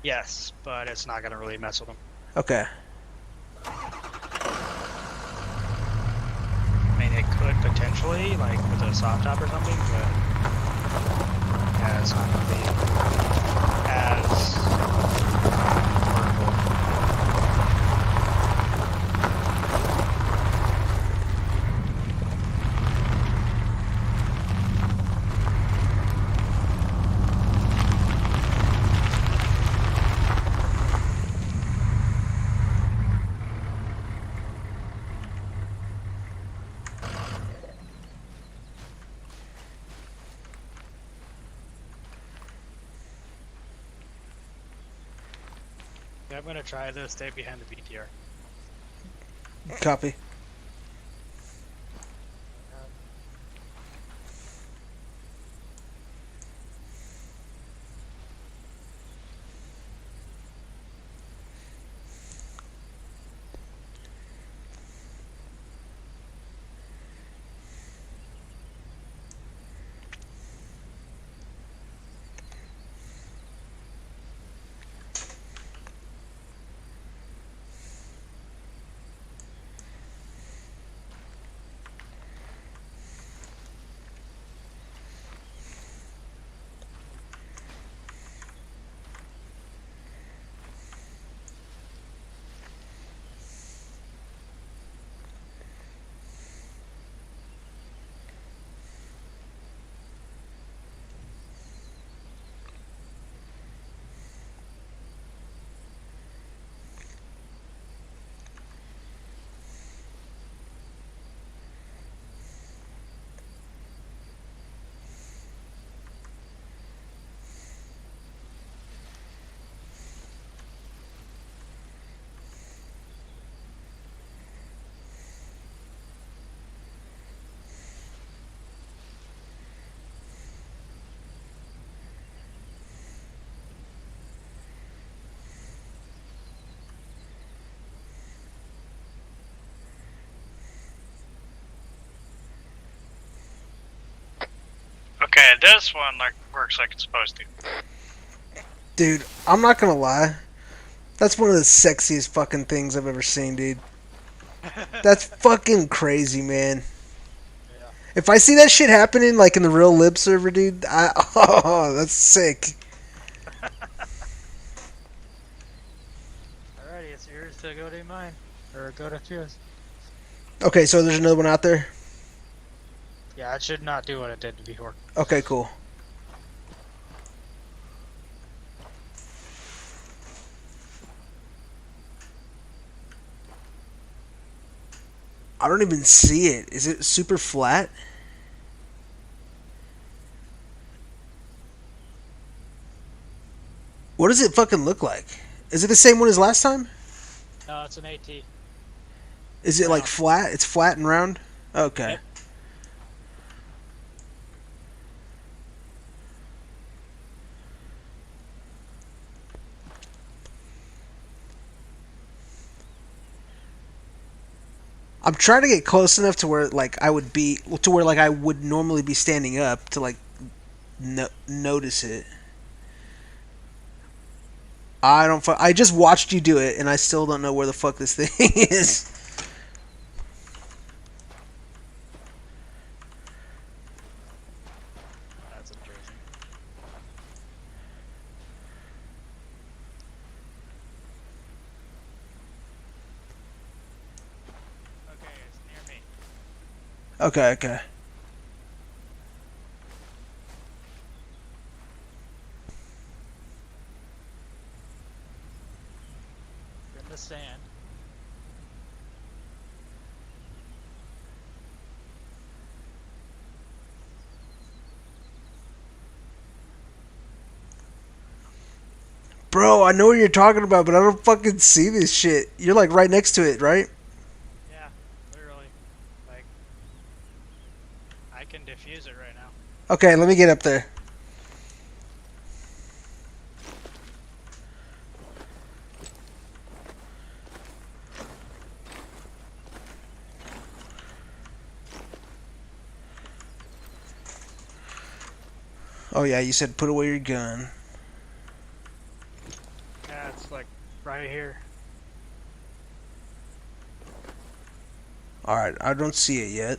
Yes, but it's not gonna really mess with them. Okay. I mean, it could potentially, like with a soft top or something, but yeah, it's not gonna be as workable. Yeah, I'm gonna try to stay behind the BTR. Copy. Yeah, this one works like it's supposed to. Dude, I'm not gonna lie. That's one of the sexiest fucking things I've ever seen, dude. That's fucking crazy, man. Yeah. If I see that shit happening, like in the real lib server, dude, oh, that's sick. Alrighty, it's yours to go to mine. Or go to yours. Okay, so there's another one out there? Yeah, it should not do what it did before. Okay, cool. I don't even see it. Is it super flat? What does it fucking look like? Is it the same one as last time? No, it's an AT. Is it like flat? It's flat and round? Okay. Yep. I'm trying to get close enough to where like I would be to where like I would normally be standing up to like notice it. I just watched you do it and I still don't know where the fuck this thing is. That's interesting. Okay, it's near me. Okay, okay. In the sand. Bro, I know what you're talking about, but I don't fucking see this shit. You're like right next to it, right? Yeah, literally. Like, I can diffuse it right now. Okay, let me get up there. Oh yeah, you said put away your gun. Yeah, it's like right here. Alright, I don't see it yet.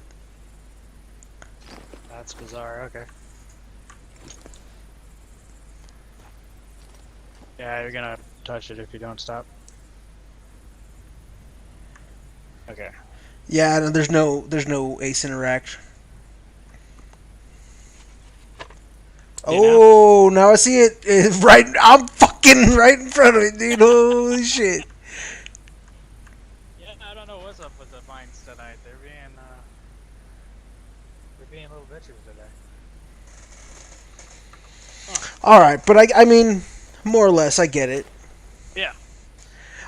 That's bizarre, okay. Yeah, you're gonna touch it if you don't stop. Okay. Yeah, no, there's no ace interact. Oh, now I see it. It's right, I'm fucking right in front of it, dude. Holy shit. Yeah, I don't know what's up with the mines tonight. They're being little bitches today. Alright, but I mean, more or less, I get it. Yeah.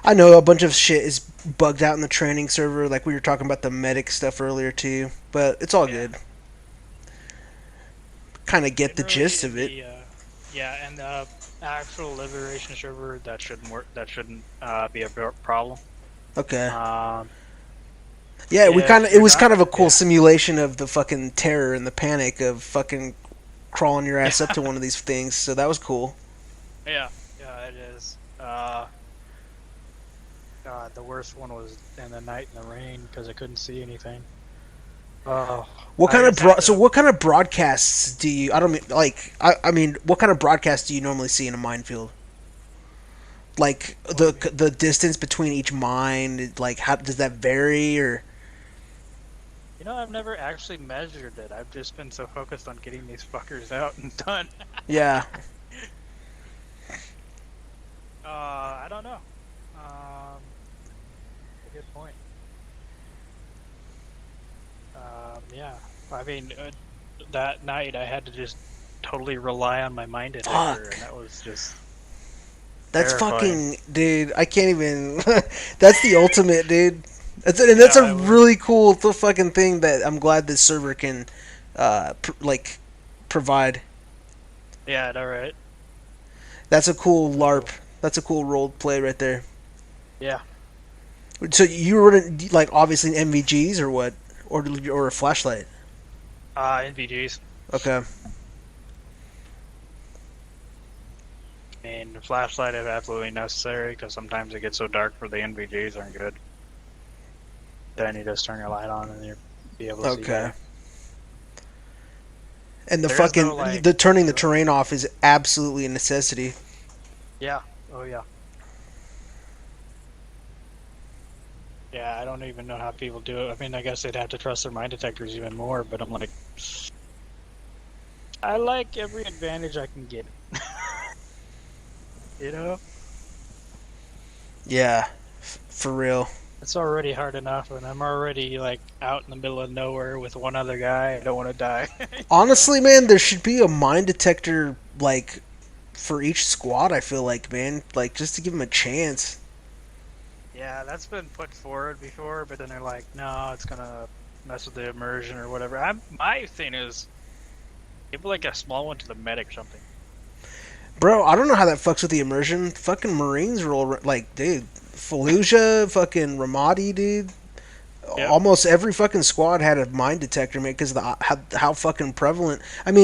I know a bunch of shit is bugged out in the training server, like we were talking about the medic stuff earlier too, but it's all good. Kind of get the gist of it. Yeah, and the actual Liberation server, that shouldn't work. That shouldn't be a problem. Okay. Um, Yeah, we if kind of it you're was not- kind of a cool simulation of the fucking terror and the panic of fucking crawling your ass up to one of these things. So that was cool. Yeah, it is. God, the worst one was in the night in the rain because I couldn't see anything. What kind of broadcasts do you? I don't mean like I mean what kind of broadcasts do you normally see in a minefield? Like the distance between each mine, like how does that vary or? You know, I've never actually measured it. I've just been so focused on getting these fuckers out and done. Yeah. I don't know. A good point. Yeah, I mean, that night I had to just totally rely on my mind detector, and that was just. That's terrifying. fucking, dude. I can't even. That's the ultimate, dude. That's a really cool fucking thing that I'm glad this server can, provide. Yeah, all right. That's a cool LARP. That's a cool role play right there. Yeah. So you were running like obviously NVGs or what, or a flashlight? NVGs. Okay. I mean, the flashlight is absolutely necessary because sometimes it gets so dark where the NVGs aren't good. Then you just turn your light on and you'll be able to see better. And the There is fucking no, like- the turning the terrain off is absolutely a necessity. Yeah. Oh yeah. Yeah, I don't even know how people do it. I mean, I guess they'd have to trust their mine detectors even more, but I'm like, I like every advantage I can get. You know? Yeah, for real. It's already hard enough, and I'm already, like, out in the middle of nowhere with one other guy. I don't want to die. Honestly, man, there should be a mine detector, like, for each squad, I feel like, man. Like, just to give them a chance. Yeah, that's been put forward before, but then they're like, no, it's gonna mess with the immersion or whatever. My thing is, give, like, a small one to the medic or something. Bro, I don't know how that fucks with the immersion. Fucking Marines roll, like, dude. Fallujah, fucking Ramadi, dude. Yep. Almost every fucking squad had a mine detector, man, because of how fucking prevalent. I mean,